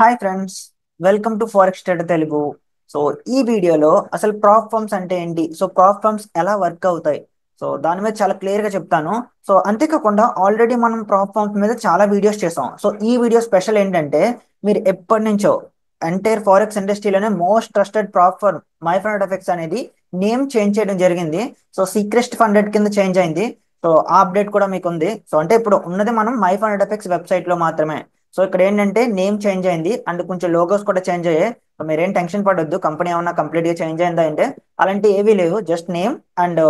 Hi friends, welcome to forex trader Telugu. So ఈ వీడియోలో అసలు ప్రాప్ ఫర్మ్స్ అంటే ఏంటి, సో ప్రాప్ ఫర్మ్స్ ఎలా వర్క్ అవుతాయి, సో దాని మీద చాలా క్లియర్ గా చెప్తాను. సో అంతేకాకుండా ఆల్రెడీ మనం ప్రాప్ ఫర్మ్స్ మీద చాలా వీడియోస్ చేసాం. సో ఈ వీడియో స్పెషల్ ఏంటంటే, మీరు ఎప్పటి నుంచో ఎంటైర్ ఫారెక్స్ ఇండస్ట్రీలోనే most trusted prop firm my fund FX అనేది నేమ్ చేంజ్ చేయడం జరిగింది. సో సీక్రెస్ట్ ఫండెడ్ కింద చేంజ్ అయింది. సో ఆ అప్డేట్ కూడా మీకు ఉంది. సో అంటే ఇప్పుడు ఉన్నది మనం మైఫ్రెండ్ ఎఫెక్ట్స్ వెబ్సైట్ లో మాత్రమే. సో ఇక్కడ ఏంటంటే నేమ్ చేంజ్ అయింది అండ్ కొంచెం లోగోస్ కూడా చేంజ్ అయ్యాయి. సో మీరేం టెన్షన్ పడొద్దు, కంపెనీ ఏమన్నా కంప్లీట్ గా చేంజ్ అయిందా అంటే అలాంటి ఏవీ లేవు. జస్ట్ నేమ్ అండ్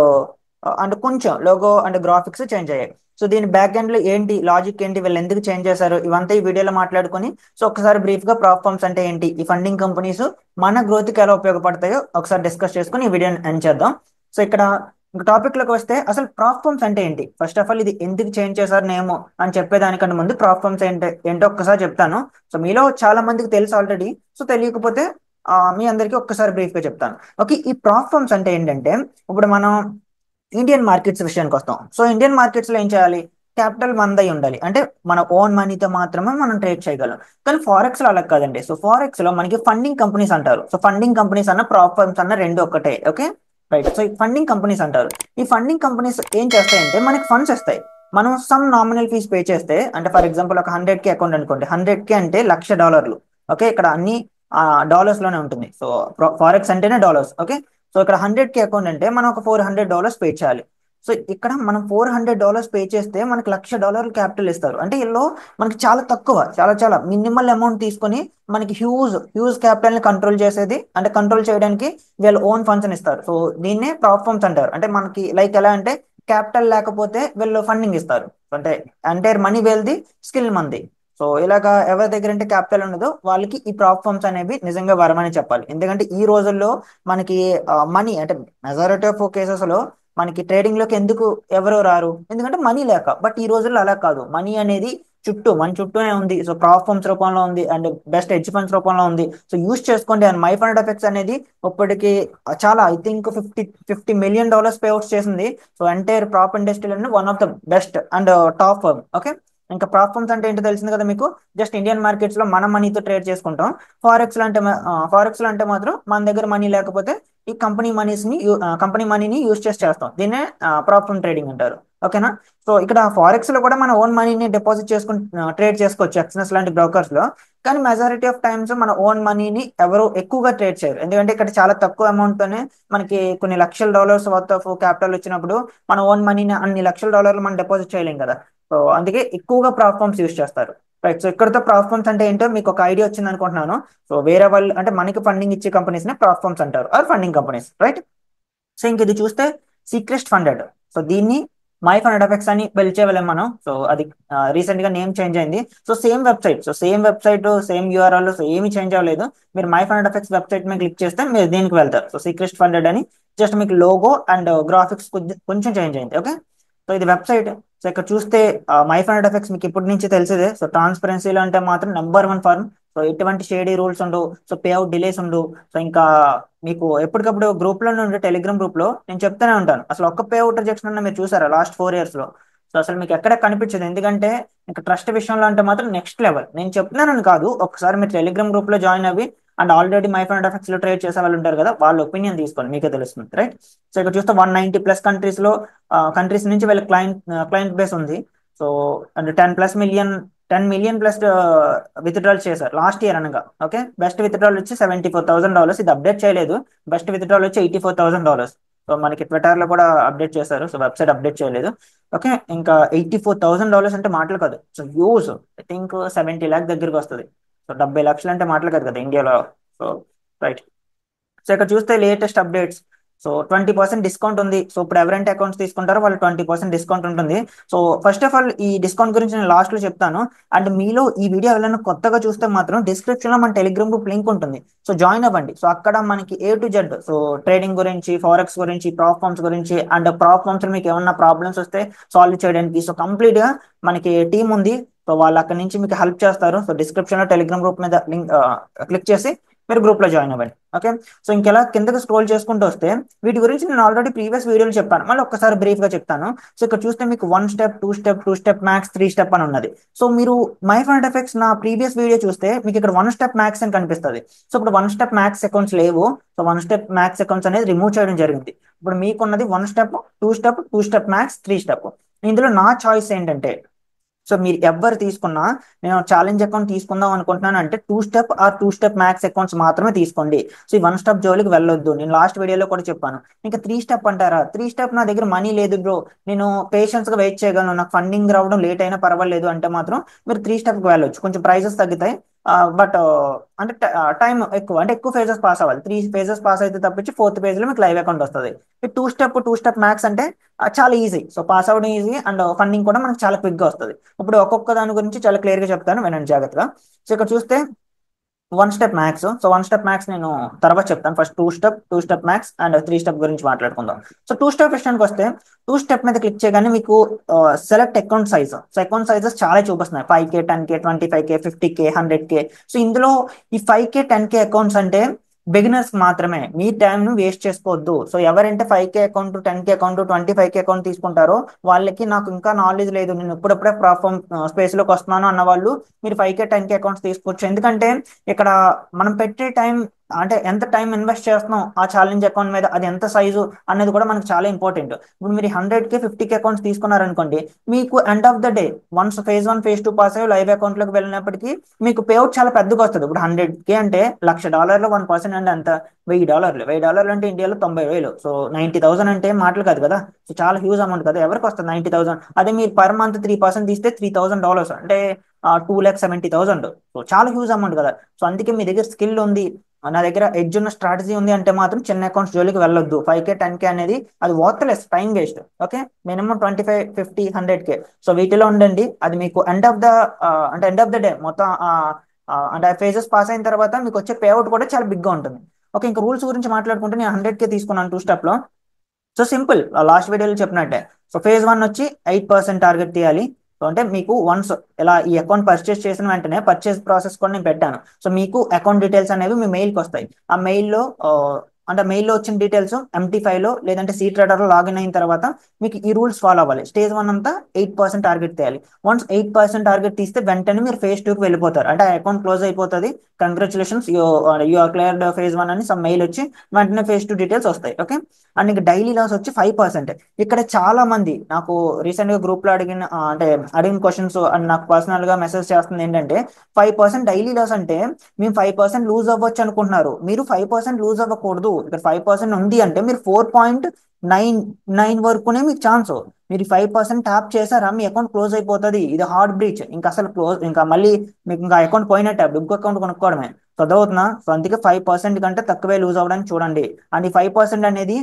అండ్ కొంచెం లోగో అండ్ గ్రాఫిక్స్ చేంజ్ అయ్యాయి. సో దీని బ్యాక్ ఎండ్ లో ఏంటి లాజిక్, ఏంటి వీళ్ళు ఎందుకు చేంజ్ చేశారు, ఇవంతా ఈ వీడియోలో మాట్లాడుకొని సో ఒకసారి బ్రీఫ్ గా ప్రాప్ ఫర్మ్స్ అంటే ఏంటి, ఈ ఫండింగ్ కంపెనీస్ మన గ్రోత్ కి ఎలా ఉపయోగపడతాయో ఒకసారి డిస్కస్ చేసుకుని ఈ వీడియోని ఎండ్ చేద్దాం. సో ఇక్కడ ఇంక టాపిక్ లోకి వస్తే అసలు ప్రాప్ ఫర్మ్స్ అంటే ఏంటి, ఫస్ట్ ఆఫ్ ఆల్ ఇది ఎందుకు చేంజ్ చేశారు నేమ్ అని చెప్పేదానికంటే ముందు ప్రాప్ ఫర్మ్స్ ఏంటో ఒక్కసారి చెప్తాను. సో మీలో చాలా మందికి తెలుసు ఆల్రెడీ. సో తెలియకపోతే మీ అందరికీ ఒక్కసారి బ్రీఫ్ గా చెప్తాను. ఓకే, ఈ ప్రాప్ ఫర్మ్స్ అంటే ఏంటంటే, ఇప్పుడు మనం ఇండియన్ మార్కెట్స్ విషయానికి వస్తాం. సో ఇండియన్ మార్కెట్స్ లో ఏం చేయాలి, క్యాపిటల్ మనదై ఉండాలి, అంటే మన ఓన్ మనీతో మాత్రమే మనం ట్రేడ్ చేయగలం. కానీ ఫారెక్స్ లో అలా కాదండి. సో ఫారెక్స్ లో మనకి ఫండింగ్ కంపెనీస్ అంటారు. సో ఫండింగ్ కంపెనీస్ అన్న ప్రాప్ ఫర్మ్స్ అన్న రెండు ఒక్కటే. Okay, right. సో ఈ ఫండింగ్ కంపెనీస్ అంటారు. ఈ ఫండింగ్ కంపెనీస్ ఏం చేస్తాయంటే మనకి ఫండ్స్ ఇస్తాయి. మనం సమ్ నామినల్ ఫీజ్ పే చేస్తే, అంటే ఫర్ ఎగ్జాంపుల్ ఒక 100K అకౌంట్ అనుకోండి, 100K అంటే $1,00,000. ఓకే, ఇక్కడ అన్ని డాలర్స్ లోనే ఉంటుంది. సో ఫారెక్స్ అంటేనే డాలర్స్. ఓకే, సో ఇక్కడ 100K అకౌంట్ అంటే మనం ఒక $400 పే చేయాలి. సో ఇక్కడ మనం $400 పే చేస్తే మనకి $1,00,000 క్యాపిటల్ ఇస్తారు. అంటే ఇందులో మనకి చాలా తక్కువ, చాలా చాలా మినిమల్ అమౌంట్ తీసుకొని మనకి హ్యూజ్ హ్యూజ్ క్యాపిటల్ ని కంట్రోల్ చేసేది, అంటే కంట్రోల్ చేయడానికి వీళ్ళు ఓన్ ఫండ్స్ ఇస్తారు. సో దీన్నే ప్రాప్ ఫర్మ్స్ అంటారు. అంటే మనకి లైక్ ఎలా అంటే క్యాపిటల్ లేకపోతే వీళ్ళు ఫండింగ్ ఇస్తారు. అంటే ఎంటైర్ మనీ వీళ్ళది, స్కిల్ మంది. సో ఇలాగా ఎవరి దగ్గర అంటే క్యాపిటల్ ఉండదో వాళ్ళకి ఈ ప్రాప్ ఫర్మ్స్ అనేవి నిజంగా వరమని చెప్పాలి. ఎందుకంటే ఈ రోజుల్లో మనకి మనీ అంటే మెజారిటీ ఆఫ్ కేసెస్ లో మనకి ట్రేడింగ్ లోకి ఎందుకు ఎవరు రారు, ఎందుకంటే మనీ లేక. బట్ ఈ రోజుల్లో అలా కాదు, మనీ అనేది మన చుట్టూనే ఉంది. సో ప్రాప్ ఫర్మ్స్ రూపంలో ఉంది అండ్ బెస్ట్ హెడ్జ్ ఫండ్స్ రూపంలో ఉంది. సో యూస్ చేసుకోండి. అండ్ మై ఫండ్ ఎఫెక్ట్స్ అనేది ఇప్పటికి చాలా, I think $50 million pay outs చేసింది. సో ఎంటైర్ ప్రాప్ ఇండస్ట్రీలో one of the best and top firm. Okay, ఇంకా ప్రాప్ ఫర్మ్స్ అంటే ఏంటో తెలిసింది కదా మీకు. జస్ట్ ఇండియన్ మార్కెట్స్ లో మన మనీతో ట్రేడ్ చేసుకుంటాం. ఫారెక్స్ లో అంటే మాత్రం మన దగ్గర మనీ లేకపోతే ఈ కంపెనీ మనీని యూస్ చేస్తాం. దీన్నే ప్రాప్ ఫర్మ్ ట్రేడింగ్ అంటారు. ఓకేనా. సో ఇక్కడ ఫారెక్స్ లో కూడా మన ఓన్ మనీని డిపాజిట్ చేసుకుని ట్రేడ్ చేసుకోవచ్చు ఎక్స్ఎన్ఎస్ లాంటి బ్రోకర్స్ లో. కానీ మెజారిటీ ఆఫ్ టైమ్స్ మన ఓన్ మనీని ఎవరు ఎక్కువగా ట్రేడ్ చేయరు. ఎందుకంటే ఇక్కడ చాలా తక్కువ అమౌంట్ తోనే మనకి కొన్ని $1,00,000 వర్త్ ఆఫ్ క్యాపిటల్ వచ్చినప్పుడు మన ఓన్ మనీని అన్ని $1,00,000 మనం డిపాజిట్ చేయలేం కదా. సో అందుకే ఎక్కువగా ప్రాప్ ఫర్మ్స్ యూస్ చేస్తారు. రైట్. సో ఇక్కడతో ప్రాప్ ఫర్మ్స్ అంటే ఏంటో మీకు ఒక ఐడియా వచ్చింది అనుకుంటున్నాను. సో వేరే వాళ్ళు అంటే మనకి ఫండింగ్ ఇచ్చే కంపెనీస్ ని ప్రాప్ ఫర్మ్స్ అంటారు, or funding companies. Right. So ఇంక ఇది చూస్తే సీక్రెస్ట్ ఫండెడ్. సో దీన్ని మై ఫండ్ ఎఫెక్ట్స్ అని పిలిచేవాళ్ళం మనం. సో అది రీసెంట్ గా నేమ్ చేంజ్ అయింది. So same website same URL, so ఏమి చేంజ్ అవ్వలేదు. మీరు మై ఫండ్ ఎఫెక్ట్స్ వెబ్సైట్ మీద క్లిక్ చేస్తే మీరు దీనికి వెళ్తారు. సో సీక్రెస్ట్ ఫండెడ్ అని జస్ట్ మీకు లోగో అండ్ గ్రాఫిక్స్ కొంచెం చేంజ్ అయింది. ఓకే, సో ఇది వెబ్సైట్. సో ఇక్కడ చూస్తే మై ఫండ్ ఎఫెక్ట్స్ మీకు ఇప్పటి నుంచి తెలిసేదే. సో ట్రాన్స్పరెన్సీలో అంటే మాత్రం #1 ఫర్మ్. సో ఎటువంటి షేడీ రూల్స్ ఉండవు. సో పే అవుట్ డిలేస్ ఉండవు. సో ఇంకా మీకు ఎప్పటికప్పుడు గ్రూప్ లో నుండి టెలిగ్రామ్ గ్రూప్ లో నేను చెప్తూనే ఉంటాను, అసలు ఒక్క పే అవుట్ రిజెక్షన్ అన్న మీరు చూసారా లాస్ట్ 4 years లో. సో అసలు మీకు ఎక్కడ కనిపించదు. ఎందుకంటే ఇంకా ట్రస్ట్ విషయంలో అంటే మాత్రం నెక్స్ట్ లెవెల్. నేను చెప్తున్నానని కాదు, ఒకసారి మీరు టెలిగ్రామ్ గ్రూప్ లో జాయిన్ అవ్వి and already my fund effects లో ట్రేడ్ చేసే వాళ్ళు ఉంటారు కదా, వాళ్ళ ఒపీనియన్ తీసుకోండి, మీకే తెలుస్తుంది. రైట్. సో ఇక్కడ చూస్తే 190+ కంట్రీస్ నుంచి వీళ్ళ క్లయింట్ బేస్ ఉంది. So and 10 million plus withdrawal చేశారు లాస్ట్ ఇయర్ అనగా. ఓకే, బెస్ట్ విత్డ్రాల్ వచ్చి $74,000. ఇది అప్డేట్ చేయలేదు. బెస్ట్ విత్డ్రాల్ వచ్చి $84,000. సో మనకి ట్విట్టర్ లో కూడా అప్డేట్ చేశారు. సో వెబ్సైట్ అప్డేట్ చేయలేదు. ఓకే, ఇంకా $84,000 అంటే మాటలు కాదు. So use I think 70 lakh దగ్గరికి వస్తుంది. సో 70 లక్షలు అంటే మాటలు కాదు కదా ఇండియాలో. So right. సో ఇక్కడ చూస్తే లేటెస్ట్ అప్డేట్స్. సో 20% డిస్కౌంట్ ఉంది. సో ఇప్పుడు ఎవరైతే అకౌంట్స్ తీసుకుంటారో వాళ్ళు 20% డిస్కౌంట్ ఉంటుంది. సో ఫస్ట్ ఆఫ్ ఆల్ ఈ డిస్కౌంట్ గురించి నేను లాస్ట్ లో చెప్తాను. అండ్ మీలో ఈ వీడియో ఎవరైనా కొత్తగా చూస్తే మాత్రం డిస్క్రిప్షన్ లో మన టెలిగ్రామ్ గ్రూప్ లింక్ ఉంటుంది. సో జాయిన్ అవ్వండి. సో అక్కడ మనకి A to Z, so trading గురించి, ఫారెక్స్ గురించి, ప్రాప్ ఫర్మ్స్ గురించి అండ్ ప్రాప్ ఫర్మ్స్ లో మీకు ఏమన్నా ప్రాబ్లమ్స్ వస్తే సాల్వ్ చేయడానికి సో కంప్లీట్ గా మనకి టీం ఉంది. సో వాళ్ళు అక్కడ నుంచి మీకు హెల్ప్ చేస్తారు. సో డిస్క్రిప్షన్ లో టెలిగ్రామ్ గ్రూప్ మీద లింక్ క్లిక్ చేసి మీరు గ్రూప్ లో జాయిన్ అవ్వండి. ఓకే. సో ఇంకెలా కిందకి స్క్రోల్ చేసుకుంటూ వస్తే వీటి గురించి నేను ఆల్రెడీ ప్రీవియస్ వీడియోలు చెప్పాను, మళ్ళీ ఒక్కసారి బ్రీఫ్ గా చెప్తాను. సో ఇక్కడ చూస్తే మీకు 1 step, 2 step, 2 step max, 3 step అని ఉన్నది. సో మీరు మై ఫండ్ ఎఫెక్ట్స్ నా ప్రీవియస్ వీడియో చూస్తే మీకు ఇక్కడ 1 స్టెప్ మ్యాక్స్ అని కనిపిస్తుంది. సో ఇప్పుడు 1 స్టెప్ మ్యాక్స్ అకౌంట్స్ లేవు. సో 1 స్టెప్ మ్యాక్స్ అకౌంట్స్ అనేది రిమూవ్ చేయడం జరిగింది. ఇప్పుడు మీకున్నది 1 step, 2 step, 2 step max, 3 step. ఇందులో నా చాయిస్ ఏంటంటే, సో మీరు ఎవరు తీసుకున్నా, నేను ఛాలెంజ్ అకౌంట్ తీసుకుందాం అనుకుంటున్నాను అంటే 2 step are 2 step max accounts మాత్రమే తీసుకోండి. సో ఈ 1 స్టెప్ జోలికి వెళ్ళొద్దు. నేను లాస్ట్ వీడియోలో కూడా చెప్పాను. ఇంకా 3 స్టెప్ అంటారా, 3 స్టెప్ నా దగ్గర మనీ లేదు బ్రో, నేను పేషెన్స్ గా వెయిట్ చేయగలను, నాకు ఫండింగ్ రావడం లేట్ అయినా పర్వాలేదు అంటే మాత్రం మీరు 3 స్టెప్ కి వెళ్ళొచ్చు. కొంచెం ప్రైజెస్ తగ్గుతాయి, బట్ అంటే టైం ఎక్కువ, అంటే ఎక్కువ ఫేజెస్ పాస్ అవ్వాలి. 3 ఫేజెస్ పాస్ అయితే తప్పించి 4th పేజ్ లో మీకు లైవ్ అకౌంట్ వస్తుంది. ఈ 2 స్టెప్, 2 స్టెప్ మ్యాక్స్ అంటే చాలా ఈజీ. సో పాస్ అవ్వడం ఈజీ అండ్ ఫండింగ్ కూడా మనకు చాలా క్విక్ గా వస్తుంది. ఇప్పుడు ఒక్కొక్క దాని గురించి చాలా క్లియర్ గా చెప్తాను, వినండి జాగ్రత్తగా. సో ఇక్కడ చూస్తే 1 step max. So 1 step max నేను తర్వాత చెప్తాను. First 2 step, 2 step max and 3 step గురించి మాట్లాడుకుందాం. సో 2 స్టెప్ విషయానికి వస్తే 2 స్టెప్ మీద క్లిక్ చేయగానే మీకు select account size. So account sizes చాలా చూపిస్తున్నాయి, 5K, 10K, 25K, 50K, 100K. So ఇందులో ఈ 5K, 10K అకౌంట్స్ అంటే బిగినర్స్ మాత్రమే. మీ టైం ను వేస్ట్ చేసుకోవద్దు. సో ఎవరైతే 5K account, 10K account, 25K account తీసుకుంటారో వాళ్ళకి, నాకు ఇంకా నాలెడ్జ్ లేదు, నేను ఇప్పుడప్పుడే ప్లాట్ఫామ్ స్పేస్ లోకి వస్తున్నాను అన్న వాళ్ళు మీరు 5K, 10K అకౌంట్స్ తీసుకోవచ్చు. ఎందుకంటే ఇక్కడ మనం పెట్టే టైం, అంటే ఎంత టైం ఇన్వెస్ట్ చేస్తున్నాం ఆ ఛాలెంజ్ అకౌంట్ మీద, అది ఎంత సైజు అనేది కూడా మనకు చాలా ఇంపార్టెంట్. ఇప్పుడు మీరు 100K, 50K అకౌంట్స్ తీసుకున్నారనుకోండి, మీకు end of the day once phase 1, phase 2 pass అయ్యి లైవ్ అకౌంట్ లోకి వెళ్ళినప్పటికీ మీకు పేఅవుట్ చాలా పెద్దగా వస్తుంది. ఇప్పుడు 100K అంటే $1,00,000 1% అంటే ఎంత, $1,000. $1,000 అంటే ఇండియాలో 90,000. సో 90,000 అంటే మాటలు కాదు కదా. సో చాలా హ్యూజ్ అమౌంట్ కదా, ఎవరికి వస్తుంది 90,000? అదే మీరు పర్ మంత్ 3% తీస్తే $3,000 అంటే 2,70,000. సో చాలా హ్యూజ్ అమౌంట్ కదా. సో అందుకే మీ దగ్గర స్కిల్ ఉంది, నా దగ్గర ఎడ్జ్ ఉన్న స్ట్రాటజీ ఉంది అంటే మాత్రం చిన్న అకౌంట్స్ జోలికి వెళ్ళొద్దు. 5K, 10K అనేది అది worthless, time waste. Okay, minimum 25, 50, 100K. So వీటిలో ఉండండి. అది మీకు ఎండ్ ఆఫ్ ద అంటే ఎండ్ ఆఫ్ ద డే మొత్తం అంటే ఫేజెస్ పాస్ అయిన తర్వాత మీకు వచ్చే పేఅవుట్ కూడా చాలా బిగ్ గా ఉంటుంది. ఓకే, ఇంకా రూల్స్ గురించి మాట్లాడుకుంటే నేను 100K తీసుకున్నాను 2 స్టెప్ లో. సో సింపుల్, లాస్ట్ వీడియోలో చెప్పినట్టే. సో ఫేజ్ 1 వచ్చి 8% టార్గెట్ తీయాలి. సో అంటే మీకు వన్స్ ఇలా ఈ అకౌంట్ పర్చేస్ చేసిన వెంటనే పర్చేస్ ప్రాసెస్ కూడా నేను పెట్టాను. సో మీకు అకౌంట్ డీటెయిల్స్ అనేవి మీ మెయిల్కి వస్తాయి. ఆ మెయిల్లో అంటే మెయిల్లో వచ్చిన డీటెయిల్స్ MT5లో లేదంటే సీ ట్రేడర్లో లాగిన్ అయిన తర్వాత మీకు ఈ రూల్స్ ఫాలో అవ్వాలి. స్టేజ్ 1 అంతా 8% టార్గెట్ తీయాలి. వన్స్ 8% టార్గెట్ తీస్తే వెంటనే మీరు ఫేజ్ 2కి వెళ్ళిపోతారు, అంటే ఆ అకౌంట్ క్లోజ్ అయిపోతుంది. Congratulations, you are cleared phase 1 అని సమ్ మెయిల్ వచ్చి వెంటనే ఫేజ్ 2 డీటెయిల్స్ వస్తాయి. ఓకే, అండ్ ఇంకా డైలీ లాస్ వచ్చి 5%. ఇక్కడ చాలా మంది నాకు రీసెంట్ గా గ్రూప్ లో అడిగిన అంటే అడిగిన క్వశ్చన్స్ అండ్ నాకు పర్సనల్ గా మెసేజ్ చేస్తుంది ఏంటంటే, 5% డైలీ లాస్ అంటే మేము 5% లూజ్ అవ్వచ్చు అనుకుంటున్నారు. మీరు 5% లూజ్ అవ్వకూడదు. ఇక్కడ 5% ఉంది అంటే మీరు 4.99 వరకునే మీకు ఛాన్స్. మీరు 5% ట్యాప్ చేశారా మీ అకౌంట్ క్లోజ్ అయిపోతుంది. ఇది హార్డ్ బ్రీచ్, ఇంకా అసలు క్లోజ్, ఇంకా మళ్ళీ మీకు ఇంకా అకౌంట్ పోయినట్టే, ఇంకో అకౌంట్ కొనుక్కోవడమే. సో అదవుతున్నా. సో అందుకే 5% కంటే తక్కువే లూజ్ అవ్వడానికి చూడండి. అండ్ ఈ 5% అనేది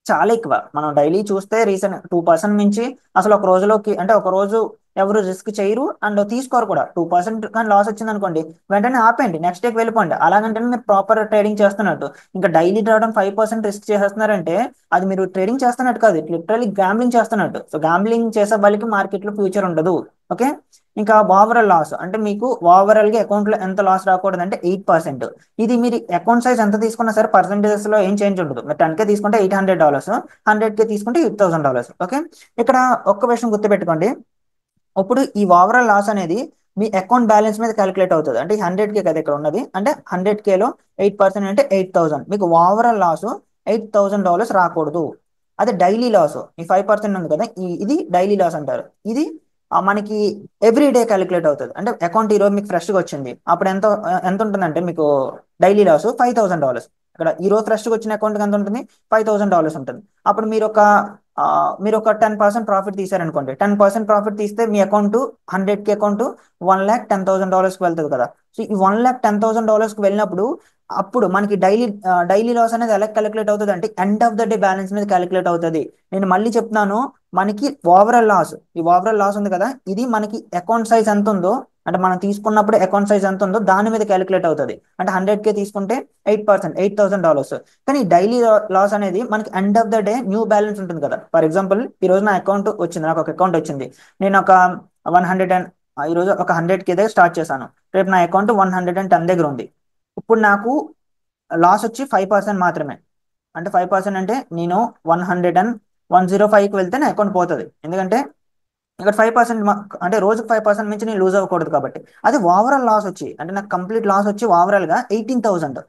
చాలా ఎక్కువ. మనం డైలీ చూస్తే రీసెంట్ 2% మించి అసలు ఒక రోజులోకి, అంటే ఒక రోజు ఎవరు రిస్క్ చేయరు అండ్ తీసుకోరు కూడా. 2% కానీ లాస్ వచ్చింది అనుకోండి, వెంటనే ఆపేయండి, నెక్స్ట్ డేకి వెళ్ళిపోండి. అలాగంటే మీరు ప్రాపర్ ట్రేడింగ్ చేస్తున్నట్టు. ఇంకా డైలీ రావడం 5% రిస్క్ చేసేస్తున్నారంటే అది మీరు ట్రేడింగ్ చేస్తున్నట్టు కాదు, లిటరలీ గ్యాంబ్లింగ్ చేస్తున్నట్టు. సో గ్యాంబ్లింగ్ చేసే వాళ్ళకి మార్కెట్లో ఫ్యూచర్ ఉండదు. ఓకే, ఇంకా ఓవరాల్ లాస్ అంటే మీకు ఓవరాల్ గా అకౌంట్ లో ఎంత లాస్ రాకూడదు అంటే 8%. ఇది మీరు అకౌంట్ సైజ్ ఎంత తీసుకున్నా సరే పర్సెంటేజెస్ లో ఏం చేంజ్ ఉండదు. మీరు 10K తీసుకుంటే $800, 100K తీసుకుంటే $8,000. ఓకే, ఇక్కడ ఒక్క విషయం గుర్తుపెట్టుకోండి. ఇప్పుడు ఈ ఓవరాల్ లాస్ అనేది మీ అకౌంట్ బ్యాలెన్స్ మీద క్యాలిక్యులేట్ అవుతుంది. అంటే 100K కదా ఇక్కడ ఉన్నది, అంటే 100Kలో 8% అంటే 8,000. మీకు ఓవరాల్ లాస్ $8,000 రాకూడదు. అదే డైలీ లాస్ ఈ 5% ఉంది కదా, ఇది డైలీ లాస్ అంటారు. ఇది మనకి ఎవ్రీ డే క్యాలిక్యులేట్ అవుతుంది. అంటే అకౌంట్ ఈ రోజు మీకు ఫ్రెష్గా వచ్చింది, అప్పుడు ఎంత ఉంటుందంటే మీకు డైలీ లాస్ $5,000. ఇక్కడ ఈ రోజు ఫ్రెష్గా వచ్చిన అకౌంట్కి ఎంత ఉంటుంది, $5,000 ఉంటుంది. అప్పుడు మీరు ఒక 10% ప్రాఫిట్ తీసారనుకోండి, 10% ప్రాఫిట్ తీస్తే మీ అకౌంట్ 100K అకౌంట్ $1,10,000కి వెళ్తుంది కదా. సో ఈ $1,10,000కి వెళ్ళినప్పుడు అప్పుడు మనకి డైలీ లాస్ అనేది ఎలా క్యాలిక్యులేట్ అవుతుంది అంటే end of the day balance మీద క్యాలిక్యులేట్ అవుతుంది. నేను మళ్ళీ చెప్తున్నాను, మనకి ఓవరాల్ లాస్, ఈ ఓవరాల్ లాస్ ఉంది కదా, ఇది మనకి అకౌంట్ సైజ్ ఎంత ఉందో, అంటే మనం తీసుకున్నప్పుడు అకౌంట్ సైజ్ ఎంత ఉందో దాని మీద క్యాలిక్యులేట్ అవుతుంది. అంటే 100K తీసుకుంటే 8%, $8,000. కానీ డైలీ లాస్ అనేది మనకి end of the day new balance ఉంటుంది కదా. ఫర్ ఎగ్జాంపుల్ ఈ రోజు నా అకౌంట్ వచ్చింది, నాకు ఒక అకౌంట్ వచ్చింది, నేను ఒక 100 ఈ రోజు ఒక 100K దగ్గర స్టార్ట్ చేశాను. రేపు నా అకౌంట్ 110 దగ్గర ఉంది. ఇప్పుడు నాకు లాస్ వచ్చి 5% మాత్రమే. అంటే 5% అంటే నేను 105కి వెళ్తే నా అకౌంట్ పోతుంది. ఎందుకంటే ఇక్కడ 5% అంటే రోజుకి 5% మించి నేను లూజ్ అవ్వకూడదు కాబట్టి. అది ఓవరాల్ లాస్ వచ్చి అంటే నాకు కంప్లీట్ లాస్ వచ్చి ఓవరాల్గా $18,000.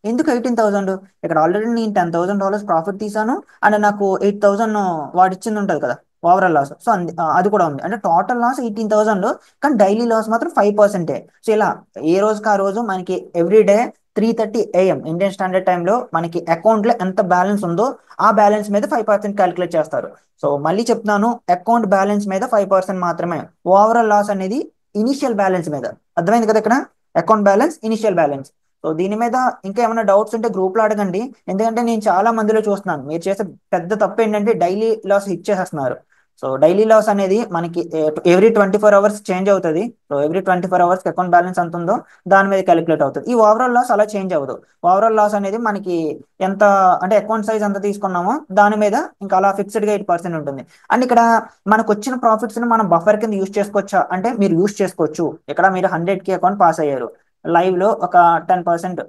ఎందుకు 18,000? ఇక్కడ ఆల్రెడీ నేను $10,000 ప్రాఫిట్ తీసాను, అండ్ నాకు 8,000 వాడు ఇచ్చింది ఉంటుంది కదా ఓవరాల్ లాస్. సో అది కూడా ఉంది, అంటే టోటల్ లాస్ 18,000, కానీ డైలీ లాస్ మాత్రం 5%. సో ఇలా ఏ రోజుకి ఆ రోజు మనకి every day 3:30 AM Indian standard టైంలో మనకి అకౌంట్లో ఎంత బ్యాలెన్స్ ఉందో ఆ బ్యాలెన్స్ మీద 5% క్యాలిక్యులేట్ చేస్తారు. సో మళ్ళీ చెప్తున్నాను, అకౌంట్ బ్యాలెన్స్ మీద 5% మాత్రమే. ఓవరాల్ లాస్ అనేది ఇనిషియల్ బ్యాలెన్స్ మీద. అర్థమైంది కదా ఇక్కడ? Account balance, initial balance. So దీని మీద ఇంకా ఏమైనా డౌట్స్ ఉంటే గ్రూప్లో అడగండి. ఎందుకంటే నేను చాలా మందిలో చూస్తున్నాను మీరు చేసే పెద్ద తప్పు ఏంటంటే డైలీ లాస్ హిట్ చేసేస్తున్నారు. సో డైలీ లాస్ అనేది మనకి ఎవ్రీ 24 అవర్స్ చేంజ్ అవుతుంది. సో ఎవ్రీ 24 అవర్స్కి అకౌంట్ బ్యాలెన్స్ ఎంత ఉందో దాని మీద క్యాలిక్యులేట్ అవుతుంది. ఈ ఓవరాల్ లాస్ అలా చేంజ్ అవ్వదు. ఓవరాల్ లాస్ అనేది మనకి ఎంత అంటే అకౌంట్ సైజ్ ఎంత తీసుకున్నామో దాని మీద ఇంకా అలా ఫిక్స్డ్గా 8% ఉంటుంది. అండ్ ఇక్కడ మనకు వచ్చిన ప్రాఫిట్స్ని మనం బఫర్ కింద యూస్ చేసుకోవచ్చా అంటే మీరు యూస్ చేసుకోవచ్చు. ఇక్కడ మీరు 100K అకౌంట్ పాస్ అయ్యారు, లైవ్లో ఒక 10%,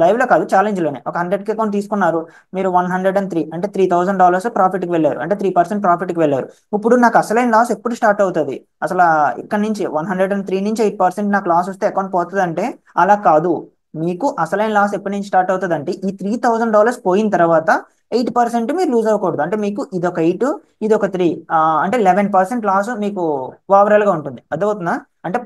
లైవ్లో కాదు ఛాలెంజ్లోనే ఒక 100K అకౌంట్ తీసుకున్నారు, మీరు 103 అంటే $3,000 ప్రాఫిట్కి వెళ్ళారు, అంటే 3% ప్రాఫిట్కి వెళ్ళారు. ఇప్పుడు నాకు అసలైన లాస్ ఎప్పుడు స్టార్ట్ అవుతుంది? అసలు ఇక్కడ నుంచి 103 నుంచి 8% నాకు లాస్ వస్తే అకౌంట్ పోతుంది అంటే అలా కాదు. మీకు అసలైన లాస్ ఎప్పటి నుంచి స్టార్ట్ అవుతుంది అంటే ఈ $3,000 పోయిన తర్వాత 8% మీరు లూజ్ అవ్వకూడదు. అంటే మీకు ఇదొక 8, ఇదొక 3, అంటే 11% లాస్ మీకు ఓవరాల్గా ఉంటుంది. అర్థమవుతుందా? అంటే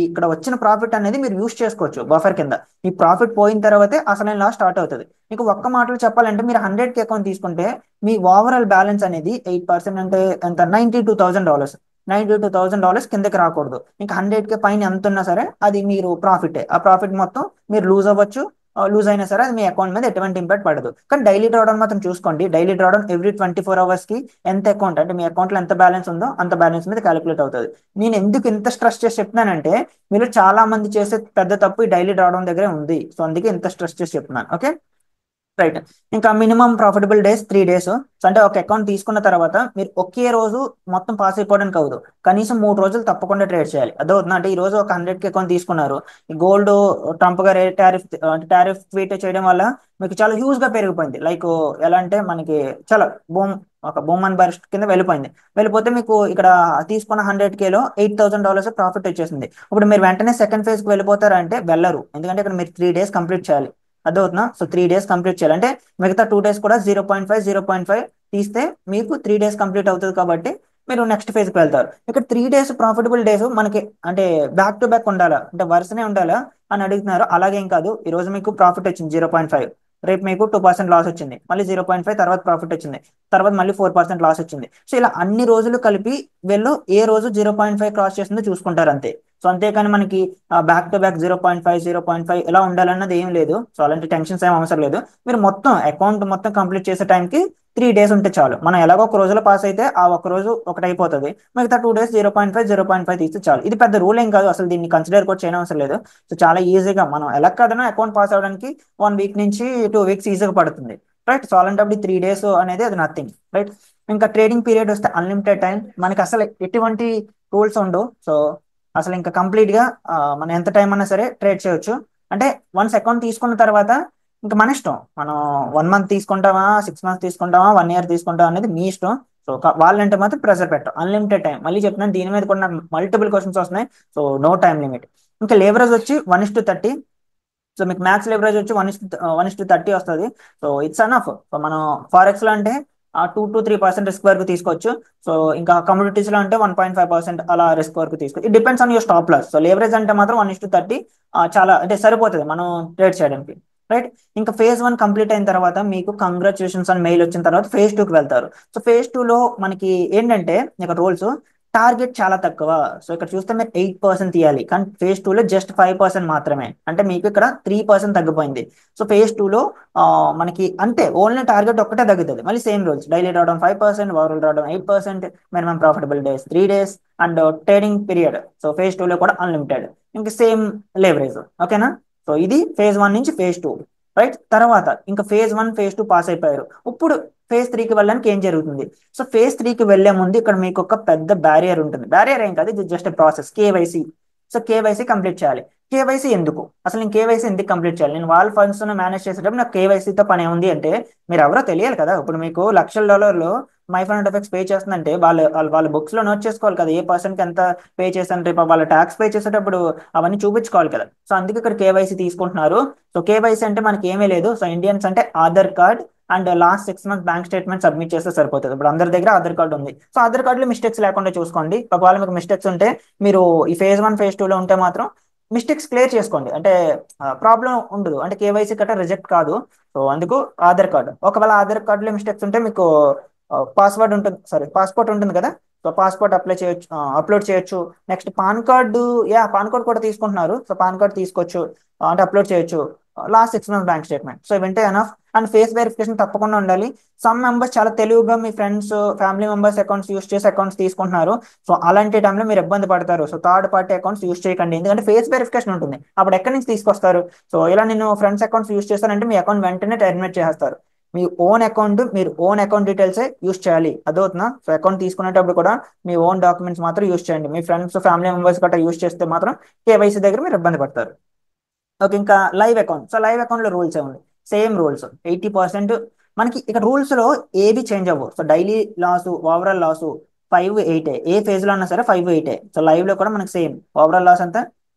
ఇక్కడ వచ్చిన ప్రాఫిట్ అనేది మీరు యూస్ చేసుకోవచ్చు బఫర్ కింద. ఈ ప్రాఫిట్ పోయిన తర్వాతే అసలైన లాస్ స్టార్ట్ అవుతుంది. మీకు ఒక్క మాటలో చెప్పాలంటే మీరు 100K అకౌంట్ తీసుకుంటే మీ ఓవరాల్ బ్యాలెన్స్ అనేది 8% అంటే ఎంత, $92,000. $92,000 కిందకి రాకూడదు. ఇంకా 100K పైన ఎంత ఉన్నా సరే అది మీరు ప్రాఫిటే. ఆ ప్రాఫిట్ మొత్తం మీరు లూజ్ అవ్వచ్చు, లూజ్ అయినా సరే అది మీ అకౌంట్ మీద ఎటువంటి ఇంపాక్ట్ పడదు. కానీ డైలీ డ్రాడౌన్ మాత్రం చూసుకోండి. డైలీ డ్రాడౌన్ ఎవ్రీ 24 అవర్స్కి ఎంత అకౌంట్ అంటే మీ అకౌంట్లో ఎంత బ్యాలెన్స్ ఉందో అంత బ్యాలెన్స్ మీద క్యాలిక్యులేట్ అవుతుంది. నేను ఎందుకు ఇంత స్ట్రెస్ చేసి చెప్తున్నానంటే మీరు చాలా మంది చేసే పెద్ద తప్పు ఈ డైలీ డ్రాడౌన్ దగ్గరే ఉంది. సో అందుకే ఇంత స్ట్రెస్ చేసి చెప్తున్నాను. Okay, right. ఇంకా minimum profitable days 3 days. So అంటే ఒక అకౌంట్ తీసుకున్న తర్వాత మీరు ఒకే రోజు మొత్తం పాస్ అయిపోవడానికి అవ్వదు, కనీసం 3 రోజులు తప్పకుండా ట్రేడ్ చేయాలి. అదవుతుంది. అంటే ఈ రోజు ఒక 100K అకౌంట్ తీసుకున్నారు, గోల్డ్ ట్రంప్ గారు టారిఫ్ ట్వీట్ చేయడం వల్ల మీకు చాలా హ్యూజ్ గా పెరిగిపోయింది. లైక్ ఎలా అంటే మనకి చాలా బూమ్ ఒక బూమ్ అండ్ బర్స్ట్ కింద వెళ్ళిపోతే మీకు ఇక్కడ తీసుకున్న 100Kలో $8,000 ప్రాఫిట్ వచ్చేసింది. ఇప్పుడు మీరు వెంటనే సెకండ్ ఫేజ్ కి వెళ్ళిపోతారా అంటే వెళ్ళరు, ఎందుకంటే ఇక్కడ మీరు 3 days కంప్లీట్ చేయాలి. అర్థవుతుందా? సో 3 days కంప్లీట్ చేయాలి. అంటే మిగతా 2 days కూడా 0.5 తీస్తే మీకు 3 days కంప్లీట్ అవుతుంది. కాబట్టి మీరు నెక్స్ట్ ఫేజ్కి వెళ్తారు. ఇక్కడ 3 days ప్రాఫిటబుల్ డేస్ మనకి అంటే బ్యాక్ టు బ్యాక్ ఉండాలా అంటే వరుసనే ఉండాలా అని అడుగుతున్నారు. అలాగేం కాదు. ఈ రోజు మీకు ప్రాఫిట్ వచ్చింది 0.5, రేపు మీకు 2% లాస్ వచ్చింది, మళ్ళీ 0.5 తర్వాత ప్రాఫిట్ వచ్చింది, తర్వాత మళ్ళీ 4% లాస్ వచ్చింది. సో ఇలా అన్ని రోజులు కలిపి వీళ్ళు ఏ రోజు 0.5 క్రాస్ చేసిందో చూసుకుంటారు అంతే. సో అంతేకాని మనకి బ్యాక్ టు బ్యాక్ 0.5 ఇలా ఉండాలన్నది ఏం లేదు. సో అలాంటి టెన్షన్స్ ఏం అవసరం లేదు. మీరు మొత్తం అకౌంట్ మొత్తం కంప్లీట్ చేసే టైంకి 3 days ఉంటే చాలు. మనం ఎలాగో ఒక రోజులో పాస్ అయితే ఆ ఒక రోజు ఒకటి అయిపోతుంది, మిగతా 2 days 0.5 తీస్తే చాలు. ఇది పెద్ద రూల్ ఏం కాదు, అసలు దీన్ని కన్సిడర్ కూడా చేయడం అవసరం లేదు. సో చాలా ఈజీగా మనం ఎలా కాదన్నా అకౌంట్ పాస్ అవ్వడానికి 1 week నుంచి 2 weeks ఈజీగా పడుతుంది. రైట్. సో అలాంటప్పుడు 3 days అనేది అది నథింగ్. రైట్. ఇంకా ట్రేడింగ్ పీరియడ్ వస్తే అన్లిమిటెడ్ టైం, మనకి అసలు ఎటువంటి రూల్స్ ఉండవు. సో అసలు ఇంకా కంప్లీట్ గా మనం ఎంత టైం అన్నా సరే ట్రేడ్ చేయొచ్చు. అంటే వన్స్ అకౌంట్ తీసుకున్న తర్వాత ఇంకా మన ఇష్టం, మనం 1 month తీసుకుంటామా, 6 months తీసుకుంటామా, 1 year తీసుకుంటామా అనేది మీ ఇష్టం. సో వాళ్ళంటే మాత్రం ప్రెషర్ పెట్టం. అన్లిమిటెడ్ టైం, మళ్ళీ చెప్తున్నాను దీని మీద కూడా నాకు మల్టిపుల్ క్వశ్చన్స్ వస్తున్నాయి. So no time limit. ఇంకా లేవరేజ్ వచ్చి 1:30. సో మీకు మ్యాక్స్ లెవరేజ్ వచ్చి 1:30 వస్తుంది. So it's enough. సో మనం ఫారెక్స్ లో అంటే 2 to 3% రిస్క్ వరకు తీసుకోవచ్చు. సో ఇంకా కమ్యూనిటీస్ లో అంటే 1.5% అలా రిస్క్ వరకు తీసుకోవచ్చు. It depends on your stop loss. So leverage అంటే మాత్రం 1:30 చాలా అంటే సరిపోతుంది మనం ట్రేడ్ చేయడానికి. రైట్. ఇంకా phase 1 కంప్లీట్ అయిన తర్వాత మీకు కంగ్రాచులేషన్స్ అని మెయిల్ వచ్చిన తర్వాత phase 2కి వెళ్తారు. సో phase 2లో మనకి ఏంటంటే ఇక్కడ రూల్స్ టార్గెట్ చాలా తక్కువ. సో ఇక్కడ చూస్తే మీరు 8% తీయాలి, కానీ phase 2లో జస్ట్ 5% మాత్రమే. అంటే మీకు ఇక్కడ 3% తగ్గిపోయింది. సో phase 2లో మనకి అంతే, ఓన్లీ టార్గెట్ ఒక్కటే తగ్గుతుంది. మళ్ళీ సేమ్ రూల్స్, డైలీ రావడం 5%, ఓవరాల్ రావడం 8%, minimum profitable days 3 days, and trading period. So phase 2లో కూడా అన్లిమిటెడ్, ఇంకా సేమ్ లేవరేజ్. ఓకేనా? సో ఇది phase 1 నుంచి phase 2. రైట్. తర్వాత ఇంకా phase 1 phase 2 పాస్ అయిపోయారు. ఇప్పుడు phase 3కి వెళ్ళడానికి ఏం జరుగుతుంది? సో phase 3కి వెళ్లే ముందు ఇక్కడ మీకు ఒక పెద్ద బ్యారియర్ ఉంటుంది. బ్యారియర్ ఏం కాదు, ఇది just process, KYC. So KYC complete చేయాలి. కేవైసీ ఎందుకు అసలు నేను కేవైసీ ఎందుకు కంప్లీట్ చేయాలి? నేను వాళ్ళ ఫండ్స్ మేనేజ్ చేసేటప్పుడు నాకు కేవైసీతో పని ఉంది అంటే మీరు ఎవరో తెలియాలి కదా. ఇప్పుడు మీకు $1,00,000 మై ఫండ్ ఎఫెక్ట్స్ పే చేస్తుందంటే వాళ్ళ బుక్స్ లో నోట్ చేసుకోవాలి కదా, ఏ పర్సన్ కి ఎంత పే చేశాను, రేపు వాళ్ళ ట్యాక్స్ పే చేసేటప్పుడు అవన్నీ చూపించుకోవాలి కదా. సో అందుకే ఇక్కడ కేవైసీ తీసుకుంటున్నారు. సో కేవైసీ అంటే మనకి ఏమీ లేదు. సో ఇండియన్స్ అంటే Aadhaar card and last 6 months bank statement submit చేస్తే సరిపోతుంది. ఇప్పుడు అందరి దగ్గర ఆధార్ కార్డు ఉంది. సో ఆధార్ కార్డులో మిస్టేక్స్ లేకుండా చూసుకోండి. ఒకవేళ మీకు మిస్టేక్స్ ఉంటే మీరు ఈ phase 1 phase 2 లో ఉంటే మాత్రం మిస్టేక్స్ క్లియర్ చేసుకోండి. అంటే ప్రాబ్లం ఉండదు, అంటే కేవైసీ కట్ట రిజెక్ట్ కాదు. సో అందుకు ఆధార్ కార్డు. ఒకవేళ ఆధార్ కార్డులో మిస్టేక్స్ ఉంటే మీకు పాస్వర్డ్ ఉంటుంది, సారీ పాస్పోర్ట్ ఉంటుంది కదా. సో పాస్పోర్ట్ అప్లై చేయొచ్చు, అప్లోడ్ చేయొచ్చు. Next PAN card, PAN card కూడా తీసుకుంటున్నారు. సో పాన్ కార్డ్ తీసుకోవచ్చు, అంటే అప్లోడ్ చేయొచ్చు. Last 6 months bank statement. So ఇవంటే ఎనఫ్. అండ్ ఫేస్ వెరిఫికేషన్ తప్పకుండా ఉండాలి. సమ్ మెంబర్స్ చాలా తెలివిగా మీ friends family members accounts use చేసి అకౌంట్స్ తీసుకుంటున్నారు. సో అలాంటి టైంలో మీరు ఇబ్బంది పడతారు. So third party accounts use చేయకండి, ఎందుకంటే ఫేస్ వెరిఫికేషన్ ఉంటుంది. అప్పుడు ఎక్కడి నుంచి తీసుకొస్తారు? సో ఇలా నేను ఫ్రెండ్స్ అకౌంట్స్ యూస్ చేస్తానంటే మీ అకౌంట్ వెంటనే టర్మినేట్ చేస్తారు. మీ ఓన్ అకౌంట్, మీరు ఓన్ అకౌంట్ డీటెయిల్సే యూస్ చేయాలి, అదవుతుందా? సో అకౌంట్ తీసుకునేటప్పుడు కూడా మీ ఓన్ డాక్యుమెంట్స్ మాత్రం యూస్ చేయండి. మీ ఫ్రెండ్స్ ఫ్యామిలీ మెంబర్స్ గట్రా యూస్ చేస్తే మాత్రం కేవైసీ దగ్గర మీరు ఇబ్బంది పడతారు. ఓకే, ఇంకా live account. So live account లో రూల్స్ ఏముంది? Same rules 80%. మనకి ఇక్కడ రూల్స్ లో ఏవి చేంజ్ అవ్వవు. So daily loss, overall loss 5-8, ఏ ఫేజ్ లో ఉన్నా సరే 5-8. సో లైవ్ లో కూడా మనకి సేమ్ ఓవరాల్ లాస్ అంతా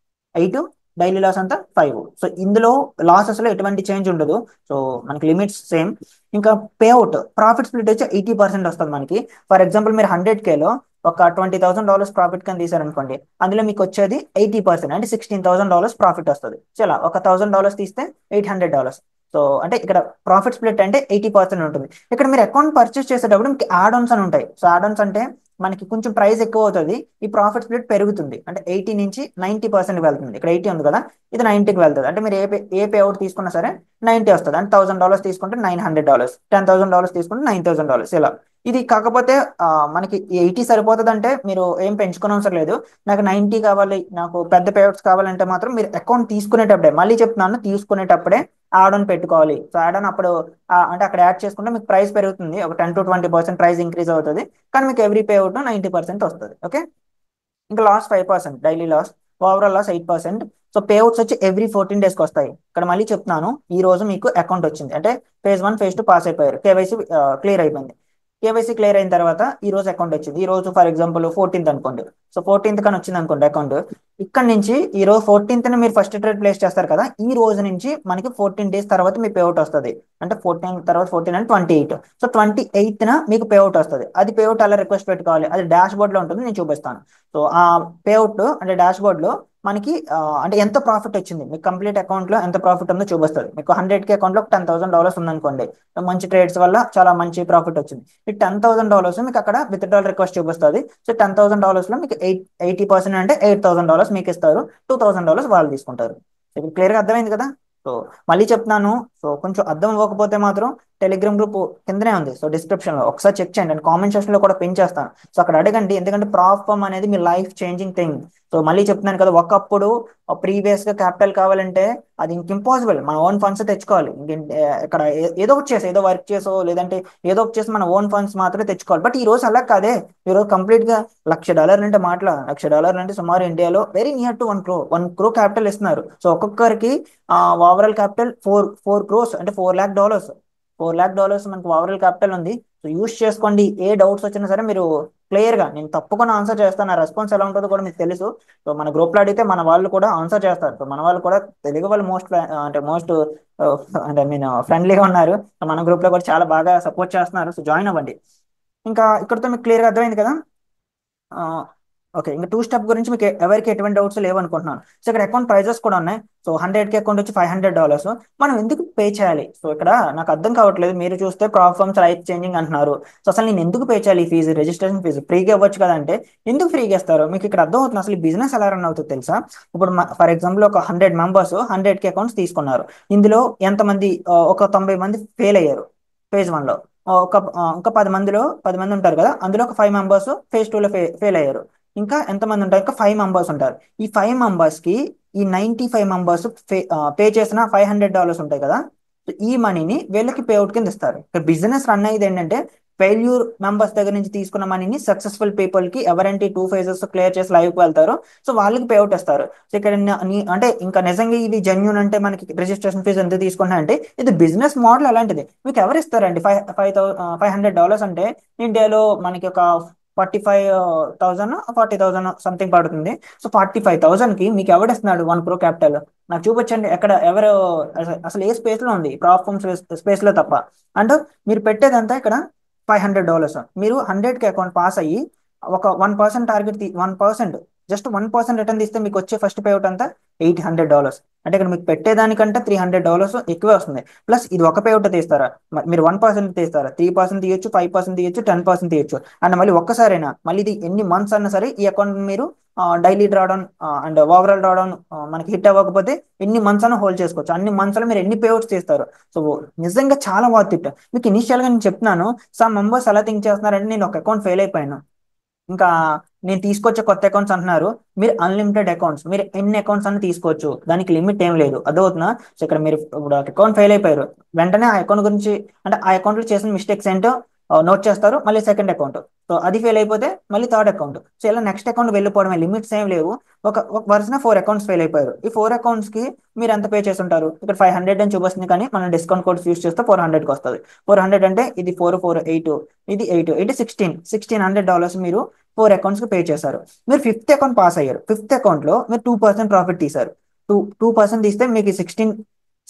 8, డైలీ లాస్ అంతా 5. సో ఇందులో లాసెస్ లో ఎటువంటి చేంజ్ ఉండదు. సో మనకి లిమిట్స్ సేమ్. ఇంకా పేఅవుట్ ప్రాఫిట్ స్ప్లిట్ వచ్చి 80% వస్తుంది మనకి. ఫర్ ఎగ్జాంపుల్ మీరు 100Kలో ఒక $20,000 ప్రాఫిట్ కింద తీసారనుకోండి, అందులో మీకు వచ్చేది 80%, అంటే $16,000 ప్రాఫిట్ వస్తుంది. చాలా ఒక $1,000 తీస్తే $800. సో అంటే ఇక్కడ ప్రాఫిట్ స్ప్లిట్ అంటే 80% ఉంటుంది. ఇక్కడ మీరు అకౌంట్ పర్చేస్ చేసేటప్పుడు మీకు యాడ్ ఆన్స్ అని ఉంటాయి. సో యాడ్ ఆన్స్ అంటే మనకి కొంచెం ప్రైస్ ఎక్కువ అవుతుంది, ఈ ప్రాఫిట్ స్ప్లిట్ పెరుగుతుంది. అంటే 80 నుంచి 90% వెళ్తుంది. ఇక్కడ 80 ఉంది కదా, ఇది 90కి వెళ్తుంది. అంటే మీరు ఏ పే అవుట్ తీసుకున్నా సరే 90 వస్తుంది. అంటే $1,000 తీసుకుంటే $900, $10,000 తీసుకుంటే $9,000 ఇలా. ఇది కాకపోతే మనకి 80 సరిపోతుంది అంటే మీరు ఏం పెంచుకునే అవసరం లేదు. నాకు 90 కావాలి, నాకు పెద్ద పేఅవుట్స్ కావాలంటే మాత్రం మీరు అకౌంట్ తీసుకునేటప్పుడే, మళ్ళీ చెప్తున్నాను, తీసుకునేటప్పుడే యాడ్ ఆన్ పెట్టుకోవాలి. సో యాడ్ ఆన్ అప్పుడు అంటే అక్కడ యాడ్ చేసుకుంటే మీకు ప్రైస్ పెరుగుతుంది, ఒక 10 to 20% ప్రైస్ ఇంక్రీజ్ అవుతుంది. కానీ మీకు ఎవ్రీ పే అవుట్ 90% వస్తుంది. ఓకే, ఇంకా loss 5%, daily loss. Overall loss 8%. So payouts వచ్చి ఎవ్రీ 14 daysకి వస్తాయి. ఇక్కడ మళ్ళీ చెప్తున్నాను, ఈ రోజు మీకు అకౌంట్ వచ్చింది అంటే phase 1 phase 2 పాస్ అయిపోయారు, కేవైసీ క్లియర్ అయిపోయింది. కేవైసీ క్లియర్ అయిన తర్వాత ఈ రోజు అకౌంట్ వచ్చింది. ఈ రోజు ఫర్ ఎగ్జాంపుల్ 14th అనుకోండి. సో 14th కానీ వచ్చింది అనుకోండి అకౌంట్. ఇక్కడ నుంచి ఈ రోజు 14th మీరు ఫస్ట్ ట్రేడ్ ప్లేస్ చేస్తారు కదా, ఈ రోజు నుంచి మనకి 14 days తర్వాత మీ పేఅవుట్ వస్తుంది. అంటే 14 తర్వాత 14 అంటే 28. సో 28న మీకు పేఅవుట్ వస్తుంది. అది పేఅవుట్ అలా రిక్వెస్ట్ పెట్టుకోవాలి, అది డాష్ బోర్డ్ లో ఉంటుంది, నేను చూపిస్తాను. సో ఆ పేఅవుట్ అంటే డాష్ బోర్డ్ లో మనకి అంటే ఎంత ప్రాఫిట్ వచ్చింది, మీకు కంప్లీట్ అకౌంట్ లో ఎంత ప్రాఫిట్ ఉందో చూపిస్తుంది. మీకు 100K అకౌంట్ లో $10,000 ఉందనుకోండి, మంచి ట్రేడ్స్ వల్ల చాలా మంచి ప్రాఫిట్ వచ్చింది. ఈ $10,000 మీకు అక్కడ విత్డ్రాల్ రిక్వెస్ట్ చూపిస్తుంది. సో $10,000 లో మీకు 80% అంటే $8,000 మీకు ఇస్తారు, $2,000 వాళ్ళు తీసుకుంటారు. ఇప్పుడు క్లియర్ గా అర్థమైంది కదా. సో మళ్ళీ చెప్తున్నాను, సో కొంచెం అర్థం అవ్వకపోతే మాత్రం టెలిగ్రామ్ గ్రూప్ కిందనే ఉంది, సో డిస్క్రిప్షన్ లో ఒకసారి చెక్ చేయండి. అండ్ కామెంట్ సెక్షన్ లో కూడా పిన్ చేస్తాను. సో అక్కడ అడగండి, ఎందుకంటే ప్రాఫ్ ఫామ్ అనేది మీ లైఫ్ చేంజింగ్ థింగ్. సో మళ్ళీ చెప్తున్నాను కదా, ఒకప్పుడు ప్రీవియస్ గా క్యాపిటల్ కావాలంటే అది ఇంక ఇంపాసిబుల్, మన ఓన్ ఫండ్స్ తెచ్చుకోవాలి. ఇక్కడ ఏదో ఒకటి చేసి, ఏదో వర్క్ చేసో లేదంటే ఏదో ఒకటి చేసి మన ఓన్ ఫండ్స్ మాత్రమే తెచ్చుకోవాలి. బట్ ఈ రోజు అలా కాదే. ఈ రోజు కంప్లీట్ గా $1,00,000 అంటే $1,00,000 అంటే సుమారు ఇండియాలో very near to 1 crore capital ఇస్తున్నారు. సో ఒక్కొక్కరికి ఓవరాల్ క్యాపిటల్ 4 crores అంటే $4 lakh. $4 lakh మనకు ఓవరాల్ క్యాపిటల్ ఉంది. సో యూస్ చేసుకోండి. ఏ డౌట్స్ వచ్చినా సరే మీరు క్లియర్ గా, నేను తప్పకుండా ఆన్సర్ చేస్తాను. నా రెస్పాన్స్ ఎలా ఉంటుందో కూడా మీకు తెలుసు. సో మన గ్రూప్ లో అడిగితే మన వాళ్ళు కూడా ఆన్సర్ చేస్తారు. సో మన వాళ్ళు కూడా తెలుగు వాళ్ళు మోస్ట్ అంటే ఐ మీన్ ఫ్రెండ్లీగా ఉన్నారు. సో మన గ్రూప్ లో కూడా చాలా బాగా సపోర్ట్ చేస్తున్నారు. సో జాయిన్ అవ్వండి. ఇంకా ఇక్కడతో మీకు క్లియర్ గా అర్థమైంది కదా. ఓకే, ఇంకా 2 స్టెప్ గురించి మీకు ఎవరికి ఎటువంటి డౌట్స్ లేవనుకుంటున్నాను. సో ఇక్కడ అకౌంట్ ప్రైజెస్ కూడా ఉన్నాయి. సో 100K అకౌంట్ వచ్చి $500. మనం ఎందుకు పే చేయాలి? సో ఇక్కడ నాకు అర్థం కావట్లేదు. మీరు చూస్తే ప్రాబ్లమ్స్ లైఫ్ చేంజింగ్ అంటున్నారు. సో అసలు నేను ఎందుకు పే చేయాలి? ఈ ఫీజు, రిజిస్ట్రేషన్ ఫీజు ఫ్రీగా ఇవ్వచ్చు కదా అంటే ఎందుకు ఫ్రీగా ఇస్తారు? మీకు ఇక్కడ అర్థం అవుతుంది అసలు ఈ బిజినెస్ ఎలా రన్ అవుతుంది తెలుసా? ఇప్పుడు ఫర్ ఎగ్జాంపుల్ ఒక 100 మెంబర్స్ 100K అకౌంట్స్ తీసుకున్నారు. ఇందులో ఎంతమంది, ఒక 90 మంది ఫెయిల్ అయ్యారు phase 1 లో. ఇంకా 10 మంది ఉంటారు కదా, అందులో ఒక 5 మెంబర్స్ phase 2 లో ఫెయిల్ అయ్యారు. ఇంకా ఎంతమంది ఉంటారు? ఇంకా 5 మెంబర్స్ ఉంటారు. ఈ 5 మెంబర్స్ కి ఈ 95 మెంబర్స్ పే చేసిన $500 ఉంటాయి కదా. సో ఈ మనీని వీళ్ళకి పేఅవుట్ కింద ఇస్తారు. ఇక్కడ బిజినెస్ రన్ అయ్యేది ఏంటంటే ఫెయిల్యూర్ మెంబర్స్ దగ్గర నుంచి తీసుకున్న మనీని సక్సెస్ఫుల్ పీపుల్ కి ఎవరైతే 2 phases క్లియర్ చేసి లైవ్ కి వెళ్తారో సో వాళ్ళకి పేఅవుట్ ఇస్తారు. సో ఇక్కడ అంటే ఇంకా నిజంగా ఇది జెన్యున్ అంటే మనకి రిజిస్ట్రేషన్ ఫీజు ఎంత తీసుకున్నా అంటే ఇది బిజినెస్ మోడల్ అలాంటిది. మీకు ఎవరు ఇస్తారండి? $500 అంటే ఇండియాలో మనకి ఒక 45,000 40,000 సంథింగ్ పడుతుంది. సో 45,000కి మీకు ఎవడిస్తున్నాడు 1 crore క్యాపిటల్? నాకు చూపించండి ఎక్కడ ఎవరు అసలు ఏ స్పేస్ లో ఉంది? ప్రాప్ఫామ్ స్పేస్ లో తప్ప. అండ్ మీరు పెట్టేదంతా ఇక్కడ $500. మీరు 100K అకౌంట్ పాస్ అయ్యి ఒక 1% టార్గెట్ 1%, జస్ట్ 1% రిటర్న్ తీస్తే మీకు వచ్చే ఫస్ట్ పేఅవుట్ అంతా $800. అంటే ఇక్కడ మీకు పెట్టేదానికంటే $300 ఎక్కువే వస్తుంది. ప్లస్ ఇది ఒక పేఅవుట్ తీస్తారా? మీరు 1% తీస్తారా? 3% తీయొచ్చు, 5% తీయొచ్చు, 10% తీయొచ్చు. అండ్ మళ్ళీ ఒక్కసారైనా మళ్ళీ ఇది ఎన్ని మంత్స్ అన్నా సరే ఈ అకౌంట్ మీరు daily drawdown and overall drawdown మనకి హిట్ అవ్వకపోతే ఎన్ని మంత్స్ అయినా హోల్డ్ చేసుకోవచ్చు. అన్ని మంత్స్ లో మీరు ఎన్ని పేఅవుట్స్ తీస్తారు. సో నిజంగా చాలా వర్త్ ఇట్. మీకు ఇనిషియల్ గా నేను చెప్తున్నాను, సమ్ మెంబర్స్ ఎలా థింక్ చేస్తున్నారంటే నేను ఒక అకౌంట్ ఫెయిల్ అయిపోయాను, ఇంకా నేను తీసుకొచ్చే కొత్త అకౌంట్స్ అంటున్నారు. మీరు అన్లిమిటెడ్ అకౌంట్స్, మీరు ఎన్ని అకౌంట్స్ అన్ని తీసుకోవచ్చు, దానికి లిమిట్ ఏం లేదు. అదవుతున్నా? సో ఇక్కడ మీరు ఇప్పుడు అకౌంట్ ఫెయిల్ అయిపోయారు, వెంటనే ఆ అకౌంట్ గురించి అంటే ఆ అకౌంట్ లో చేసిన మిస్టేక్స్ ఏంటో నోట్ చేస్తారు. మళ్ళీ సెకండ్ అకౌంట్, సో అది ఫెయిల్ అయిపోతే మళ్ళీ థర్డ్ అకౌంట్, సో ఇలా నెక్స్ట్ అకౌంట్ వెళ్ళిపోవడమే, లిమిట్స్ ఏం లేవు. ఒక వరుసన 4 అకౌంట్స్ ఫెయిల్ అయిపోయారు. ఈ 4 అకౌంట్స్ కి మీరు ఎంత పే చేసి ఉంటారు? ఇక్కడ 500 అని చూపిస్తుంది, కానీ మనం డిస్కౌంట్ కోడ్స్ యూస్ చేస్తే 400కి వస్తుంది. 400 అంటే ఇది 4 4 8, ఇది 8 1600 మీరు 4 అకౌంట్స్ కి పే చేశారు. మీరు ఫిఫ్త్ అకౌంట్ పాస్ అయ్యారు. ఫిఫ్త్ అకౌంట్ లో మీరు 2% ప్రాఫిట్ తీశారు. టూ పర్సెంట్ తీస్తే మీకు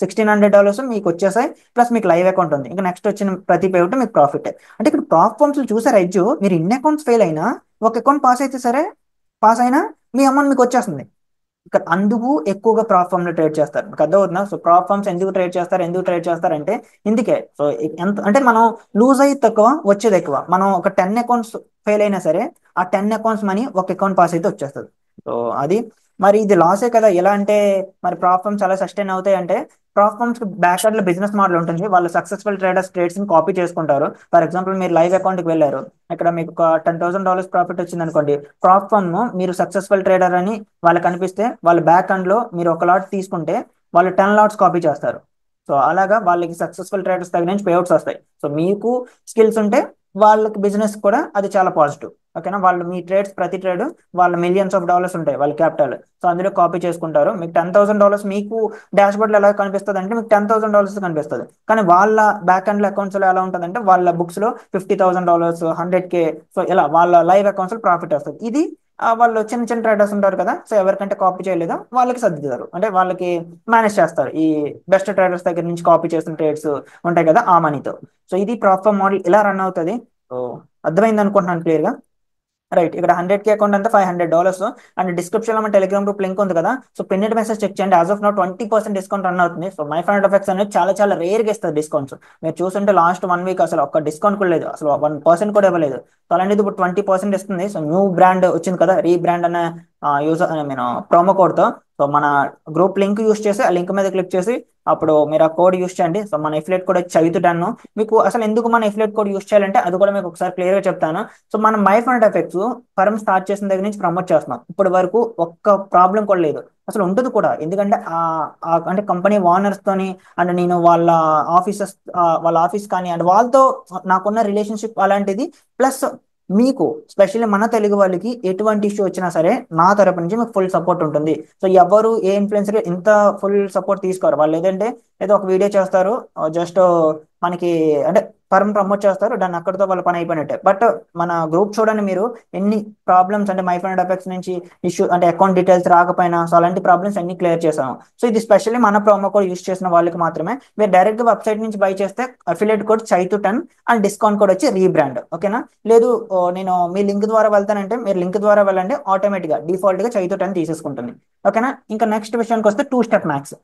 $1600 మీకు వచ్చేసాయి. ప్లస్ మీకు లైవ్ అకౌంట్ ఉంది, ఇంకా నెక్స్ట్ వచ్చిన ప్రతి పేమెంట్ మీకు ప్రాఫిట్. అంటే ఇక్కడ ప్రాఫిట్స్ చూసారు ఎడ్జ్. మీరు ఇన్ని అకౌంట్స్ ఫెయిల్ అయినా ఒక అకౌంట్ పాస్ అయితే సరే, పాస్ అయినా మీ అమౌంట్ మీకు వచ్చేస్తుంది. ఇక్కడ అందుకు ఎక్కువగా ప్రాప్ ఫామ్ లో ట్రేడ్ చేస్తారు. మీకు అర్థమవుతుందా? సో ప్రాప్ ఫామ్స్ ఎందుకు ట్రేడ్ చేస్తారు అంటే ఇందుకే. సో ఎంత అంటే మనం లూజ్ అయ్యి తక్కువ, వచ్చేది ఎక్కువ. మనం ఒక 10 అకౌంట్స్ ఫెయిల్ అయినా సరే ఆ 10 అకౌంట్స్ మనీ ఒక అకౌంట్ పాస్ అయితే వచ్చేస్తుంది. సో అది మరి ఇది లాసే కదా. ఎలా అంటే మరి ప్రాప్ ఫామ్స్ ఎలా సస్టైన్ అవుతాయి అంటే, ప్రాప్ ఫామ్స్ బ్యాక్ లో బిజినెస్ మోడల్ ఉంటుంది. వాళ్ళు సక్సెస్ఫుల్ ట్రేడ్స్ ని కాపీ చేసుకుంటారు. ఫర్ ఎగ్జాంపుల్ మీరు లైవ్ అకౌంట్ కి వెళ్ళారు, ఇక్కడ మీకు ఒక $10,000 ప్రాఫిట్ వచ్చింది అనుకోండి. ప్రాప్ ఫామ్ మీరు సక్సెస్ఫుల్ ట్రేడర్ అని వాళ్ళకి అనిపిస్తే వాళ్ళ బ్యాక్ అండ్ లో మీరు ఒక లాట్ తీసుకుంటే వాళ్ళు 10 లాట్స్ కాపీ చేస్తారు. సో అలాగా వాళ్ళకి సక్సెస్ఫుల్ ట్రేడర్స్ దగ్గర నుంచి పేఅవుట్స్ వస్తాయి. సో మీకు స్కిల్స్ ఉంటే వాళ్ళకి బిజినెస్ కూడా అది చాలా పాజిటివ్. ఓకేనా? వాళ్ళు మీ ట్రేడ్స్ ప్రతి ట్రేడ్ వాళ్ళ మిలియన్స్ ఆఫ్ డాలర్స్ ఉంటాయి వాళ్ళ క్యాపిటల్, సో అందులో కాపీ చేసుకుంటారు. మీకు $10,000 మీకు డాష్ బోర్డ్ లో ఎలా కనిపిస్తుంది అంటే మీకు $10,000 కనిపిస్తుంది. కానీ వాళ్ళ బ్యాక్ అండ్ అకౌంట్స్ లో ఎలా ఉంటుంది అంటే వాళ్ళ బుక్స్ లో $50,000, 100K, సో ఇలా వాళ్ళ లైవ్ అకౌంట్స్ లో ప్రాఫిట్ వస్తుంది. ఇది వాళ్ళు చిన్న చిన్న ట్రేడర్స్ ఉంటారు కదా, సో ఎవరికంటే కాపీ చేయలేదో వాళ్ళకి సర్దిద్దారు, అంటే వాళ్ళకి మేనేజ్ చేస్తారు. ఈ బెస్ట్ ట్రేడర్స్ దగ్గర నుంచి కాపీ చేసిన ట్రేడ్స్ ఉంటాయి కదా ఆ మనీతో. సో ఇది ప్రాఫిట్ మోడల్ ఇలా రన్ అవుతుంది. సో అర్థమైంది అనుకుంటున్నాను క్లియర్ గా. రైట్, ఇక్కడ 100K అకౌంట్ అంతా $500. అండ్ డిస్క్రిప్షన్ లో మన టెలిగ్రామ్ గ్రూప్ లింక్ ఉంది కదా, సో పిన్నెడ్ మెసేజ్ చెక్ చేయండి. As of now 20% discount run అవుతుంది. సో మై ఫండ్ ఎఫెక్ట్స్ అనేది చాలా చాలా రేర్ గా ఇస్తుంది డిస్కౌంట్స్. మీరు చూస్తుంటే లాస్ట్ 1 వీక్ అసలు ఒక్క డిస్కౌంట్ కూడా లేదు, అసలు 1% కూడా ఇవ్వలేదు. సో అలాంటిది ఇప్పుడు 20% ఇస్తుంది. సో న్యూ బ్రాండ్ వచ్చింది కదా, రీబ్రాండ్ అనే యూజర్ నేను ప్రోమో కోడ్ తో. సో మన గ్రూప్ లింక్ యూస్ చేసి ఆ లింక్ మీద క్లిక్ చేసి అప్పుడు మీరు ఆ కోడ్ యూస్ చేయండి. సో మన ఎఫిలియేట్ కోడ్ చదువుతాను. మీకు అసలు ఎందుకు మన ఎఫిలియేట్ కోడ్ యూస్ చేయాలంటే అది కూడా మీకు ఒకసారి క్లియర్ గా చెప్తాను. సో మనం my fund effects firm start చేసిన దగ్గర నుంచి ప్రమోట్ చేస్తున్నాం. ఇప్పటి వరకు ఒక్క ప్రాబ్లం కూడా లేదు, అసలు ఉంటుంది కూడా. ఎందుకంటే అంటే కంపెనీ ఓనర్స్ తోని అండ్ నేను వాళ్ళ ఆఫీస్ కానీ అండ్ వాళ్ళతో నాకున్న రిలేషన్షిప్ అలాంటిది. ప్లస్ మీకు స్పెషల్లీ మన తెలుగు వాళ్ళకి ఎటువంటి ఇష్యూ వచ్చినా సరే నా తరపు నుంచి మీకు ఫుల్ సపోర్ట్ ఉంటుంది. సో ఎవరు ఏ ఇన్ఫ్లుయెన్సర్ ఇంత ఫుల్ సపోర్ట్ తీసుకోరు. వాళ్ళు ఏదంటే ఏదో ఒక వీడియో చేస్తారు, జస్ట్ మనకి అంటే ఫర్మ్ ప్రమోట్ చేస్తారు, దాన్ని అక్కడితో వాళ్ళ పని అయిపోయినట్టే. బట్ మన గ్రూప్ చూడండి, మీరు ఎన్ని ప్రాబ్లమ్స్ అంటే మై ఫండ్ ఎఫెక్ట్స్ నుంచి ఇష్యూ అంటే అకౌంట్ డీటెయిల్స్ రాకపోయినా సో అలాంటి ప్రాబ్లమ్స్ అన్ని క్లియర్ చేసాము. సో ఇది స్పెషల్లీ మన ప్రోమో కోడ్ యూస్ చేసిన వాళ్ళకి మాత్రమే. మీరు డైరెక్ట్ వెబ్సైట్ నుంచి బై చేస్తే అఫిలియేట్ కోడ్ చైతు10 అండ్ డిస్కౌంట్ కోడ్ వచ్చి రీబ్రాండ్. ఓకేనా? లేదు నేను మీ లింక్ ద్వారా వెళ్తానంటే మీరు లింక్ ద్వారా వెళ్ళండి, ఆటోమేటిక్ గా డిఫాల్ట్ గా చైతు10 తీసేసుకుంటుంది. ఓకేనా? ఇంకా నెక్స్ట్ విషయానికి వస్తే 2 స్టెప్ మ్యాక్స్.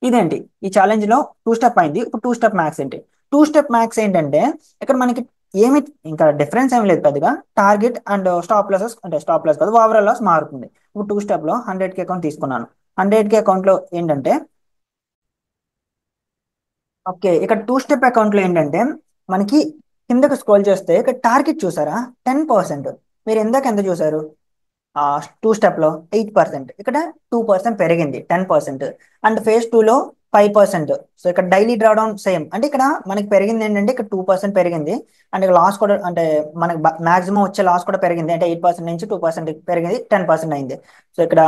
ఇదేంటి ఈ ఛాలెంజ్ లో 2 స్టెప్ అయింది, ఇప్పుడు 2 స్టెప్ మ్యాక్స్ ఏంటి? 2 స్టెప్ మ్యాక్స్ ఏంటంటే ఇక్కడ మనకి ఏమి ఇంకా డిఫరెన్స్ ఏమి లేదు పెద్దగా. టార్గెట్ అండ్ స్టాప్ లాసెస్ అంటే స్టాప్ లాస్ కాదు, ఓవరాల్ లాస్ మారుతుంది. ఇప్పుడు 2 స్టెప్ లో 100K అకౌంట్ తీసుకున్నాను. 100K అకౌంట్ లో ఏంటంటే ఓకే, ఇక్కడ 2 స్టెప్ అకౌంట్ లో ఏంటంటే మనకి కిందకు స్క్రోల్ చేస్తే ఇక్కడ టార్గెట్ చూసారా 10%. మీరు ఇందాక ఎంత చూసారు? 2 స్టెప్ లో 8%, ఇక్కడ 2% పెరిగింది 10%. అండ్ ఫేజ్ 2 లో 5%. సో ఇక్కడ డైలీ డ్రాడౌన్ సేమ్, అంటే ఇక్కడ మనకి పెరిగింది ఏంటంటే ఇక్కడ 2% పెరిగింది. అండ్ ఇక్కడ లాస్ కూడా అంటే మనకి మాక్సిమం వచ్చే లాస్ కూడా పెరిగింది, అంటే 8% నుంచి 2% పెరిగింది, 10% అయింది. సో ఇక్కడ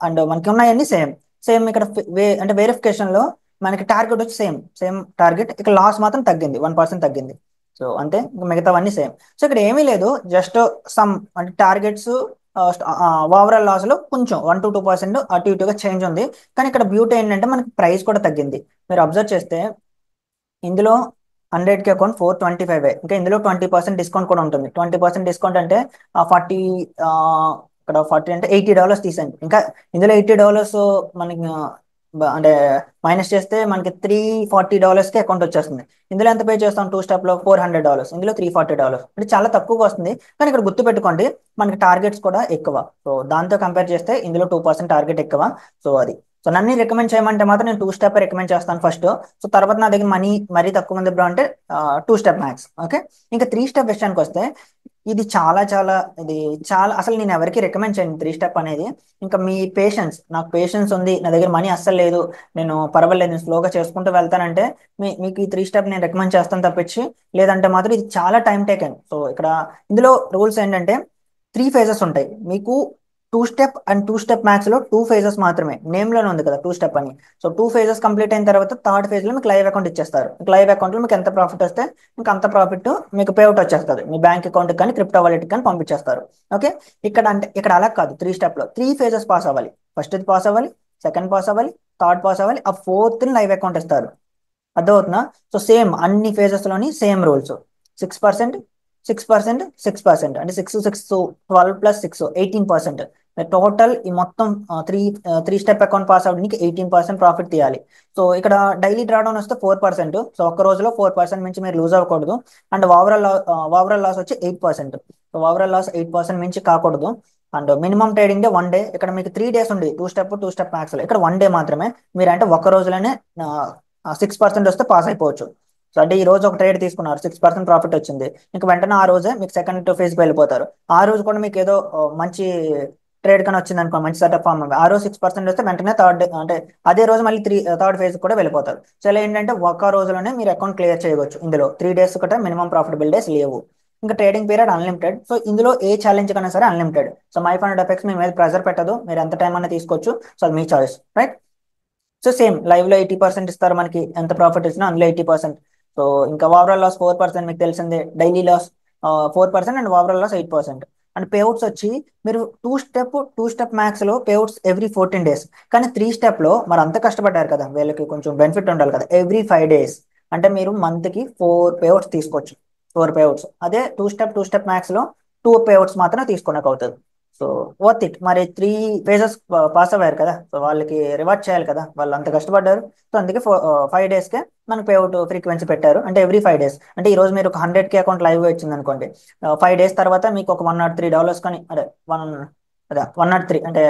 అండ్ మనకి ఉన్నాయన్నీ సేమ్. సేమ్ ఇక్కడ అంటే వెరిఫికేషన్ లో మనకి టార్గెట్ వచ్చి సేమ్ సేమ్ టార్గెట్, ఇక్కడ లాస్ మాత్రం తగ్గింది, 1% తగ్గింది. సో అంతే, ఇంకా మిగతావన్నీ సేమ్. సో ఇక్కడ ఏమీ లేదు, జస్ట్ సమ్ అంటే టార్గెట్స్ ఓవరాల్ లాస్ లో కొంచెం 1 to 2% అటు ఇటుగా చేంజ్ ఉంది. కానీ ఇక్కడ బ్యూటీ ఏంటంటే మనకి ప్రైస్ కూడా తగ్గింది. మీరు అబ్జర్వ్ చేస్తే ఇందులో 100K అకౌంట్ 425, ఇంకా ఇందులో 20% డిస్కౌంట్ కూడా ఉంటుంది. 20% డిస్కౌంట్ అంటే 40, ఇక్కడ 40 అంటే $80 తీసండి. ఇంకా ఇందులో $80 మనకి అంటే మైనస్ చేస్తే మనకి $340కి అకౌంట్ వచ్చేస్తుంది. ఇందులో ఎంత పే చేస్తాం, 2 స్టెప్ లో $400, ఇందులో $340, అంటే చాలా తక్కువగా వస్తుంది. కానీ ఇక్కడ గుర్తుపెట్టుకోండి, మనకి టార్గెట్స్ కూడా ఎక్కువ. సో దాంతో కంపేర్ చేస్తే ఇందులో 2% టార్గెట్ ఎక్కువ. సో అది. సో నన్ను రికమెండ్ చేయమంటే మాత్రం నేను 2 స్టెప్ రికమెండ్ చేస్తాను ఫస్ట్. సో తర్వాత నా దగ్గర మనీ మరీ తక్కువ మంది బ్రో అంటే 2 స్టెప్ మ్యాక్స్. ఓకే, ఇంకా 3 స్టెప్ విషయానికి వస్తే ఇది చాలా చాలా ఇది చాలా అసలు నేను ఎవరికి రికమెండ్ చేయను 3 స్టెప్ అనేది. ఇంకా మీ పేషెన్స్, నాకు పేషెన్స్ ఉంది, నా దగ్గర మనీ అస్సలు లేదు, నేను పర్వాలేదు నేను స్లోగా చేసుకుంటూ వెళ్తానంటే మీకు ఈ 3 స్టెప్ నేను రికమెండ్ చేస్తాను తప్పించి, లేదంటే మాత్రం ఇది చాలా టైం టేకెన్. సో ఇక్కడ ఇందులో రూల్స్ ఏంటంటే 3 ఫేజెస్ ఉంటాయి మీకు. 2 స్టెప్ అండ్ 2 స్టెప్ మ్యాక్స్ లో 2 ఫేజెస్ మాత్రమే, నేమ్ లోనే ఉంది కదా 2 స్టెప్ అని. సో 2 ఫేజెస్ కంప్లీట్ అయిన తర్వాత థర్డ్ ఫేజ్ లో మీకు లైవ్ అకౌంట్ ఇచ్చేస్తారు. మీకు లైవ్ అకౌంట్ లో మీకు ఎంత ప్రాఫిట్ వస్తే మీకు అంత ప్రాఫిట్ మీకు పేఅవుట్ వచ్చేస్తుంది, మీ బ్యాంక్ అకౌంట్ కానీ క్రిప్టో వాలెట్ కానీ పంపించేస్తారు. ఓకే, ఇక్కడ అంటే ఇక్కడ అలా కాదు, 3 స్టెప్ లో 3 ఫేజెస్ పాస్ అవ్వాలి. ఫస్ట్ ఇది పాస్ అవ్వాలి, సెకండ్ పాస్ అవ్వాలి, థర్డ్ పాస్ అవ్వాలి, ఆ ఫోర్త్ లైవ్ అకౌంట్ ఇస్తారు. అర్థమవుతుందా? సో సేమ్ అన్ని ఫేజెస్ లోని సేమ్ రూల్స్. 6%, 6%, 6%, అంటే 6 6 12 ప్లస్ 6 18%. టోటల్ ఈ మొత్తం three three step account pass అవడానికి 18% ప్రాఫిట్ తీయాలి. సో ఇక్కడ డైలీ డ్రాడౌన్ వస్తే 4%. సో ఒక్క రోజులో 4% మించి మీరు లూజ్ అవ్వకూడదు. అండ్ ఓవరాల్ లాస్ వచ్చి 8%. సో ఓవరాల్ లాస్ 8% మించి కాకూడదు. And minimum trading day 1 day. ఇక్కడ మీకు 3 డేస్ ఉంది 2 స్టెప్ మ్యాక్స్ లో, ఇక్కడ 1 డే మాత్రమే. మీరు అంటే ఒక్క రోజులోనే 6% వస్తే పాస్ అయిపోవచ్చు. సో అంటే ఈ రోజు ఒక ట్రేడ్ తీసుకున్నారు, 6% ప్రాఫిట్ వచ్చింది, ఇంకా వెంటనే ఆ రోజే మీకు సెకండ్ ఫేజ్కి వెళ్ళిపోతారు. ఆ రోజు కూడా మీకు ఏదో మంచి ట్రేడ్ కానీ వచ్చింది అనుకో, మంచి సెటప్ ఫామ్, ఆ రోజు 6% వస్తే వెంటనే థర్డ్ అంటే అదే రోజు మళ్ళీ థర్డ్ ఫేజ్ కూడా వెళ్ళిపోతారు. సో ఇలా ఏంటంటే ఒక్క రోజులోనే మీరు అకౌంట్ క్లియర్ చేయవచ్చు. ఇందులో 3 డేస్ కూడా మినిమం ప్రాఫిటబుల్ డేస్ లేవు. ఇంకా ట్రేడింగ్ పీరియడ్ అన్లిమిటెడ్. సో ఇందులో ఏ ఛాలెంజ్ కన్నా సరే unlimited. So my fund FX మీ మీద ప్రెజర్ పెట్టదు, మీరు ఎంత టైం అన్నా తీసుకోవచ్చు. సో అది మీ choice, right? So same live లో 80% ఇస్తారు మనకి, ఎంత ప్రాఫిట్ ఇచ్చినా అందులో 80%. సో ఇంకా ఓవరాల్ లాస్ 4%, మీకు తెలిసిందే. Daily loss 4% and overall loss 8%. And payouts వచ్చి మీరు 2 స్టెప్ మ్యాక్స్ లో పేఅవుట్స్ ఎవ్రీ 14 డేస్. కానీ 3 స్టెప్ లో మరి అంత కష్టపడ్డారు కదా, వీళ్ళకి కొంచెం బెనిఫిట్ ఉండాలి కదా, ఎవ్రీ 5 డేస్. అంటే మీరు మంత్ కి 4 పేఅవుట్స్ తీసుకోవచ్చు, 4 పేఅవుట్స్. అదే 2 స్టెప్ మ్యాక్స్ లో 2 పేఅవుట్స్ మాత్రం తీసుకోవడానికి అవుతుంది. So worth it. మరి 3 ఫేజెస్ పాస్ అయ్యారు కదా, సో వాళ్ళకి రివార్డ్ చేయాలి కదా, వాళ్ళు అంత కష్టపడ్డారు. సో అందుకే 5 డేస్కే మనకు పేఅవుట్ ఫ్రీక్వెన్సీ పెట్టారు, అంటే ఎవ్రీ 5 డేస్. అంటే ఈ రోజు మీరు ఒక 100K అకౌంట్ లైవ్ వచ్చింది అనుకోండి, 5 డేస్ తర్వాత మీకు ఒక $103 కానీ అదే అదే 103 అంటే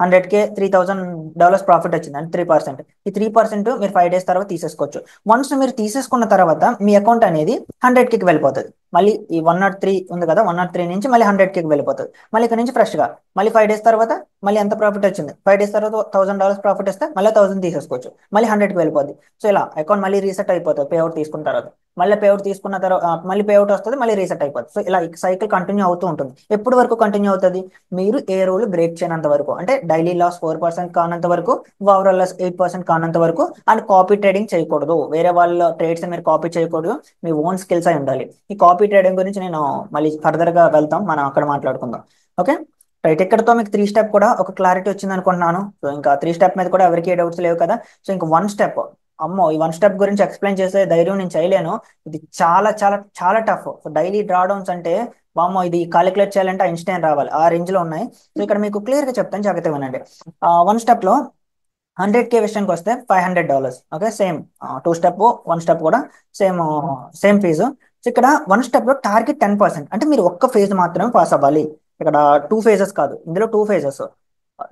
100K $3000 ప్రాఫిట్ వచ్చింది, అంటే 3%. ఈ 3% మీరు 5 డేస్ తర్వాత తీసేసుకోవచ్చు. వన్స్ మీరు తీసేసుకున్న తర్వాత మీ అకౌంట్ అనేది 100Kకి వెళ్ళిపోతుంది. మళ్ళీ ఈ 103 ఉంది కదా, 103 నుంచి మళ్ళీ 100Kకి వెళ్ళిపోతుంది. మళ్ళీ ఇక్కడ నుంచి ఫ్రెష్ గా మళ్ళీ 5 డేస్ తర్వాత మళ్ళీ ఎంత ప్రాఫిట్ వచ్చింది, 5 డేస్ తర్వాత $1000 ప్రాఫిట్ వస్తే మళ్ళీ 1000 తీసేసుకోవచ్చు, మళ్ళీ 100కి వెళ్ళిపోద్ది. సో ఇలా అకౌంట్ మళ్ళీ రీసెట్ అయిపోతుంది పేఅవుట్ తీసుకున్న తర్వాత. మళ్ళీ పేఅవుట్ తీసుకున్న తర్వాత మళ్ళీ పేఅవుట్ వస్తుంది, మళ్ళీ రీసెట్ అయిపోతుంది. సో ఇలా సైకిల్ కంటిన్యూ అవుతూ ఉంటుంది. ఎప్పుడు వరకు కంటిన్యూ అవుతుంది, మీరు ఏ రూల్ బ్రేక్ చేయనంత వరకు. అంటే డైలీ లాస్ 4% కానంత వరకు, ఓవరాల్ లాస్ 8% కానంత వరకు. అండ్ కాపీ ట్రేడింగ్ చేయకూడదు, వేరే వాళ్ళ ట్రేడ్స్ మీరు కాపీ చేయకూడదు, మీ ఓన్ స్కిల్స్ అయి ఉండాలి. ఈ కాపీ ట్రేడింగ్ గురించి నేను మళ్ళీ ఫర్దర్ గా వెళ్తాం, మనం అక్కడ మాట్లాడుకుందాం. ఓకే రైట్, ఇక్కడతో మీకు 3 స్టెప్ కూడా ఒక క్లారిటీ వచ్చింది అనుకుంటున్నాను. సో ఇంకా 3 స్టెప్ మీద కూడా ఎవరికి డౌట్స్ లేవు కదా. సో ఇంకా 1 స్టెప్, అమ్మో ఈ 1 స్టెప్ గురించి ఎక్స్ప్లెయిన్ చేసే ధైర్యం నేను చేయలేను, ఇది చాలా చాలా చాలా టఫ్. సో డైలీ డ్రాడౌన్స్ అంటే వామ్మో, ఇది కాలిక్యులేట్ చేయాలంటే ఐన్స్టైన్ రావాలి, ఆ రేంజ్ లో ఉన్నాయి. సో ఇక్కడ మీకు క్లియర్ గా చెప్తాను, జాగ్రత్తగా వినండి. 1 స్టెప్ లో 100K విషయానికి వస్తే $500. ఓకే, సేమ్ 2 స్టెప్ 1 స్టెప్ కూడా సేమ్ సేమ్ ఫీజు. సో ఇక్కడ 1 స్టెప్ లో టార్గెట్ 10%, అంటే మీరు ఒక్క ఫేజ్ మాత్రమే పాస్ అవ్వాలి. ఇక్కడ 2 ఫేజెస్ కాదు, ఇందులో 2 ఫేజెస్,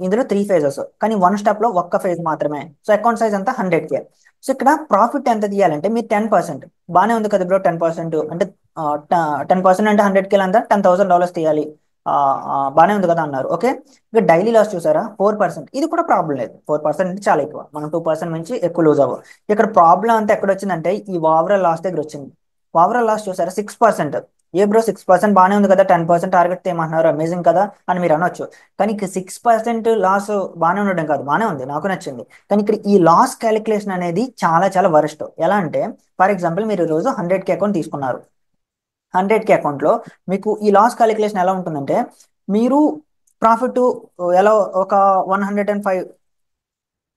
ఇందులో 3 ఫేజెస్, కానీ 1 స్టెప్ లో ఒక్క ఫేజ్ మాత్రమే. సో అకౌంట్ సైజ్ అంతా 100K. సో ఇక్కడ ప్రాఫిట్ ఎంత తీయాలంటే మీరు 10%. బాగానే ఉంది కదా బ్రో, 10% అంటే 10% అంటే 100K అంతా $10,000 తీయాలి. బాగానే ఉంది కదా అన్నారు. ఓకే, ఇక డైలీ లాస్ చూసారా 4%, ఇది కూడా ప్రాబ్లం లేదు. 4% అంటే చాలా ఎక్కువ, మనం 2% నుంచి ఎక్కువ లూజ్ అవ్వం. ఇక్కడ ప్రాబ్లం అంతా ఎక్కడ వచ్చిందంటే ఈ ఓవరాల్ లాస్ దగ్గర వచ్చింది. ఓవరాల్ లాస్ చూసారా 6%. ఏ బ్రో 6% బాగానే ఉంది కదా, 10% టార్గెట్ ఏమన్నారు, అమేజింగ్ కదా అని మీరు అనొచ్చు. కానీ 6% లాస్ బాగానే ఉండడం కాదు, బాగానే ఉంది, నాకు నచ్చింది. కానీ ఇక్కడ ఈ లాస్ క్యాలిక్యులేషన్ అనేది చాలా చాలా వరస్ట్. ఎలా అంటే ఫర్ ఎగ్జాంపుల్ మీరు ఈరోజు 100K అకౌంట్ తీసుకున్నారు. 100K అకౌంట్లో మీకు ఈ లాస్ క్యాలిక్యులేషన్ ఎలా ఉంటుందంటే, మీరు ప్రాఫిట్ ఎలా ఒక 105,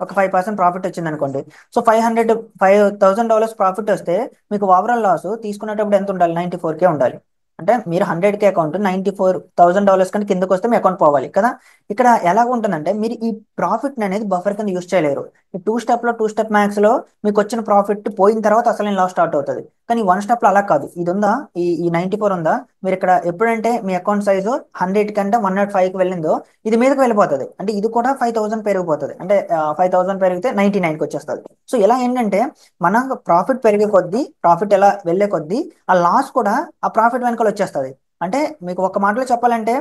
ఒక 5% ప్రాఫిట్ వచ్చింది అనుకోండి. సో $5,000 ప్రాఫిట్ వస్తే మీకు ఓవరాల్ లాస్ తీసుకునేటప్పుడు ఎంత ఉండాలి, 94K ఉండాలి. అంటే మీరు 100K అకౌంట్ $94,000 కంటే కిందకు వస్తే మీ అకౌంట్ పోవాలి కదా. ఇక్కడ ఎలా ఉంటుందంటే మీరు ఈ ప్రాఫిట్ అనేది బఫర్ కింద యూస్ చేయలేరు. ఈ టూ స్టెప్ మ్యాక్స్ లో మీకు వచ్చిన ప్రాఫిట్ పోయిన తర్వాత అసలు లాస్ స్టార్ట్ అవుతుంది. కానీ వన్ స్టెప్ లో అలా కాదు. ఇది ఉందా, ఈ 94 ఉందా, మీరు ఇక్కడ ఎప్పుడంటే మీ అకౌంట్ సైజు 100 కంటే 105కి వెళ్ళిందో ఇది మీదకి వెళ్ళిపోతుంది. అంటే ఇది కూడా 5,000 పెరిగిపోతుంది. అంటే 5,000 పెరిగితే 99కి వచ్చేస్తుంది. సో ఇలా ఏంటంటే మన ప్రాఫిట్ పెరిగే కొద్దీ, ప్రాఫిట్ ఎలా వెళ్ళే కొద్దీ ఆ లాస్ కూడా ఆ ప్రాఫిట్ వెనకాల వచ్చేస్తుంది. అంటే మీకు ఒక మాటలో చెప్పాలంటే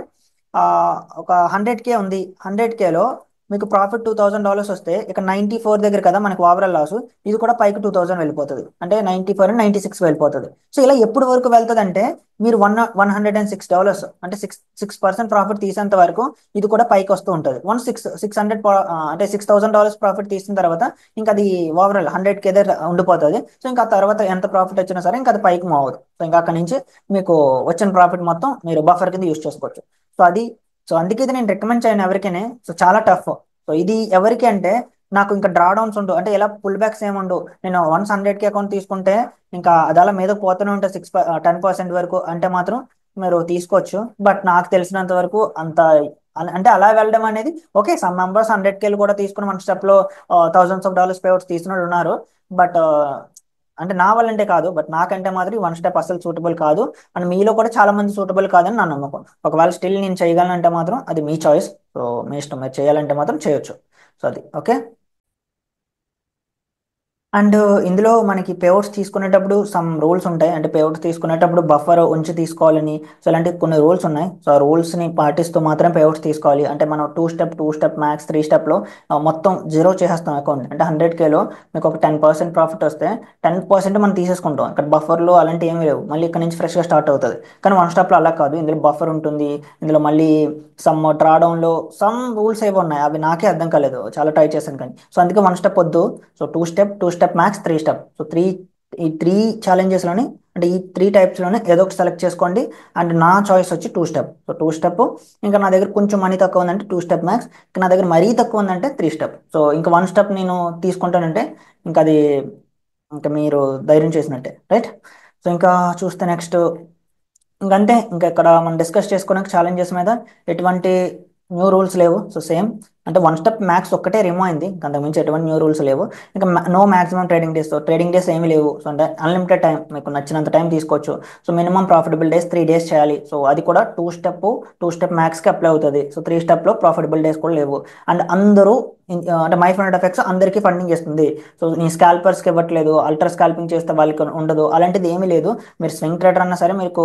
ఆ ఒక 100K ఉంది, 100Kలో మీకు ప్రాఫిట్ $2,000 వస్తే ఇక 94 దగ్గర కదా మనకు ఓవరాల్ లాస్, ఇది కూడా పైకి 2,000 వెళ్ళిపోతుంది. అంటే 94 అండ్ 96 వెళ్ళిపోతుంది. సో ఇలా ఎప్పుడు వరకు వెళ్తుంది అంటే మీరు $106 అంటే 6% ప్రాఫిట్ తీసేంత వరకు ఇది కూడా పైకి వస్తూ ఉంటుంది. 600 అంటే $6,000 ప్రాఫిట్ తీసిన తర్వాత ఇంకా అది ఓవరాల్ 100K దగ్గర ఉండిపోతుంది. సో ఇంకా తర్వాత ఎంత ప్రాఫిట్ వచ్చినా సరే ఇంకా అది పైకి మూవ్ అవ్వదు. సో ఇంకా అక్కడ నుంచి మీకు వచ్చిన ప్రాఫిట్ మొత్తం మీరు బఫర్ కింద యూస్ చేసుకోవచ్చు. సో అది, సో అందుకే ఇది నేను రికమెండ్ చేయను ఎవరికైనా. సో చాలా టఫ్. సో ఇది ఎవరికి అంటే నాకు ఇంకా డ్రా డౌన్స్ ఉండు అంటే ఎలా పుల్ బ్యాక్స్ ఏముండు. నేను వన్స్ 100K అకౌంట్ తీసుకుంటే ఇంకా అది అలా మీద పోతూనే ఉంటే 10% వరకు అంటే మాత్రం మీరు తీసుకోవచ్చు. బట్ నాకు తెలిసినంత వరకు అంత అంటే అలా వెళ్ళడం అనేది ఓకే. సమ్ మెంబర్స్ 100Kలు కూడా తీసుకుని మన స్టెప్ లో $1000s పేఅవుట్స్ తీసిన వాళ్ళు ఉన్నారు. బట్ అంటే నా వాళ్ళంటే కాదు, బట్ నాకంటే మాత్రం వన్ స్టెప్ అసలు సూటబుల్ కాదు. అండ్ మీలో కూడా చాలా మంది సూటబుల్ కాదని నా నమ్మకం. ఒకవేళ స్టిల్ నేను చేయగలనంటే మాత్రం అది మీ చాయిస్. సో మీ ఇష్టం, మీరు చేయాలంటే మాత్రం చేయొచ్చు. సో అది ఓకే. అండ్ ఇందులో మనకి పేఅవుట్స్ తీసుకునేటప్పుడు సమ్ రూల్స్ ఉంటాయి. అంటే పేఅవుట్స్ తీసుకునేటప్పుడు బఫర్ ఉంచి తీసుకోవాలని, సో ఇలాంటి కొన్ని రూల్స్ ఉన్నాయి. సో ఆ రూల్స్ని పాటిస్తూ మాత్రం పేఅవుట్స్ తీసుకోవాలి. అంటే మనం టూ స్టెప్ మ్యాక్స్ 3 స్టెప్లో మొత్తం జీరో చేసేస్తాం అకౌంట్. అంటే 100Kలో మీకు ఒక 10% ప్రాఫిట్ వస్తే 10% మనం తీసేసుకుంటాం. ఇక్కడ బఫర్లు అలాంటి ఏమీ లేవు, మళ్ళీ ఇక్కడ నుంచి ఫ్రెష్గా స్టార్ట్ అవుతుంది. కానీ వన్ స్టెప్లో అలా కాదు, ఇందులో బఫర్ ఉంటుంది. ఇందులో మళ్ళీ సమ్ డ్రాడౌన్లో సమ్ రూల్స్ ఏవి ఉన్నాయి, అవి నాకే అర్థం కాలేదు, చాలా ట్రై చేశాను కానీ. సో అందుకే వన్ స్టెప్ వద్దు. So two step max 3 step. So ఈ త్రీ ఛాలెంజెస్లోని అంటే ఈ 3 టైప్స్లోనే ఏదో ఒకటి సెలెక్ట్ చేసుకోండి. అండ్ నా చాయిస్ వచ్చి 2 స్టెప్. So 2 step. ఇంకా నా దగ్గర కొంచెం మనీ తక్కువ ఉందంటే 2 స్టెప్ మ్యాక్స్. ఇంకా నా దగ్గర మరీ తక్కువ ఉందంటే 3 స్టెప్. సో ఇంకా వన్ స్టెప్ నేను తీసుకుంటానంటే ఇంకా అది ఇంకా మీరు ధైర్యం చేసినట్టే, రైట్. సో ఇంకా చూస్తే నెక్స్ట్ ఇంకంతే. ఇంకా ఇక్కడ మనం డిస్కస్ చేసుకునే ఛాలెంజెస్ మీద ఎటువంటి న్యూ రూల్స్ లేవు. సో సేమ్ అంటే వన్ స్టెప్ మ్యాక్స్ ఒక్కటే రిమూవ్ అయింది, అంతకుమించి ఎటువంటి న్యూ రూల్స్ లేవు. ఇంకా no maximum trading days. So trading days ఏమీ లేవు. సో అంటే అన్లిమిటెడ్ టైం, మీకు నచ్చినంత టైం తీసుకోవచ్చు. So minimum profitable days 3 days చేయాలి. సో అది కూడా టూ స్టెప్ మ్యాక్స్కి అప్లై అవుతుంది. సో 3 స్టెప్లో ప్రాఫిటబుల్ డేస్ కూడా లేవు. అండ్ అందరూ అంటే మై ఫండ్ ఎఫెక్ట్స్ అందరికీ ఫండింగ్ చేస్తుంది. సో నీ స్కాల్పర్స్కి ఇవ్వట్లేదు, అల్ట్రా స్కాల్పింగ్ చేస్తే వాళ్ళకి ఉండదు, అలాంటిది ఏమీ లేదు. మీరు స్వింగ్ ట్రేడర్ అన్నా సరే మీకు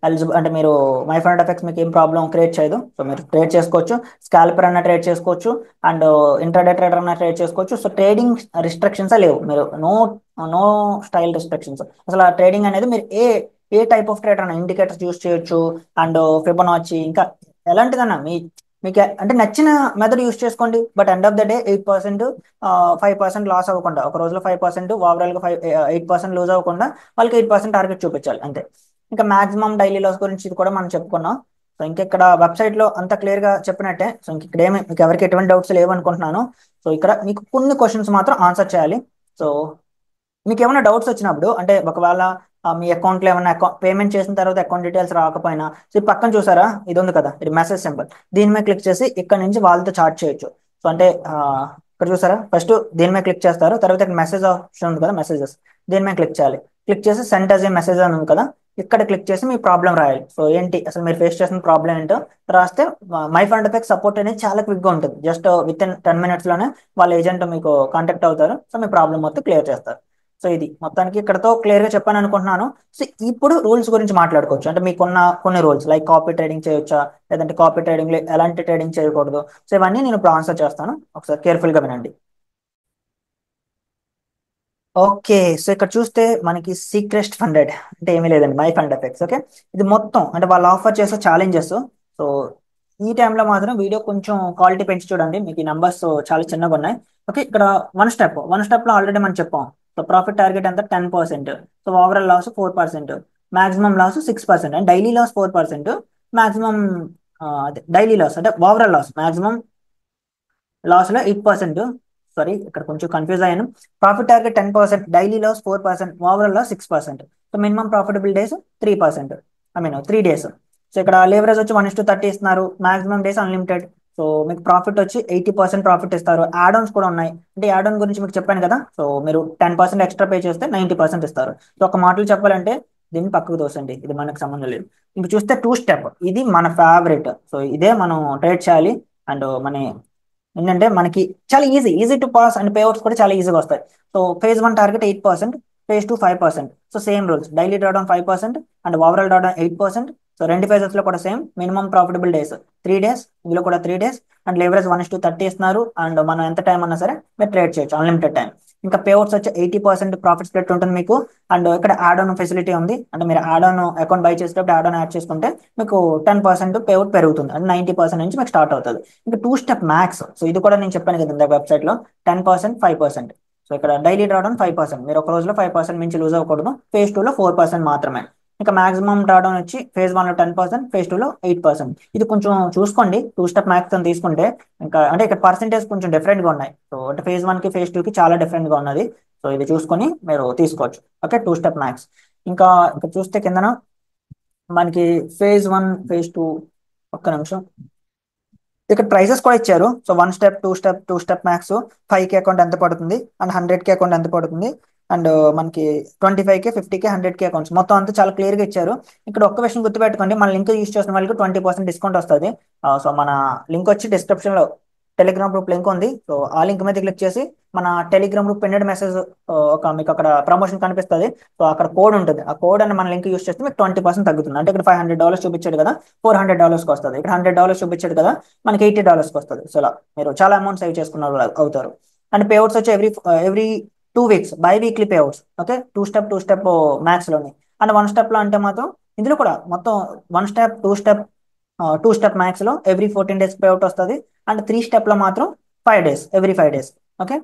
ఎలిజిబుల్, అంటే మీరు మై ఫండ్ ఎఫెక్ట్స్ మీకు ఏం ప్రాబ్లం క్రియేట్ చేయదు. సో మీరు ట్రేడ్ చేసుకోవచ్చు, స్కాల్పర్ అన్న ట్రేడ్ చేసుకోవచ్చు, అండ్ ఇంట్రాడే ట్రేడర్ అన్న ట్రేడ్ చేసుకోవచ్చు. సో ట్రేడింగ్ రిస్ట్రిక్షన్స్ లేవు. మీరు నో నో స్టైల్ రిస్ట్రిక్షన్స్. అసలు ఆ ట్రేడింగ్ అనేది మీరు ఏ టైప్ ఆఫ్ ట్రేడర్ అన్న ఇండికేటర్స్ యూస్ చేయొచ్చు. అండ్ ఫిబొనాచి ఇంకా ఎలాంటిదన్నా మీకు అంటే నచ్చిన మెథడ్ యూస్ చేసుకోండి. But end of the day 8%, 5% loss అవ్వకుండా, ఒక రోజులో 5%, ఓవరాల్గా 8% లూజ్ అవ్వకుండా వాళ్ళకి 8% టార్గెట్ చూపించాలి అంతే. ఇంకా మాక్సిమం డైలీ లాస్ గురించి ఇది కూడా మనం చెప్పుకున్నాం. సో ఇంకెక్కడ వెబ్సైట్లో అంత క్లియర్గా చెప్పినట్టే. సో ఇంక ఇక్కడ ఏమి మీకు ఎవరికి ఎటువంటి డౌట్స్ లేవనుకుంటున్నాను. సో ఇక్కడ మీకు కొన్ని క్వశ్చన్స్ మాత్రం ఆన్సర్ చేయాలి. సో మీకు ఏమైనా డౌట్స్ వచ్చినప్పుడు అంటే ఒకవేళ మీ అకౌంట్లో ఏమైనా పేమెంట్ చేసిన తర్వాత అకౌంట్ డీటెయిల్స్ రాకపోయినా, సో ఈ పక్కన చూసారా ఇది ఉంది కదా, ఇది మెసేజ్ సింబల్, దీని మీద క్లిక్ చేసి ఇక్కడ నుంచి వాళ్ళతో చాట్ చేయొచ్చు. సో అంటే ఇక్కడ చూసారా, ఫస్ట్ దీని మీద క్లిక్ చేస్తారు, తర్వాత ఇక్కడ మెసేజ్ ఆప్షన్ ఉంది కదా, మెసేజెస్, దీని మీద క్లిక్ చేయాలి. క్లిక్ చేసి సెండ్ యాజ్ ఏ మెసేజ్ అని ఉంది కదా, ఇక్కడ క్లిక్ చేసి మీ ప్రాబ్లం రాయాలి. సో ఏంటి అసలు మీరు ఫేస్ చేసిన ప్రాబ్లం ఏంటో రాస్తే మై ఫండ్ ఎఫెక్ట్ సపోర్ట్ అనేది చాలా క్విక్గా ఉంటుంది. జస్ట్ విత్ ఇన్ 10 minutes లోనే వాళ్ళ ఏజెంట్ మీకు కాంటాక్ట్ అవుతారు. సో మీ ప్రాబ్లం మొత్తం క్లియర్ చేస్తారు. సో ఇది మొత్తానికి ఇక్కడతో క్లియర్ గా చెప్పాను అనుకుంటున్నాను. సో ఇప్పుడు రూల్స్ గురించి మాట్లాడుకోవచ్చు. అంటే మీకున్న కొన్ని రూల్స్ లైక్ కాపీ ట్రేడింగ్ చేయొచ్చా, లేదంటే కాపీ ట్రేడింగ్ లో ఎలాంటి ట్రేడింగ్ చేయకూడదు. సో ఇవన్నీ నేను ఇప్పుడు ఆన్సర్ చేస్తాను, ఒకసారి కేర్ఫుల్ గా వినండి. ఓకే, సో ఇక్కడ చూస్తే మనకి సీక్రెస్ట్ ఫండెడ్ అంటే ఏమీ లేదండి, మై ఫండ్ ఎఫెక్ట్స్. ఓకే, ఇది మొత్తం అంటే వాళ్ళు ఆఫర్ చేసే ఛాలెంజెస్. సో ఈ టైంలో మాత్రం వీడియో కొంచెం క్వాలిటీ పెంచి చూడండి, మీకు ఈ నంబర్స్ చాలా చిన్నగా ఉన్నాయి. ఓకే, ఇక్కడ వన్ స్టెప్ లో ఆల్రెడీ మనం చెప్పాం. సో ప్రాఫిట్ టార్గెట్ ఎంత 10%. So overall loss 4%, maximum loss 6%, and daily loss 4%, maximum అదే డైలీ లాస్ అంటే ఓవరాల్ లాస్ మాక్సిమం లాస్ లో 8%. సారీ, ఇక్కడ కొంచెం కన్ఫ్యూజ్ అయ్యాను. Profit target 10%, daily loss 4%, overall loss 6%. So minimum profitable days 3%, I mean 3 days. So ఇక్కడ leverage వచ్చి 1:30 ఇస్తున్నారు, maximum days unlimited. So మీకు ప్రాఫిట్ వచ్చి 80% ప్రాఫిట్ ఇస్తారు. యాడ్ ఆన్స్ కూడా ఉన్నాయి, అంటే యాడ్ ఆన్ గురించి మీకు చెప్పాను కదా. సో మీరు 10% ఎక్స్ట్రా పే చేస్తే 90% ఇస్తారు. సో ఒక మాటలు చెప్పాలంటే దీన్ని పక్కకు దోసండి, ఇది మనకు సంబంధం లేదు. ఇంక చూస్తే 2 స్టెప్, ఇది మన ఫేవరెట్. సో ఇదే మనం ట్రేడ్ చేయాలి. అండ్ మన ఏంటంటే మనకి చాలా easy to pass, and payouts కూడా చాలా ఈజీగా వస్తాయి. So phase 1 target 8%, phase 2 5%. So same rules, daily drawdown 5% and overall drawdown 8%. So రెండు phases లో కూడా same, minimum profitable days 3 days, ఇందులో కూడా 3 days, అండ్ లెవరేజ్ 1:30 ఇస్తున్నారు. అండ్ మనం ఎంత టైం అన్నా సరే మీరు ట్రేడ్ చేయొచ్చు, అన్లిమిటెడ్ టైం. ఇంకా పేఅవుట్స్ వచ్చి 80% ప్రాఫిట్ స్ప్లిట్ ఉంటుంది మీకు. అండ్ ఇక్కడ యాడ్ ఆన్ ఫెసిలిటీ ఉంది, అంటే మీరు యాడ్ ఆన్ అకౌంట్ బై చేసేటప్పుడు యాడ్ ఆన్ యాడ్ చేసుకుంటే మీకు 10% పేఅవుట్ పెరుగుతుంది, అంటే 90% నుంచి మీకు స్టార్ట్ అవుతుంది. ఇంకా 2 స్టెప్ మ్యాక్స్, సో ఇది కూడా నేను చెప్పాను కదా ఇందాక వెబ్సైట్ లో, 10%, 5%. సో ఇక్కడ డైలీ డ్రాడౌన్ 5%, మీరు ఒక రోజులో 5% మించి లూజ్ అవ్వకూడదు. phase 2 లో 4% మాత్రమే. ఇంకా మాక్సిమం డ్రాడౌన్ వచ్చి phase 1 లో 10%, phase 2 లో 8%. ఇది కొంచెం చూసుకోండి, 2 స్టెప్ మ్యాక్స్ అని తీసుకుంటే. ఇంకా అంటే ఇక్కడ పర్సెంటేజ్ కొంచెం డిఫరెంట్ గా ఉన్నాయి. సో అంటే phase 1 కి phase 2 కి చాలా డిఫరెంట్ గా ఉన్నది. సో ఇది చూసుకొని మీరు తీసుకోవచ్చు. Okay, 2 step max. ఇంకా ఇక్కడ చూస్తే కిందన మనకి phase 1, phase 2, ఒక్క నిమిషం, ఇక్కడ ప్రైసెస్ కూడా ఇచ్చారు. So 1 step, 2 step, 2 step max, 5K account ఎంత పడుతుంది, అండ్ 100K అకౌంట్ ఎంత పడుతుంది, అండ్ మనకి 25K, 50K, 100K అకౌంట్స్ మొత్తం అంతా చాలా క్లియర్ గా ఇచ్చారు. ఇక్కడ ఒక్క విషయం గుర్తుపెట్టుకోండి, మన లింక్ యూస్ చేసిన వాళ్ళకి 20% డిస్కౌంట్ వస్తుంది. సో మన లింక్ వచ్చి డిస్క్రిప్షన్ లో టెలిగ్రామ్ గ్రూప్ లింక్ ఉంది. సో ఆ లింక్ మీద క్లిక్ చేసి మన టెలిగ్రామ్ గ్రూప్ పిన్నెడ్ మెసేజ్, ఒక మీకు అక్కడ ప్రమోషన్ కనిపిస్తుంది. సో అక్కడ కోడ్ ఉంటుంది, ఆ కోడ్ అని మన లింక్ యూస్ చేస్తే మీకు 20% తగ్గుతుంది. అంటే ఇక్కడ $500 చూపించాడు కదా, $400కి వస్తుంది. ఇక్కడ $100 చూపించాడు కదా, మనకి $80కి వస్తుంది. సో ఇలా మీరు చాలా అమౌంట్ సేవ్ చేసుకున్న వాళ్ళు అవుతారు. అండ్ పేఅవుట్స్ వచ్చి every 2 weeks, by weekly payouts. Okay, 2 step maths లోని. అండ్ 1 స్టెప్ లో అంటే మాత్రం ఇందులో కూడా మొత్తం 1 స్టెప్, 2 స్టెప్ మ్యాథ్స్ లో ఎవ్రీ 14 days పేఅవుట్ వస్తుంది. అండ్ 3 స్టెప్ లో మాత్రం 5 days, ఎవ్రీ 5 days. ఓకే,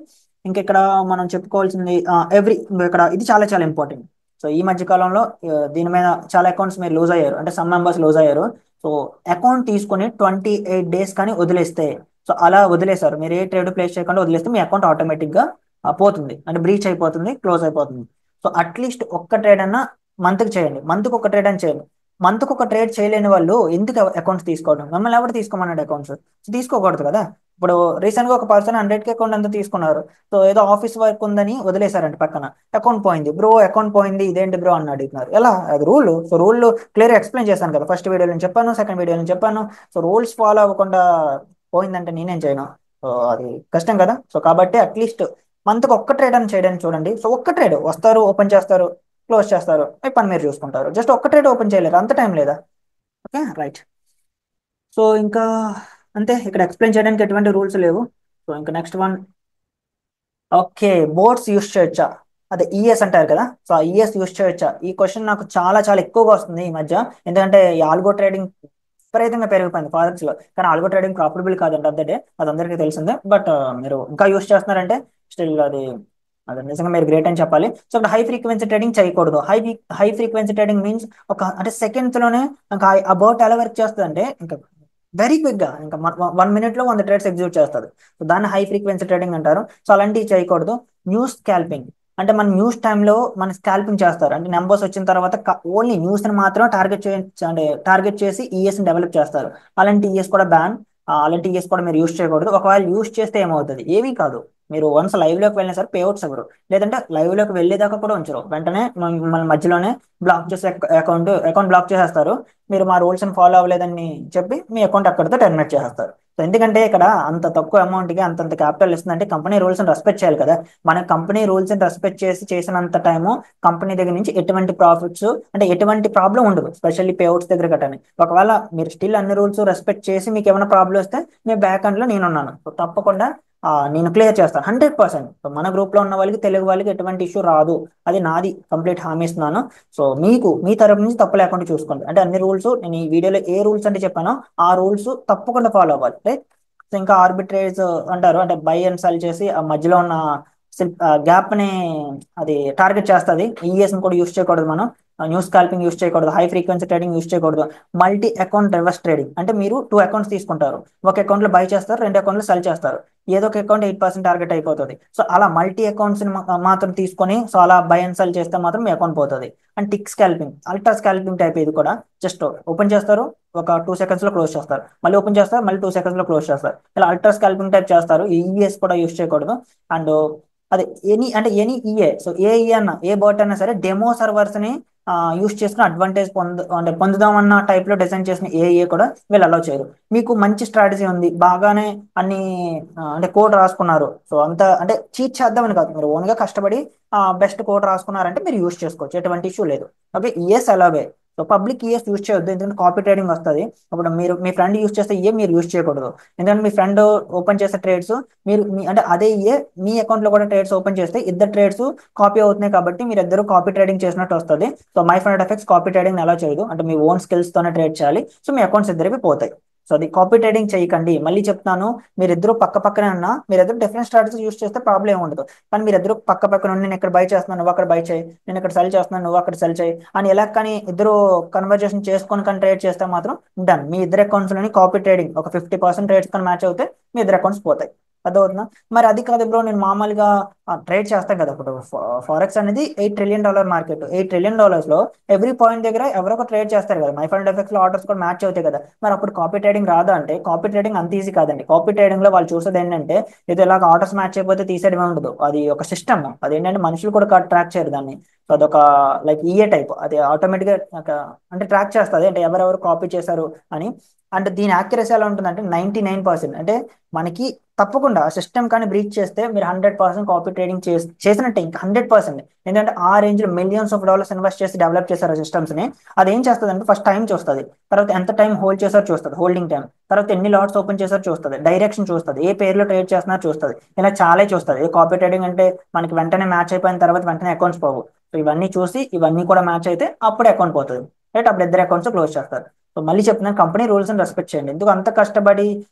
ఇంక ఇక్కడ మనం చెప్పుకోవాల్సింది ఎవ్రీ, ఇక్కడ ఇది చాలా చాలా ఇంపార్టెంట్. సో ఈ మధ్య కాలంలో దీని మీద చాలా అకౌంట్స్ మీరు లూజ్ అయ్యారు, అంటే సమ్ మెంబర్స్ లూజ్ అయ్యారు. సో అకౌంట్ తీసుకొని 28 days కానీ వదిలేస్తే, సో అలా వదిలేశారు, మీరు ఏ ట్రేడ్ ప్లేస్ చేయకుండా వదిలేస్తే మీ అకౌంట్ ఆటోమేటిక్ గా పోతుంది, అంటే బ్రీచ్ అయిపోతుంది, క్లోజ్ అయిపోతుంది. సో అట్లీస్ట్ ఒక్క ట్రేడ్ అన్నా మంత్కి చేయండి, మంత్కి ఒక ట్రేడ్ అని చేయండి. మంత్కి ఒక ట్రేడ్ చేయలేని వాళ్ళు ఎందుకు అకౌంట్స్ తీసుకోవడం, మిమ్మల్ని ఎవరు తీసుకోమన్నాడు అకౌంట్స్? తీసుకోకూడదు కదా. ఇప్పుడు రీసెంట్ గా ఒక పర్సన్ 100K అకౌంట్ అంతా తీసుకున్నారు. సో ఏదో ఆఫీస్ వర్క్ ఉందని వదిలేశారంట, పక్కన అకౌంట్ పోయింది. బ్రో అకౌంట్ పోయింది, ఇదేంటి బ్రో అని అడుగుతున్నారు. ఎలా? అది rule. So rule clear explain చేశాను కదా, ఫస్ట్ వీడియోలో చెప్పాను, సెకండ్ వీడియోలో చెప్పాను. సో రూల్స్ ఫాలో అవ్వకుండా పోయిందంటే నేనేం చేయను. సో అది కష్టం కదా. సో కాబట్టి అట్లీస్ట్ మంత్కి ఒక్క ట్రేడ్ అని చేయడానికి చూడండి. సో ఒక్క ట్రేడ్ వస్తారు, ఓపెన్ చేస్తారు, క్లోజ్ చేస్తారు, మీ పని మీరు చూసుకుంటారు. జస్ట్ ఒక్క ట్రేడ్ ఓపెన్ చేయలేరు, అంత టైం లేదా? Okay, right. సో ఇంకా అంతే, ఇక్కడ ఎక్స్ప్లెయిన్ చేయడానికి ఎటువంటి రూల్స్ లేవు. సో ఇంకా next one. Okay, boats use చేయొచ్చా, అదే ఈఎస్ అంటారు కదా. సో ఆ ఈఎస్ యూస్ చేయొచ్చా, ఈ క్వశ్చన్ నాకు చాలా చాలా ఎక్కువగా వస్తుంది ఈ మధ్య. ఎందుకంటే ఈ ఆల్గో ట్రేడింగ్ విపరీతంగా పెరిగిపోయింది ఫారెక్స్ లో. కానీ ఆల్గో ట్రేడింగ్ ప్రాఫిటబుల్ కాదండి ఆఫ్ ద డే, అది అందరికీ తెలిసిందే. బట్ మీరు ఇంకా యూస్ చేస్తున్నారంటే స్టిల్ అది అది నిజంగా మీరు గ్రేట్ అని చెప్పాలి. సో ఇక్కడ హై ఫ్రీక్వెన్సీ ట్రేడింగ్ చేయకూడదు. హై ఫ్రీక్వెన్సీ ట్రేడింగ్ మీన్స్ ఒక అంటే సెకండ్స్ లోనే ఇంకా ఆ బోట్ ఎలా వర్క్ చేస్తుంది అంటే ఇంకా వెరీ క్విక్ గా ఇంకా 1 minute లో 100 ట్రేడ్స్ ఎగ్జిక్యూట్ చేస్తుంది. సో దాన్ని హై ఫ్రీక్వెన్సీ ట్రేడింగ్ అంటారు. సో అలాంటివి చేయకూడదు. న్యూస్ స్కాల్పింగ్ అంటే మన న్యూస్ టైంలో మన స్కాల్పింగ్ చేస్తారు, అంటే నెంబర్స్ వచ్చిన తర్వాత ఓన్లీ న్యూస్ ని మాత్రం అంటే టార్గెట్ చేసి ఈఎస్ ని డెవలప్ చేస్తారు. అలాంటి ఈఎస్ కూడా బ్యాన్. అలాంటి ఈఎస్ కూడా మీరు యూస్ చేయకూడదు. ఒకవేళ యూస్ చేస్తే ఏమవుతుంది, ఏమీ కాదు. మీరు వన్స్ లైవ్ లోకి వెళ్ళినా సరే పేఅవుట్స్ ఎవరు, లేదంటే లైవ్ లోకి వెళ్ళేదాకా కూడా ఉంచరు, వెంటనే మన మధ్యలోనే బ్లాక్ చేసే అకౌంట్ బ్లాక్ చేసేస్తారు. మీరు మా రూల్స్ ని ఫాలో అవ్వలేదని చెప్పి మీ అకౌంట్ అక్కడితో టెర్మినేట్ చేసేస్తారు. సో ఎందుకంటే ఇక్కడ అంత తక్కువ అమౌంట్కి అంతంత క్యాపిటల్ ఇస్తుందంటే కంపెనీ రూల్స్ రెస్పెక్ట్ చేయాలి కదా. మన కంపెనీ రూల్స్ రెస్పెక్ట్ చేసి చేసినంత టైము కంపెనీ దగ్గర నుంచి ఎటువంటి ప్రాఫిట్స్ అంటే ఎటువంటి ప్రాబ్లం ఉండదు, స్పెషల్లీ పేఅవుట్స్ దగ్గర గట్టని. ఒకవేళ మీరు స్టిల్ అన్ని రూల్స్ రెస్పెక్ట్ చేసి మీకు ఏమైనా ప్రాబ్లం వస్తే మీ బ్యాక్ ఎండ్లో నేనున్నాను. సో తప్పకుండా నేను క్లియర్ చేస్తాను 100%. సో మన గ్రూప్లో ఉన్న వాళ్ళకి తెలుగు వాళ్ళకి ఎటువంటి ఇష్యూ రాదు, అది నాది కంప్లీట్ హామీ ఇస్తున్నాను. సో మీకు మీ తరపు నుంచి తప్పు లేకుండా చూసుకోండి. అంటే అన్ని రూల్స్ నేను ఈ వీడియోలో ఏ రూల్స్ అంటే చెప్పానో ఆ రూల్స్ తప్పకుండా ఫాలో అవ్వాలి, రైట్? సో ఇంకా ఆర్బిట్రేజ్ అంటారు, అంటే బై అండ్ సెల్ చేసి ఆ మధ్యలో ఉన్న గ్యాప్ ని అది టార్గెట్ చేస్తుంది. ఈఎస్ ని కూడా యూస్ చేయకూడదు, మనం న్యూస్ స్కాల్పింగ్ యూస్ చేయకూడదు, హై ఫ్రీక్వెన్సీ ట్రేడింగ్ యూస్ చేయకూడదు. మల్టీ అకౌంట్ రివర్స్ ట్రేడింగ్ అంటే మీరు 2 అకౌంట్స్ తీసుకుంటారు, ఒక అకౌంట్ లో బై చేస్తారు, 2 అకౌంట్లో సెల్ చేస్తారు. ఏదో ఒక అకౌంట్ 8% టార్గెట్ అయిపోతుంది. సో అలా మల్టీ అకౌంట్స్ మాత్రం తీసుకొని సో అలా బై అండ్ సెల్ చేస్తే మాత్రం మీ అకౌంట్ పోతుంది. And tick scalping, ultra scalping type ఇది కూడా. జస్ట్ ఓపెన్ చేస్తారు, ఒక 2 సెకండ్స్ లో క్లోజ్ చేస్తారు, మళ్ళీ ఓపెన్ చేస్తారు, మళ్ళీ 2 సెకండ్స్ లో క్లోజ్ చేస్తారు. ఇలా అల్ట్రా స్కాల్పింగ్ టైప్ చేస్తారు. ఈ ఈఎస్ కూడా యూస్ చేయకూడదు. అండ్ అదే ఎనీ ఈఏ, సో ఏ ఈఏ అన్న ఏ బోట్ అయినా సరే డెమో సర్వర్స్ ని యూస్ చేసుకుని అడ్వాంటేజ్ అంటే పొందుదాం అన్న టైప్ లో డిజైన్ చేసిన ఏఏ కూడా వీళ్ళు అలౌ చేయరు. మీకు మంచి స్ట్రాటజీ ఉంది, బాగానే అన్ని అంటే కోడ్ రాసుకున్నారు, సో అంత అంటే చీట్ చేద్దామని కాదు, మీరు ఓన్ గా కష్టపడి బెస్ట్ కోడ్ రాసుకున్నారంటే మీరు యూస్ చేసుకోవచ్చు, ఎటువంటి ఇష్యూ లేదు. ఓకే, ఈఎస్ అలాగే. సో పబ్లిక్ ఈఎస్ యూస్ చేయొద్దు, ఎందుకంటే కాపీ ట్రేడింగ్ వస్తుంది. అప్పుడు మీరు మీ ఫ్రెండ్ యూస్ చేస్తే ఏ మీరు యూస్ చేయకూడదు, ఎందుకంటే మీ ఫ్రెండ్ ఓపెన్ చేసే ట్రేడ్స్ మీరు అంటే అదే ఏ మీ అకౌంట్ లో కూడా ట్రేడ్స్ ఓపెన్ చేస్తే ఇద్దరు ట్రేడ్స్ కాపీ అవుతున్నాయి కాబట్టి మీరు ఇద్దరు కాపీ ట్రేడింగ్ చేసినట్టు వస్తుంది. So my friend effects copy trading ఎలా చేయదు, అంటే మీ ఓన్ స్కిల్స్ తోనే ట్రేడ్ చేయాలి. సో మీ అకౌంట్స్ ఇద్దరికి పోతాయి. సో అది కాపీ ట్రేడింగ్ చేయకండి. మళ్ళీ చెప్తాను, మీరిద్దరు పక్క పక్కనే ఉన్నా మీరిద్దరు డిఫరెంట్ స్ట్రాటజీస్ యూస్ చేస్తే ప్రాబ్లం ఏమి ఉండదు. కానీ మీరిద్దరు పక్క పక్కన ఉండి నేను ఇక్కడ బై చేస్తున్నాను నువ్వు అక్కడ బై చేయి, నేను ఇక్కడ సెల్ చేస్తున్నాను నువ్వు అక్కడ సెల్ చేయి అని ఎలా కానీ ఇద్దరు కన్వర్జేషన్ చేసుకొని కానీ ట్రేడ్ చేస్తే మాత్రం డన్, మీ ఇద్దరు అకౌంట్స్ లోని కాపీ ట్రేడింగ్ ఒక 50% ట్రేడ్స్ కానీ మ్యాచ్ అవుతే మీ ఇద్దరు అకౌంట్స్ పోతాయి. అదవుతుందా? మరి అది కాదు బ్రో, నేను మామూలుగా ట్రేడ్ చేస్తాను కదా. ఇప్పుడు ఫారెక్స్ అనేది $8 ట్రిలియన్ మార్కెట్. $8 ట్రిలియన్ లో ఎవ్రీ పాయింట్ దగ్గర ఎవరో ఒక ట్రేడ్ చేస్తారు కదా, మై ఫండ్ ఎఫెక్ట్స్ లో ఆర్డర్స్ కూడా మ్యాచ్ అవుతాయి కదా. మరి అప్పుడు కాపీ ట్రేడింగ్ రాదా అంటే కాపీ ట్రేడింగ్ అంత ఈజీ కాదండి. కాపీ ట్రేడింగ్ లో వాళ్ళు చూసేది ఏంటంటే ఇది ఇలాగ ఆర్డర్స్ మ్యాచ్ అయిపోతే తీసేయడమే ఉండదు, అది ఒక సిస్టమ్. అదేంటంటే మనుషులు కూడా ట్రాక్ చేయరు దాన్ని. సో అదొక లైక్ ఈఏ టైప్, అది ఆటోమేటిక్ గా అంటే ట్రాక్ చేస్తుంది అంటే ఎవరెవరు కాపీ చేశారు అని. అంటే దీని యాక్యురసీ ఎలా ఉంటుందంటే 99%. అంటే మనకి తప్పకుండా సిస్టమ్ కానీ బ్రీచ్ చేస్తే మీరు 100% కాపీ ట్రేడింగ్ చేసినట్టే, ఇంకా 100%. ఎందుకంటే ఆ రేంజ్ లో $మిలియన్స్ ఇన్వెస్ట్ చేసి డెవలప్ చేశారు సిస్టమ్స్ ని. అది ఏం చేస్తుంది అంటే ఫస్ట్ టైం చూస్తుంది, తర్వాత ఎంత టైం హోల్డ్ చేశారో చూస్తుంది, హోల్డింగ్ టైం, తర్వాత ఎన్ని లాట్స్ ఓపెన్ చేశారో చూస్తుంది, డైరెక్షన్ చూస్తుంది, ఏ పేరులో ట్రేడ్ చేస్తున్నారో చూస్తుంది, ఇలా చాలా చూస్తుంది. ఏ కాపీ ట్రేడింగ్ అంటే మనకి వెంటనే మ్యాచ్ అయిపోయిన తర్వాత వెంటనే అకౌంట్స్ పోవు. సో ఇవన్నీ చూసి ఇవన్నీ కూడా మ్యాచ్ అయితే అప్పుడే అకౌంట్ పోతుంది, రైట్? అప్పుడు ఇద్దరు అకౌంట్స్ క్లోజ్ చేస్తారు. సో మళ్ళీ చెప్తున్నాను, కంపెనీ రూల్స్ ని రెస్పెక్ట్ చేయండి. ఎందుకు అంత కష్టపడి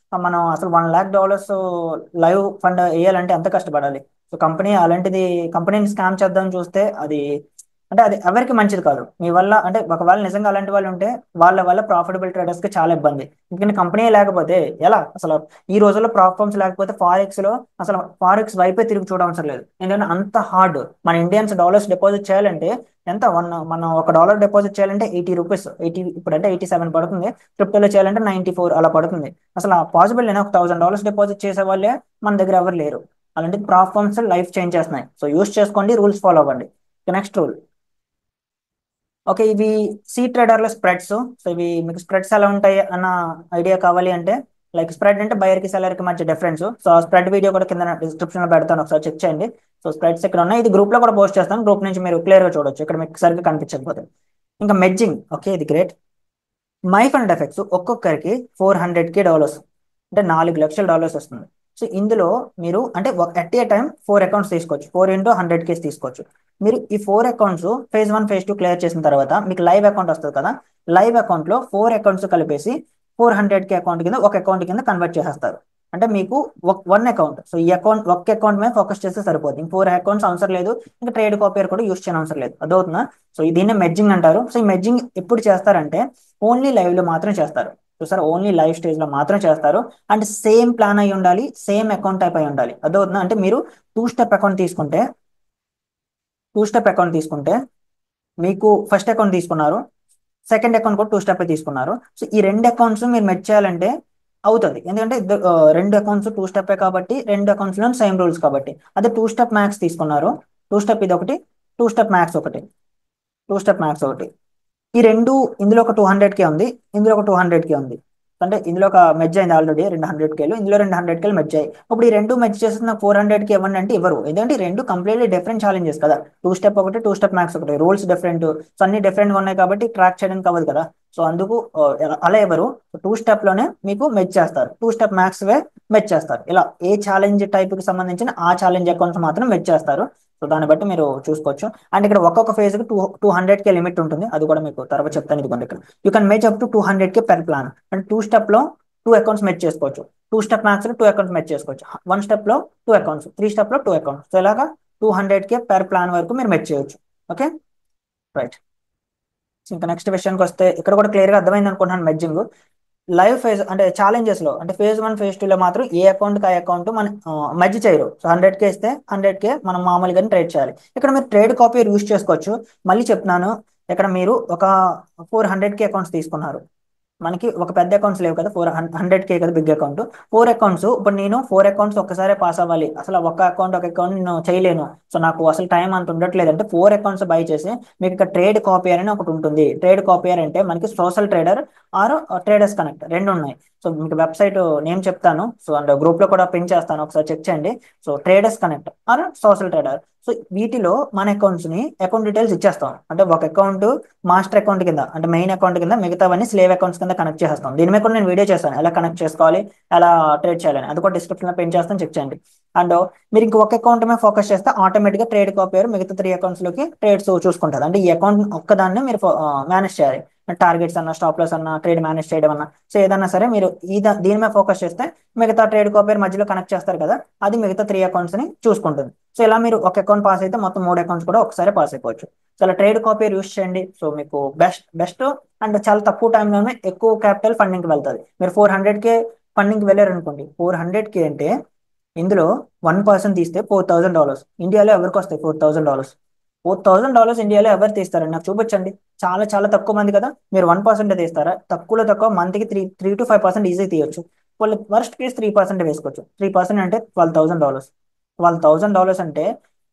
మనం అసలు $1 lakh లైవ్ ఫండ్ వేయాలంటే ఎంత కష్టపడాలి? సో కంపెనీ అలాంటిది, కంపెనీని స్కామ్ చేద్దాం చూస్తే అది అంటే అది ఎవరికి మంచిది కాదు. మీ వల్ల అంటే ఒకవేళ నిజంగా అలాంటి వాళ్ళు ఉంటే వాళ్ళ వల్ల ప్రాఫిటబుల్ ట్రేడర్స్ కి చాలా ఇబ్బంది. ఎందుకంటే కంపెనీ లేకపోతే ఎలా అసలు ఈ రోజుల్లో ప్రాబ్లమ్స్ లేకపోతే ఫారెక్స్ లో అసలు ఫారెక్స్ వైపే తిరిగి చూడవసరం లేదు. ఎందుకంటే అంత హార్డ్. మన ఇండియన్స్ డాలర్స్ డిపాజిట్ చేయాలంటే ఎంత మనం $1 డిపాజిట్ చేయాలంటే ₹80, 80 ఇప్పుడు అంటే 87 పడుతుంది. క్రిప్టోలో చేయాలంటే 94 అలా పడుతుంది. అసలు పాసిబుల్ నేను ఒక $1000 డిపాజిట్ చేసే వాళ్ళే మన దగ్గర ఎవరు లేరు. అలాంటి ప్రాబ్లమ్స్ లైఫ్ చేంజ్ చేస్తున్నాయి. సో యూస్ చేసుకోండి, రూల్స్ ఫాలో అవ్వండి. నెక్స్ట్ రూల్, ఓకే, ఇవి సీ ట్రేడర్ల స్ప్రెడ్స్. సో ఇవి మీకు స్ప్రెడ్స్ ఎలా ఉంటాయి అన్న ఐడియా కావాలి అంటే లైక్ స్ప్రెడ్ అంటే బయర్ కి సెల్లర్ కి మధ్య డిఫరెన్స్. సో ఆ స్ప్రెడ్ వీడియో కూడా కింద డిస్క్రిప్షన్ లో పెడతాను, ఒకసారి చెక్ చేయండి. సో స్ప్రెడ్స్ ఇక్కడ ఉన్నాయి, ఇది గ్రూప్ లో కూడా పోస్ట్ చేస్తాను, గ్రూప్ నుంచి మీరు క్లియర్ గా చూడొచ్చు, ఇక్కడ మీకు సరిగ్గా కనిపించకపోతే. ఇంకా మెడ్జింగ్, ఓకే ఇది గ్రేట్. మై ఫండ్ ఎఫెక్ట్స్ ఒక్కొక్కరికి $400K అంటే $4 లక్షలు వస్తుంది. సో ఇందులో మీరు అంటే ఎట్ ఏ టైం 4 అకౌంట్స్ తీసుకోవచ్చు, 4 into 100K తీసుకోవచ్చు. మీరు ఈ 4 అకౌంట్స్ phase 1 phase 2 క్లియర్ చేసిన తర్వాత మీకు లైవ్ అకౌంట్ వస్తుంది కదా, లైవ్ అకౌంట్ లో 4 అకౌంట్స్ కలిపేసి 400K అకౌంట్ కింద ఒక అకౌంట్ కింద కన్వర్ట్ చేసేస్తారు. అంటే మీకు 1 అకౌంట్, సో ఈ అకౌంట్ ఒక్క అకౌంట్ మీద ఫోకస్ చేస్తే సరిపోతుంది, ఇంక 4 అకౌంట్స్ అవసరం లేదు, ఇంకా ట్రేడ్ కాపీర్ కూడా యూస్ చేయని అవసరం లేదు. అదవుతుందా? సో దీన్నే మెడ్జింగ్ అంటారు. సో ఈ మెడ్జింగ్ ఎప్పుడు చేస్తారంటే ఓన్లీ లైవ్ లో మాత్రం చేస్తారు. చూసారా, ఓన్లీ లైవ్ స్టేజ్ లో మాత్రం చేస్తారు. అండ్ సేమ్ ప్లాన్ అయి ఉండాలి, సేమ్ అకౌంట్ టైప్ అయి ఉండాలి. అదవుతుందా? అంటే మీరు టూ స్టెప్ అకౌంట్ తీసుకుంటే టూ స్టెప్ అకౌంట్ తీసుకుంటే మీకు ఫస్ట్ అకౌంట్ తీసుకున్నారు, సెకండ్ అకౌంట్ కూడా 2 స్టెప్ తీసుకున్నారు. సో ఈ 2 అకౌంట్స్ మీరు మెచ్ చేయాలంటే అవుతుంది, ఎందుకంటే 2 అకౌంట్స్ 2 స్టెప్ కాబట్టి 2 అకౌంట్స్ లో సేమ్ రూల్స్ కాబట్టి. అదే 2 స్టెప్ మ్యాక్స్ తీసుకున్నారు, 2 స్టెప్ ఇది ఒకటి, 2 స్టెప్ మ్యాక్స్ ఒకటి. ఈ రెండు, ఇందులో ఒక 200K ఉంది, ఇందులో ఒక 200K ఉంది. అంటే ఇందులో ఒక మెర్జ్ అయింది ఆల్రెడీ 200Kలు, ఇందులో 200Kలు మెర్జ్ అయ్యాయి. ఇప్పుడు ఈ రెండు మెర్జ్ చేసి నాకు 400K ఇవ్వండి అంటే ఇవ్వరు. ఎందుకంటే ఈ రెండు కంప్లీట్లీ డిఫరెంట్ ఛాలెంజెస్ కదా. టూ స్టెప్ ఒకటి, టూ స్టెప్ మ్యాథ్స్ ఒకటి, రూల్స్ డిఫరెంట్. సో అన్ని డిఫరెంట్గా ఉన్నాయి కాబట్టి ట్రాక్ చేయడానికి అవ్వదు కదా. సో అందుకు అలా ఎవరు టూ స్టెప్ లోనే మీకు మెచ్ చేస్తారు, టూ స్టెప్ మ్యాథ్స్ వే మెచ్ చేస్తారు. ఇలా ఏ ఛాలెంజ్ టైప్ కి సంబంధించిన ఆ ఛాలెంజ్ అకౌంట్స్ మాత్రం మెచ్ చేస్తారు. సో దాన్ని బట్టి మీరు చూసుకోవచ్చు. అండ్ ఇక్కడ ఒక్కొక్క ఫేజ్ కి 200K లిమిట్ ఉంటుంది, అది కూడా మీకు తర్వాత చెప్తాను. ఇదిగోండి ఇక్కడ you can match up to 200K per plan. అంటే టూ స్టెప్ లో టూ అకౌంట్స్ మెచ్ చేసుకోవచ్చు, టూ స్టెప్ మ్యాథ్స్ లో టూ అకౌంట్స్ మెచ్ చేసుకోవచ్చు, వన్ స్టెప్ లో టూ అకౌంట్స్, త్రీ స్టెప్ లో టూ అకౌంట్స్. సో ఇలాగా 200K పెర్ ప్లాన్ వరకు మీరు మెచ్ చేయొచ్చు. Okay, right. ఇంకా నెక్స్ట్ విషయానికి వస్తే ఇక్కడ కూడా క్లియర్ గా అర్థమైంది అనుకుంటున్నాను. మెడ్జింగ్ లైవ్ ఫేజ్ అంటే ఛాలెంజెస్ లో అంటే ఫేజ్ 1 ఫేజ్ 2 లో మాత్రం ఏ అకౌంట్ కి ఆ అకౌంట్ మన మధ్య చేయరు. సో 100K ఇస్తే 100K మనం మామూలుగానే ట్రేడ్ చేయాలి. ఇక్కడ మీరు ట్రేడ్ కాపీ యూస్ చేసుకోవచ్చు. మళ్ళీ చెప్తున్నాను, ఇక్కడ మీరు ఒక 400K అకౌంట్స్ తీసుకున్నారు. మనకి ఒక పెద్ద అకౌంట్స్ లేవు కదా, 400K కదా బిగ్ అకౌంట్. ఫోర్ అకౌంట్స్, ఇప్పుడు నేను ఫోర్ అకౌంట్స్ ఒక్కసారి పాస్ అవ్వాలి, అసలు ఒక అకౌంట్ నేను చేయలేను. సో నాకు అసలు టైం అంత ఉండట్లేదు అంటే ఫోర్ అకౌంట్స్ బై చేసి మీకు ఇక్కడ ట్రేడ్ కాపియర్ అని ఒకటి ఉంటుంది. ట్రేడ్ కాపియర్ అంటే మనకి social trader are traders connect రెండు ఉన్నాయి. సో మీకు వెబ్సైట్ నేమ్ చెప్తాను, సో అండ్ గ్రూప్ లో కూడా పిన్ చేస్తాను, ఒకసారి చెక్ చేయండి. So traders connect or social trader. So వీటిలో మన అకౌంట్స్ ని అకౌంట్ డీటెయిల్స్ ఇచ్చేస్తాం. అంటే ఒక అకౌంట్ మాస్టర్ అకౌంట్ కింద అంటే మెయిన్ అకౌంట్ కింద, మిగతావన్నీ స్లేవ్ అకౌంట్స్ కింద కనెక్ట్ చేస్తాం. దీని మీద కూడా నేను వీడియో చేస్తాను, ఎలా కనెక్ట్ చేసుకోవాలి, ఎలా ట్రేడ్ చేయాలని. అది కూడా డిస్క్రిప్షన్ లో పెన్ చేస్తాను, చెక్ చేయండి. అండ్ మీరు ఇంకొక అకౌంట్ మీద ఫోకస్ చేస్తే ఆటోమేటిక్ గా ట్రేడ్ కాపీ మిగతా త్రీ అకౌంట్స్ లోకి ట్రేడ్స్ చూసుకుంటారు. అంటే ఈ అకౌంట్ ఒక్కదాన్ని మీరు మేనేజ్ చేయాలి. టార్గెట్స్ అన్న, స్టాప్ లాస్ అన్న, ట్రేడ్ మేనేజ్ చేయడం అన్న, సో ఏదన్నా సరే మీరు దీని మీద ఫోకస్ చేస్తే మిగతా ట్రేడ్ కాపీ మధ్యలో కనెక్ట్ చేస్తారు కదా, అది మిగతా త్రీ అకౌంట్స్ ని చూసుకుంటుంది. సో ఇలా మీరు ఒక అకౌంట్ పాస్ అయితే మొత్తం మూడు అకౌంట్స్ కూడా ఒకసారి పాస్ అయిపోవచ్చు. సో అలా ట్రేడ్ కాపీ యూస్ చేయండి. సో మీకు బెస్ట్ అండ్ చాలా తక్కువ టైంలోనే ఎక్కువ క్యాపిటల్ ఫండింగ్ కి వెళ్తుంది. మీరు 400K ఫండింగ్ వెళ్ళారు అనుకోండి, 400K అంటే ఇందులో 1% తీస్తే $4,000. ఇండియాలో ఎవరికి వస్తాయి $4,000? $4,000 ఇండియాలో ఎవరు తీస్తారండి? నాకు చూపించండి. చాలా చాలా తక్కువ మంది కదా. మీరు 1% తీస్తారా? తక్కువలో తక్కువ మంత్కి 3 to 5% ఈజీ తీయొచ్చు. వాళ్ళు వర్స్ట్ కేసు 3% వేసుకోవచ్చు. 3% అంటే $12,000. $12,000 అంటే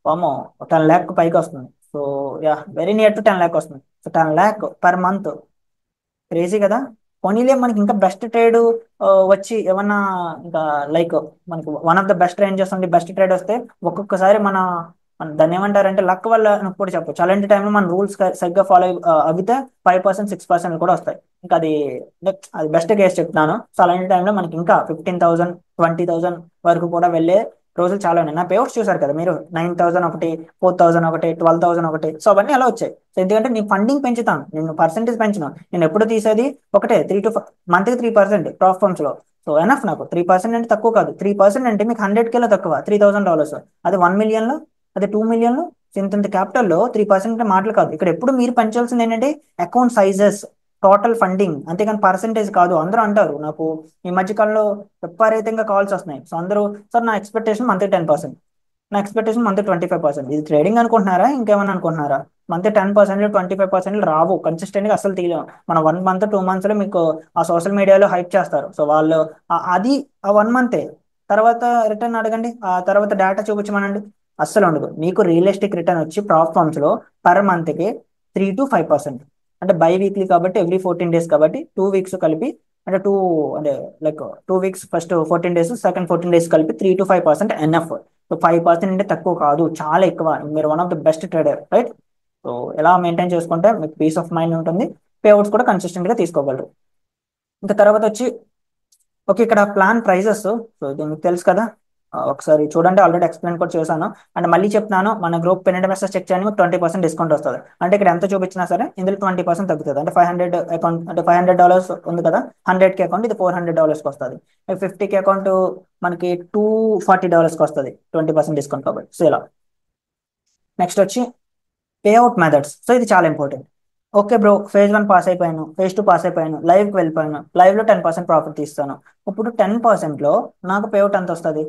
వామో 10 lakh పైకి వస్తుంది. So yeah, very near to 10 lakh వస్తుంది. So 10 lakh per month, crazy కదా. పోనీలే మనకి ఇంకా బెస్ట్ ట్రేడ్ వచ్చి ఏమన్నా ఇంకా లైక్ మనకి one of the best ranges ఉండి బెస్ట్ ట్రేడ్ వస్తే ఒక్కొక్కసారి మన దాన్ని ఏమంటారంటే లక్ వల్ల అని కూడా చెప్పొచ్చు. అలాంటి టైంలో మన రూల్స్ సరిగ్గా ఫాలో అవితే 5%, 6% కూడా వస్తాయి. ఇంకా అది బెస్ట్ కేసు చెప్తున్నాను. సో అలాంటి టైంలో మనకి ఇంకా 15,000, 20,000 వరకు కూడా వెళ్ళే రోజులు చాలా ఉన్నాయి. నా పేఅవుట్స్ చూసారు కదా మీరు, 9,000 ఒకటి, 4,000 ఒకటి, 12,000 ఒకటి. సో అవన్నీ అలా వచ్చాయి. సో ఎందుకంటే నేను ఫండింగ్ పెంచుతాను, నేను పర్సెంటేజ్ పెంచను. నేను ఎప్పుడు తీసేది ఒకటే 3 to 5 మంత్కి 3% ప్రాఫ్ ఫండ్స్ లో. సో ఎనఫ్ నాకు 3% అంటే తక్కువ కాదు. 3% అంటే మీకు 100Kలో తక్కువ, $3,000. అది 1 million లో, అది 2 million లో. ఇంత క్యాపిటల్లో 3% అంటే మాటలు కాదు. ఇక్కడ ఎప్పుడు మీరు పెంచాల్సింది ఏంటంటే అకౌంట్ సైజెస్, టోటల్ ఫండింగ్, అంతేగాని పర్సెంటేజ్ కాదు. అందరూ అంటారు నాకు ఈ మధ్య కాలంలో విపరీతంగా కాల్స్ వస్తున్నాయి. సో అందరూ, సార్ నా ఎక్స్పెక్టేషన్ మంత్లీ 10%, నా ఎక్స్పెక్టేషన్ మంత్ 25%. ఇది ట్రేడింగ్ అనుకుంటున్నారా ఇంకేమన్నా అనుకుంటున్నారా? మంత్ 10%, 25% రావు కన్సిస్టెంట్ గా అసలు తీయలేము. మన 1 month, 2 months లో మీకు ఆ సోషల్ మీడియాలో హైప్ చేస్తారు. సో వాళ్ళు అది ఆ 1 month తర్వాత రిటర్న్ అడగండి, ఆ తర్వాత డేటా చూపించమనండి, అస్సలు ఉండదు. మీకు రియలిస్టిక్ రిటర్న్ వచ్చి ప్రాఫ్ ఫార్మ్స్ లో పర్ మంత్ కి 3 to 5%. అంటే బై వీక్లీ కాబట్టి ఎవ్రీ 14 days కాబట్టి 2 weeks కలిపి, అంటే అంటే like 2 weeks first 14 days, second 14 days కలిపి 3 to 5% ఎన్ఎఫ్. సో 5% అంటే తక్కువ కాదు, చాలా ఎక్కువ. మీరు one of the best trader, right? So ఎలా మెయింటైన్ చేసుకుంటే మీకు పీస్ ఆఫ్ మైండ్ ఉంటుంది, పేఅవుట్స్ కూడా కన్సిస్టెంట్ గా తీసుకోగలరు. ఇంకా తర్వాత వచ్చి ఓకే, ఇక్కడ ప్లాన్ ప్రైజెస్. సో ఇది మీకు తెలుసు కదా, ఒకసారి చూడండి, ఆల్రెడీ ఎక్స్ప్లెయిన్ కూడా చేశాను. అండ్ మళ్ళీ చెప్తున్నాను, మన గ్రూప్ పెన్ మెసేజ్ చెక్ చేయండి, మీకు 20% డిస్కౌంట్ వస్తుంది. అంటే ఇక్కడ ఎంత చూపించినా సరే ఇందులో 20% తగ్గుతుంది. అంటే 500 అకౌంట్ అంటే $500 ఉంది కదా, 100K అకౌంట్ ఇది $400కి వస్తుంది. 50K అకౌంట్ మనకి $240కి వస్తుంది, 20% డిస్కౌంట్ కాబట్టి. సో ఇలా నెక్స్ట్ వచ్చి పేఅవుట్ మెథడ్స్. సో ఇది చాలా important. Okay bro, phase 1 pass అయిపోయాను, ఫేజ్ 2 పాస్ అయిపోయాను, లైవ్కి వెళ్ళిపోయాను, లైవ్లో 10% ప్రాఫిట్ తీస్తాను. ఇప్పుడు 10%లో నాకు పేఅవుట్ ఎంత వస్తుంది?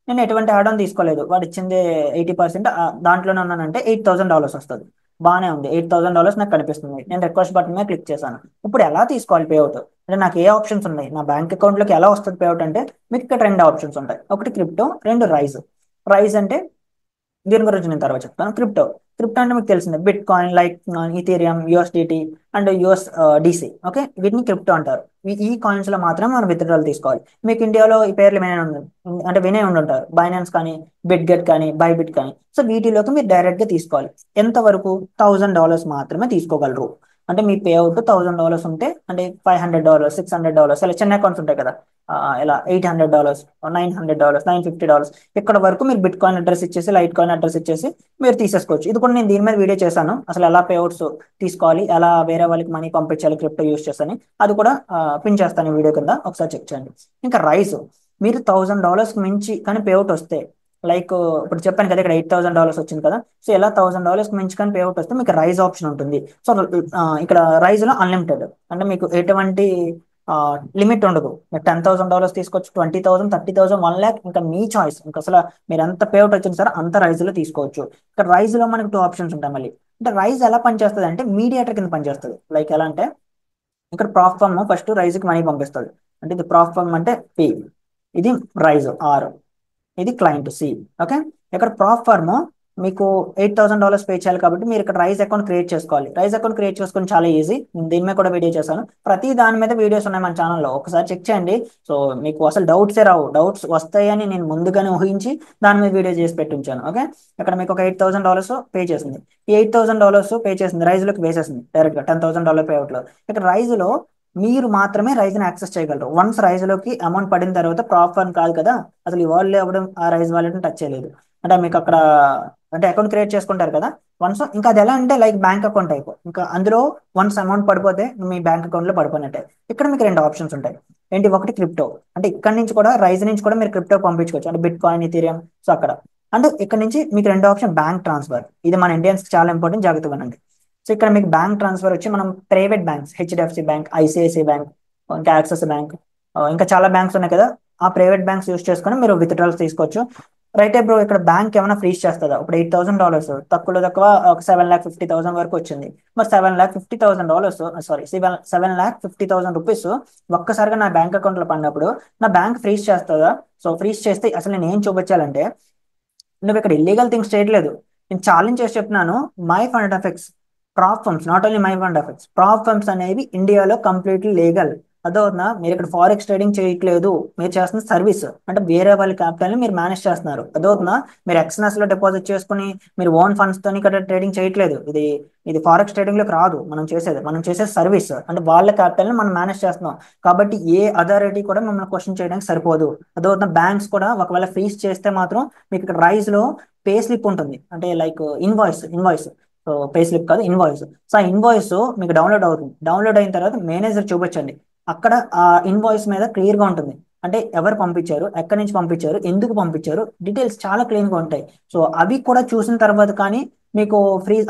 నేను ఎటువంటి యాడ్ ఆన్ తీసుకోలేదు, వాడు ఇచ్చింది 80%, దాంట్లోనే ఉన్నానంటే $8,000 వస్తుంది. బాగానే ఉంది, $8,000 నాకు కనిపిస్తుంది. నేను రిక్వెస్ట్ బటన్ మీద క్లిక్ చేశాను. ఇప్పుడు ఎలా తీసుకోవాలి పేఅవుట్? అంటే నాకు ఏ ఆప్షన్స్ ఉన్నాయి, నా బ్యాంక్ అకౌంట్లోకి ఎలా వస్తుంది పేఅవుట్ అంటే మీకు ఇక్కడ రెండు ఆప్షన్స్ ఉంటాయి. ఒకటి క్రిప్టో, రెండు రైజ్. రైజ్ అంటే దీని గురించి నేను తర్వాత చెప్తాను. క్రిప్టో, క్రిప్టో అంటే మీకు తెలిసిందే, bit coin, light, Ethereum, USDT and DC. Okay, వీటిని క్రిప్టో అంటారు. ఈ కాయిన్స్ లో మాత్రం మనం విత్డ్రాల్ తీసుకోవాలి. మీకు ఇండియాలో ఈ పేర్లు అంటే వినే ఉండుంటారు, బైనాన్స్ కానీ, బిట్ గెట్ కానీ, బైబిట్ కానీ. సో వీటిలోకి మీరు డైరెక్ట్ గా తీసుకోవాలి. ఎంత వరకు? $1000 మాత్రమే తీసుకోగలరు. అంటే మీ పే అవుట్ $1000 ఉంటే, అంటే $500, $600, అలా చిన్న అకౌంట్స్ ఉంటాయి కదా, ఇలా $800, $900, $950, ఇక్కడ వరకు మీరు బిట్ కాయిన్ అడ్రస్ ఇచ్చేసి, లైట్ కాయిన్ అడ్రస్ ఇచ్చేసి మీరు తీసేసుకోవచ్చు. ఇది కూడా నేను దీని మీద వీడియో చేశాను, అసలు ఎలా పే అవుట్స్ తీసుకోవాలి, ఎలా వేరే వాళ్ళకి మనీ పంపించాలి క్రిప్టో యూస్ చేస్తాను, అది కూడా పిన్ చేస్తాను ఈ వీడియో కింద, ఒకసారి చెక్ చేయండి. ఇంకా రైస్, మీరు $1000 మించి కానీ పే అవుట్ వస్తే, లైక్ ఇప్పుడు చెప్పాను కదా, ఇక్కడ $8000 వచ్చింది కదా, సో ఇలా $1000 మించి కానీ పే అవుట్ వస్తే మీకు రైజ్ ఆప్షన్ ఉంటుంది. సో ఇక్కడ రైజ్ లో అన్లిమిటెడ్, అంటే మీకు ఎటువంటి లిమిట్ ఉండదు. మీరు $10,000 తీసుకోవచ్చు, 20,000, 30,000, 1 lakh, ఇంకా మీ చాయిస్. ఇంకా అసలు మీరు ఎంత పే అవుట్ వచ్చింది సార్ అంత రైజ్ లో తీసుకోవచ్చు. ఇక్కడ రైజ్ లో మనకి 2 ఆప్షన్స్ ఉంటాయి మళ్ళీ. అంటే రైజ్ ఎలా పనిచేస్తుంది అంటే మీడియేటర్ కింద పనిచేస్తుంది. లైక్ ఎలా అంటే, ఇక్కడ ప్రాఫ్ ఫర్మ్ ఫస్ట్ రైజ్ కి మనీ పంపిస్తుంది. అంటే ఇది ప్రాఫ్ ఫర్మ్ అంటే పి, ఇది రైజ్ ఆర్, ఇది క్లయింట్ సి. ఓకే, ఇక్కడ ప్రాప్ ఫర్మ్ మీకు $8,000 పే చేయాలి కాబట్టి మీరు ఇక్కడ రైజ్ అకౌంట్ క్రియేట్ చేసుకోవాలి. రైజ్ అకౌంట్ క్రియేట్ చేసుకొని చాలా ఈజీ, నేను దీని మీద కూడా వీడియో చేశాను. ప్రతి దాని మీద వీడియోస్ ఉన్నాయి మన ఛానల్లో, ఒకసారి చెక్ చేయండి. సో మీకు అసలు డౌట్సే రావు. డౌట్స్ వస్తాయని నేను ముందుగానే ఊహించి దాని మీద వీడియో చేసి పెట్టించాను. ఓకే, ఇక్కడ మీకు ఒక $8,000 పే చేసింది. ఈ $8,000 పే చేసింది, రైజ్ లోకి వేసేసింది డైరెక్ట్ గా $10,000 పే అవుట్ లో. ఇక్కడ రైజ్ లో మీరు మాత్రమే రైజ్ ని యాక్సెస్ చేయగలరు. వన్స్ రైజ్ లోకి అమౌంట్ పడిన తర్వాత ప్రాప్ ఫర్మ్ కాదు కదా, అసలు ఈ వాళ్ళు అవ్వడం ఆ రైజ్ వాలెట్ టచ్ చేయలేదు. అంటే మీకు అక్కడ, అంటే అకౌంట్ క్రియేట్ చేసుకుంటారు కదా వన్స్, ఇంకా అది ఎలా అంటే లైక్ బ్యాంక్ అకౌంట్ టైప్, ఇంకా అందులో వన్స్ అమౌంట్ పడిపోతే మీ బ్యాంక్ అకౌంట్ లో పడిపోయినట్టే. ఇక్కడ మీకు 2 ఆప్షన్స్ ఉంటాయి. ఏంటి? ఒకటి క్రిప్టో, అంటే ఇక్కడ నుంచి కూడా రైజ్ నుంచి కూడా మీరు క్రిప్టో పంపించుకోవచ్చు, అంటే బిట్ కాయిన్, ఇథీరియం. సో అక్కడ, అంటే ఇక్కడ నుంచి మీకు 2 ఆప్షన్, బ్యాంక్ ట్రాన్స్ఫర్. ఇది మన ఇండియన్స్ కి చాలా ఇంపార్టెంట్, జాగ్రత్తగా వినండి. సో ఇక్కడ మీకు బ్యాంక్ ట్రాన్స్ఫర్ వచ్చి, మనం private banks, HDFC bank, ICICI bank, ఇంకా యాక్సిస్ బ్యాంక్, ఇంకా చాలా బ్యాంక్స్ ఉన్నాయి కదా, ఆ ప్రైవేట్ బ్యాంక్స్ యూస్ చేసుకొని మీరు విత్డ్రాల్స్ తీసుకోవచ్చు. రైట్ బ్రో, ఇక్కడ బ్యాంక్ ఏమైనా ఫ్రీజ్ చేస్తుందా? ఇప్పుడు $8,000 తక్కువలో తక్కువ ఒక 7,50,000 వరకు వచ్చింది. మరి $7,50,000, సారీ, $7,50,000 ఒక్కసారిగా నా బ్యాంక్ అకౌంట్ లో పడినప్పుడు నా బ్యాంక్ ఫ్రీజ్ చేస్తుందా? సో ఫ్రీజ్ చేస్తే అసలు నేను ఏం చూపించాలంటే, నువ్వు ఇక్కడ ఇల్లీగల్ థింగ్స్ చేయట్లేదు, నేను ఛాలెంజ్ చేసి చెప్తున్నాను. My fund FX, prop firms, not only my fund FX, prop firms అనేవి ఇండియాలో కంప్లీట్లీ లీగల్. అదవుతున్నా, మీరు ఇక్కడ ఫారెక్స్ ట్రేడింగ్ చేయట్లేదు, మీరు చేస్తున్న సర్వీస్, అంటే వేరే వాళ్ళ క్యాపిటల్ ని మీరు మేనేజ్ చేస్తున్నారు. అదవుతున్నా, మీరు ఎక్స్ఎన్ఎస్ లో డిపాజిట్ చేసుకుని మీరు ఓన్ ఫండ్స్ తో ఇక్కడ ట్రేడింగ్ చేయట్లేదు. ఇది ఇది ఫారెక్స్ ట్రేడింగ్ లోకి రాదు. మనం చేసే సర్వీస్, అంటే వాళ్ళ క్యాపిటల్ ని మనం మేనేజ్ చేస్తున్నాం. కాబట్టి ఏ అథారిటీ కూడా మిమ్మల్ని క్వశ్చన్ చేయడానికి సరిపోదు. అదవుతున్నా, బ్యాంక్స్ కూడా ఒకవేళ ఫ్రీజ్ చేస్తే మాత్రం మీకు ఇక్కడ రైజ్ లో పే స్లిప్ ఉంటుంది, అంటే like invoice. So pay slip కాదు, ఇన్వాయిస్. సో ఆ ఇన్వాయిస్ మీకు డౌన్లోడ్ అవుతుంది. డౌన్లోడ్ అయిన తర్వాత మేనేజర్ చూపించండి, అక్కడ ఆ ఇన్వాయిస్ మీద క్లియర్ గా ఉంటుంది, అంటే ఎవరు పంపించారు, ఎక్కడి నుంచి పంపించారు, ఎందుకు పంపించారు, డీటెయిల్స్ చాలా క్లీన్ గా ఉంటాయి. సో అవి కూడా చూసిన తర్వాత కానీ మీకు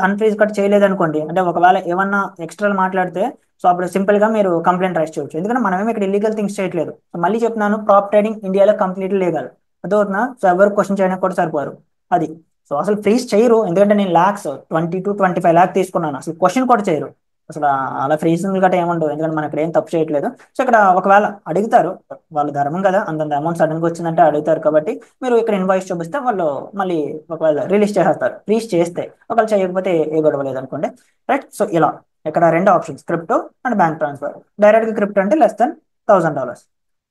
అన్ఫ్రీజ్ కట్ చేయలేదు అనుకోండి, అంటే ఒకవేళ ఏమన్నా ఎక్స్ట్రా మాట్లాడితే, సో అప్పుడు సింపుల్ గా మీరు కంప్లైంట్ రైజ్ చేయొచ్చు. ఎందుకంటే మనమేమి ఇక్కడ ఇల్లీగల్ థింగ్స్ చేయట్లేదు. సో మళ్ళీ చెప్తున్నాను, ప్రాప్ ట్రేడింగ్ ఇండియాలో కంప్లీట్ లీగల్. అదవుతున్నా, సో ఎవరు క్వశ్చన్ చేయడానికి కూడా సరిపోరు. అది, సో అసలు ఫ్రీజ్ చేయరు, ఎందుకంటే నేను లాక్స్ 20 to 25 lakh తీసుకున్నాను, అసలు క్వశ్చన్ కూడా చేయరు. అసలు అలా ఫ్రీజ్ గట్రా ఏముండవు, ఎందుకంటే మనం ఇక్కడ ఏం తప్పు చేయట్లేదు. సో ఇక్కడ ఒకవేళ అడుగుతారు, వాళ్ళ ధర్మం కదా, అంతంత అమౌంట్ సడన్ గా వచ్చిందంటే అడుగుతారు. కాబట్టి మీరు ఇక్కడ ఇన్వాయిస్ చూపిస్తే వాళ్ళు మళ్ళీ ఒకవేళ రిలీజ్ చేసేస్తారు, ఫ్రీజ్ చేస్తే. ఒకవేళ చేయకపోతే ఏ గొడవ లేదు అనుకోండి. రైట్, సో ఇలా ఇక్కడ 2 options, crypto and bank transfer. Direct గా క్రిప్టో అంటే <1000.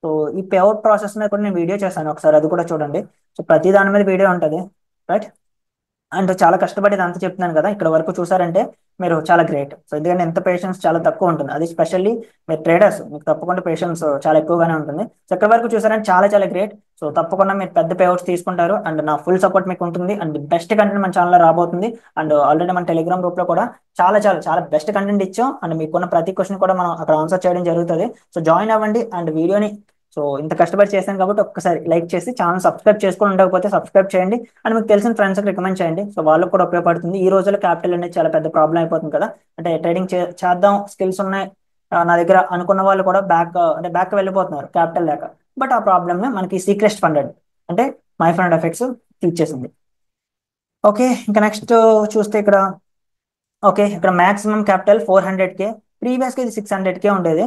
సో ఈ పేఅవుట్ ప్రాసెస్ మీద కూడా నేను వీడియో చేశాను, ఒకసారి అది కూడా చూడండి. సో ప్రతి దాని మీద వీడియో ఉంటుంది. రైట్, అండ్ చాలా కష్టపడి అంత చెప్తున్నాను కదా, ఇక్కడ వరకు చూసారంటే మీరు చాలా గ్రేట్. సో ఎందుకంటే ఎంత పేషెన్స్ చాలా తక్కువ ఉంటుంది, అది స్పెషల్లీ మీరు ట్రేడర్స్, మీకు తప్పకుండా పేషెన్స్ చాలా ఎక్కువగానే ఉంటుంది. సో ఇక్కడ వరకు చూసారంటే చాలా చాలా గ్రేట్. సో తప్పకుండా మీరు పెద్ద పేఅవుట్స్ తీసుకుంటారు, అండ్ నా ఫుల్ సపోర్ట్ మీకు ఉంటుంది, అండ్ బెస్ట్ కంటెంట్ మన ఛానల్లో రాబోతుంది. అండ్ ఆల్రెడీ మన టెలిగ్రామ్ గ్రూప్ లో కూడా చాలా చాలా చాలా బెస్ట్ కంటెంట్ ఇచ్చాం, అండ్ మీకున్న ప్రతి క్వశ్చన్ కూడా మనం అక్కడ ఆన్సర్ చేయడం జరుగుతుంది. సో జాయిన్ అవ్వండి, అండ్ వీడియోని, సో ఇంత కష్టపడి చేశాను కాబట్టి ఒక్కసారి లైక్ చేసి ఛానల్ సబ్స్క్రైబ్ చేసుకుని ఉండకపోతే సబ్స్క్రైబ్ చేయండి, అండ్ మీకు తెలిసిన ఫ్రెండ్స్కి రికమెండ్ చేయండి. సో వాళ్ళకు కూడా ఉపయోగపడుతుంది. ఈ రోజుల్లో క్యాపిటల్ అనేది చాలా పెద్ద ప్రాబ్లం అయిపోతుంది కదా, అంటే ట్రేడింగ్ చేద్దాం, స్కిల్స్ ఉన్నాయి నా దగ్గర అనుకున్న వాళ్ళు కూడా బ్యాక్ వెళ్ళిపోతున్నారు క్యాపిటల్ లేక. బట్ ఆ ప్రాబ్లమ్ ని మనకి సీక్రెస్ట్ ఫండెడ్, అంటే మై ఫండ్ ఎఫెక్ట్స్ తీర్చేసింది. ఓకే, ఇంకా నెక్స్ట్ చూస్తే ఇక్కడ, ఓకే ఇక్కడ మాక్సిమం క్యాపిటల్ 400K, ప్రీవియస్గా ఇది 600K ఉండేది,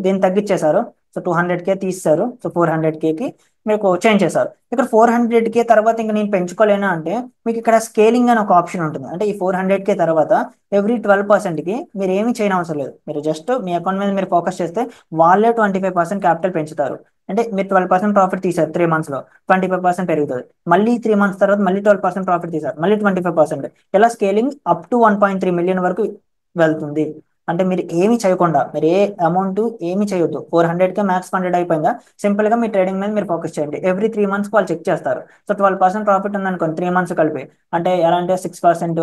దీన్ని తగ్గించేశారు. సో 200K తీస్తారు. సో 400Kకి మీకు చేంజ్ చేశారు. ఇక్కడ 400K తర్వాత ఇంకా నేను పెంచుకోలేనా అంటే మీకు ఇక్కడ స్కేలింగ్ అని ఒక ఆప్షన్ ఉంటుంది. అంటే ఈ 400K తర్వాత ఎవ్రీ 12%కి మీరు ఏమి చేయని అవసరం లేదు. మీరు జస్ట్ మీ అకౌంట్ మీద మీరు ఫోకస్ చేస్తే వాళ్ళే 25% క్యాపిటల్ పెంచుతారు. అంటే మీరు 12% ప్రాఫిట్ తీసారు 3 మంత్స్లో, 25% పెరుగుతుంది. మళ్ళీ 3 మంత్స్ తర్వాత మళ్ళీ 12% ప్రాఫిట్ తీసారు, మళ్ళీ 25%. ఇలా స్కేలింగ్ అప్ టు 1.3 మిలియన్ వరకు వెళ్తుంది. అంటే మీరు ఏమి చేయకుండా, మీరు ఏ అమౌంట్ ఏమి చేయొద్దు. 400K మ్యాక్స్ ఫండెడ్ అయిపోయిందా, సింపుల్ గా మీ ట్రేడింగ్ మీద మీరు ఫోకస్ చేయండి. ఎవ్రీ 3 మంత్స్ వాళ్ళు చెక్ చేస్తారు. సో 12% ప్రాఫిట్ ఉందనుకోండి 3 మంత్స్ కలిపి, అంటే ఎలా అంటే 6%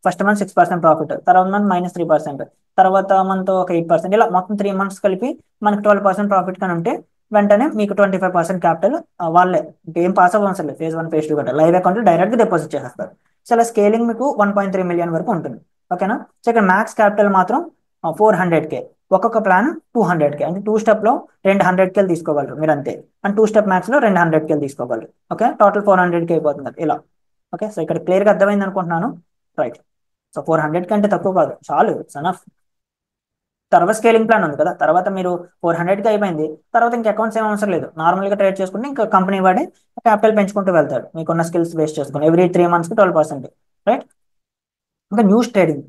ఫస్ట్ మంత్ 6% ప్రాఫిట్, తర్వాత మంత్ -3%, తర్వాత మంత్ ఒక 8%, ఇలా మొత్తం 3 మంత్స్ కలిపి మనకి 12% ప్రాఫిట్ కానీ ఉంటే వెంటనే మీకు 25% క్యాపిటల్ వాళ్ళే ఏం పాస్ అవ్వడం లేదు. ఫేజ్ 1 ఫేజ్ 2 గట్రా లైవ్ అకౌంట్ డైరెక్ట్ గా డిపాజిట్ చేసేస్తారు. సో అలా స్కేలింగ్ మీకు 1.3 మిలియన్ వరకు ఉంటుంది. ఓకేనా. సో ఇక్కడ మ్యాక్స్ క్యాపిటల్ మాత్రం 400K. ఒక్కొక్క ప్లాన్ 200K, అంటే 2 స్టెప్ లో 200K తీసుకోగలరు మీరు అంతే. అండ్ 2 స్టెప్ మ్యాక్స్ లో 200K తీసుకోగలరు. ఓకే, టోటల్ 400K అయిపోతుంది ఇలా. ఓకే, సో ఇక్కడ క్లియర్ గా అర్థమైంది అనుకుంటున్నాను. రైట్. సో 400K అంటే తక్కువ కాదు, చాలు, సనఫ్. తర్వాత స్కేలింగ్ ప్లాన్ ఉంది కదా, తర్వాత మీరు 400K అయిపోయింది, తర్వాత ఇంకా అకౌంట్స్ ఏం అవసరం లేదు. నార్మల్ గా ట్రేడ్ చేసుకుంటే ఇంకా కంపెనీ వాడే క్యాపిటల్ పెంచుకుంటూ వెళ్తాడు మీకున్న స్కిల్స్ బేస్ చేసుకుని ఎవ్రీ 3 మంత్స్కి 12%. రైట్. ఇంకా న్యూస్ ట్రేడింగ్,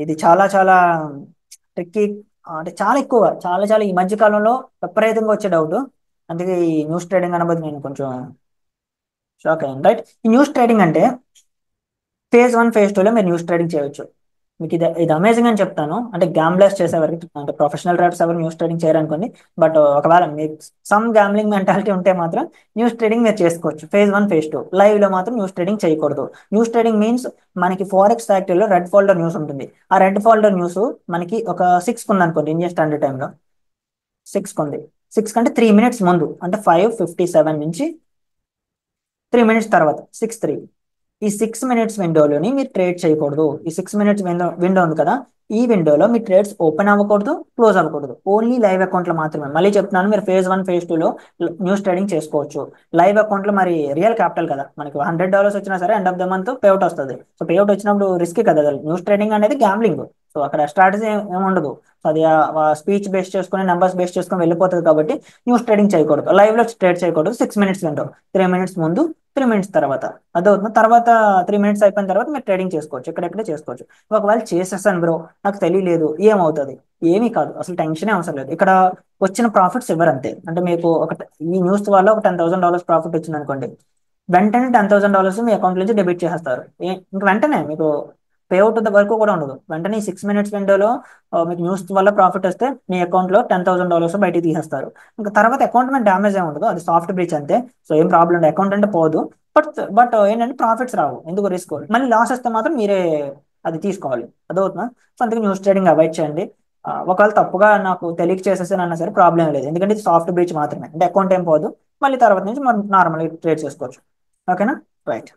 ఇది చాలా చాలా ట్రిక్కీ. అంటే చాలా ఎక్కువ, చాలా చాలా ఈ మధ్య కాలంలో విపరీతంగా వచ్చే డౌట్. అందుకే ఈ న్యూస్ ట్రేడింగ్ అనబోదు నేను కొంచెం షాక్ అయ్యాను. రైట్. ఈ న్యూస్ ట్రేడింగ్ అంటే ఫేజ్ 1 ఫేజ్ 2లో మీరు న్యూస్ ట్రేడింగ్ చేయొచ్చు. మీకు ఇది అమేజింగ్ అని చెప్తాను. అంటే గ్యాంబ్లర్స్ చేసేవారికి, అంటే ప్రొఫెషనల్ ట్రేడర్స్ ఎవరు న్యూస్ ట్రేడింగ్ చేయరనుకోండి. బట్ ఒకవేళ మీకు సమ్ గ్యాంబ్లింగ్ మెంటాలిటీ ఉంటే మాత్రం న్యూస్ ట్రేడింగ్ మీరు చేసుకోవచ్చు. ఫేజ్ 1 ఫేజ్ 2 లైవ్ లో మాత్రం న్యూస్ ట్రేడింగ్ చేయకూడదు. న్యూస్ ట్రేడింగ్ మీన్స్ మనకి ఫారెక్స్ ఫ్యాక్టరీలో రెడ్ ఫోల్డర్ న్యూస్ ఉంటుంది. ఆ రెడ్ ఫోల్డర్ న్యూస్ మనకి ఒక 6 ఉంది అనుకోండి, ఇండియన్ స్టాండర్డ్ టైంలో 6 ఉంది. 6 కంటే 3 మినిట్స్ ముందు, అంటే 5:57 నుంచి 3 మినిట్స్ తర్వాత 6:03, ఈ 6 మినిట్స్ విండోలోని మీరు ట్రేడ్ చేయకూడదు. ఈ 6 మినిట్స్ విండో విండో ఉంది కదా, ఈ విండోలో మీ ట్రేడ్స్ ఓపెన్ అవ్వకూడదు, క్లోజ్ అవ్వకూడదు. ఓన్లీ లైవ్ అకౌంట్లో మాత్రమే. మళ్ళీ చెప్తున్నాను, మీరు ఫేజ్ 1 ఫేజ్ 2లో న్యూస్ ట్రేడింగ్ చేసుకోవచ్చు. లైవ్ అకౌంట్లో మరి రియల్ క్యాపిటల్ కదా, మనకి $100 వచ్చినా సరే end of the month payout వస్తుంది. సో పేఅవుట్ వచ్చినప్పుడు రిస్క్ కదా. న్యూస్ ట్రేడింగ్ అనేది గ్యాంబ్లింగ్. సో అక్కడ స్ట్రాటజీ ఏమి ఉండదు. సో అది స్పీచ్ బేస్ చేసుకుని, నెంబర్స్ బేస్ చేసుకుని వెళ్ళిపోతుంది. కాబట్టి న్యూస్ ట్రేడింగ్ చేయకూడదు, లైవ్ లో ట్రేడ్ చేయకూడదు. 6 మినిట్స్ విండో, 3 మినిట్స్ ముందు, 3 మినిట్స్ తర్వాత. అదవుతుంది. తర్వాత 3 మినిట్స్ అయిపోయిన తర్వాత మీరు ట్రేడింగ్ చేసుకోవచ్చు, ఎక్కడెక్కడే చేసుకోవచ్చు. ఒకవేళ చేసేసాను బ్రో, నాకు తెలియలేదు, ఏమవుతుంది? ఏమీ కాదు, అసలు టెన్షనే అవసరం లేదు. ఇక్కడ వచ్చిన ప్రాఫిట్స్ ఎవరు అంతే. అంటే మీకు ఈ న్యూస్ వల్ల ఒక $10,000 ప్రాఫిట్ వచ్చింది అనుకోండి, వెంటనే $10,000 మీ అకౌంట్ నుంచి డెబిట్ చేస్తారు. ఇంక వెంటనే మీకు పేఅవుట్ వరకు కూడా ఉండదు. వెంటనే 6 మినిట్స్ విండోలో మీకు న్యూస్ వల్ల ప్రాఫిట్ వస్తే మీ అకౌంట్ లో $10,000 బయటికి తీసేస్తారు. ఇంకా తర్వాత అకౌంట్ మీద డ్యామేజ్ ఏమి ఉండదు, అది సాఫ్ట్ బ్రీచ్ అంతే. సో ఏం ప్రాబ్లం ఉండదు, అకౌంట్ అంటే పోదు. బట్ బట్ ఏంటంటే ప్రాఫిట్స్ రావు, ఎందుకు రిస్క్. మళ్ళీ లాస్ వస్తే మాత్రం మీరే అది తీసుకోవాలి. అదవుతుందా. సో అందుకే న్యూస్ ట్రేడింగ్ అవాయిడ్ చేయండి. ఒకవేళ తప్పుగా నాకు తెలియక చేసేసానన్నా సరే ప్రాబ్లం లేదు, ఎందుకంటే ఇది సాఫ్ట్ బ్రీచ్ మాత్రమే. అంటే అకౌంట్ ఏం పోదు, మళ్ళీ తర్వాత నుంచి మనం నార్మల్గా ట్రేడ్ చేసుకోవచ్చు. ఓకేనా. రైట్.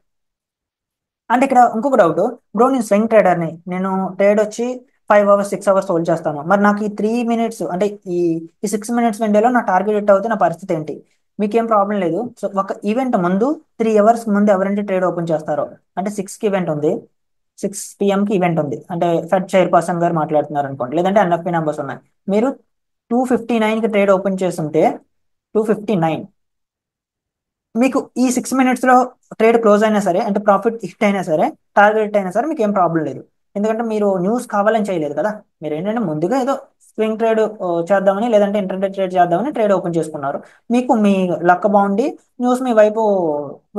అంటే ఇక్కడ ఇంకొక డౌట్, బ్రో నేను స్వింగ్ ట్రేడర్ని, నేను ట్రేడ్ వచ్చి 5 అవర్స్ 6 అవర్స్ హోల్డ్ చేస్తాను. మరి నాకు ఈ 3 మినిట్స్, అంటే ఈ ఈ 6 మినిట్స్ విండోలో నా టార్గెట్ హిట్ అవుతే నా పరిస్థితి ఏంటి? మీకేం ప్రాబ్లం లేదు. సో ఒక ఈవెంట్ ముందు 3 అవర్స్ ముందు ఎవరైతే ట్రేడ్ ఓపెన్ చేస్తారో, అంటే 6కి ఈవెంట్ ఉంది, 6 PM ఈవెంట్ ఉంది, అంటే ఫెడ్ చైర్పర్సన్ గారు మాట్లాడుతున్నారు అనుకోండి, లేదంటే ఎన్ఎఫ్పి నెంబర్స్ ఉన్నాయి. మీరు 2:59కి ట్రేడ్ ఓపెన్ చేస్తుంటే 2:59, మీకు ఈ 6 మినిట్స్ లో ట్రేడ్ క్లోజ్ అయినా సరే, అంటే ప్రాఫిట్ హిట్ అయినా సరే, టార్గెట్ హిట్ అయినా సరే మీకు ఏం ప్రాబ్లం లేదు. ఎందుకంటే మీరు న్యూస్ కావాలని చేయలేదు కదా. మీరు ఏంటంటే ముందుగా ఏదో స్వింగ్ ట్రేడ్ చేద్దామని, లేదంటే ఇంటర్డే ట్రేడ్ చేద్దామని ట్రేడ్ ఓపెన్ చేసుకున్నారు. మీకు మీ లక్ బాగుండి న్యూస్ మీ వైపు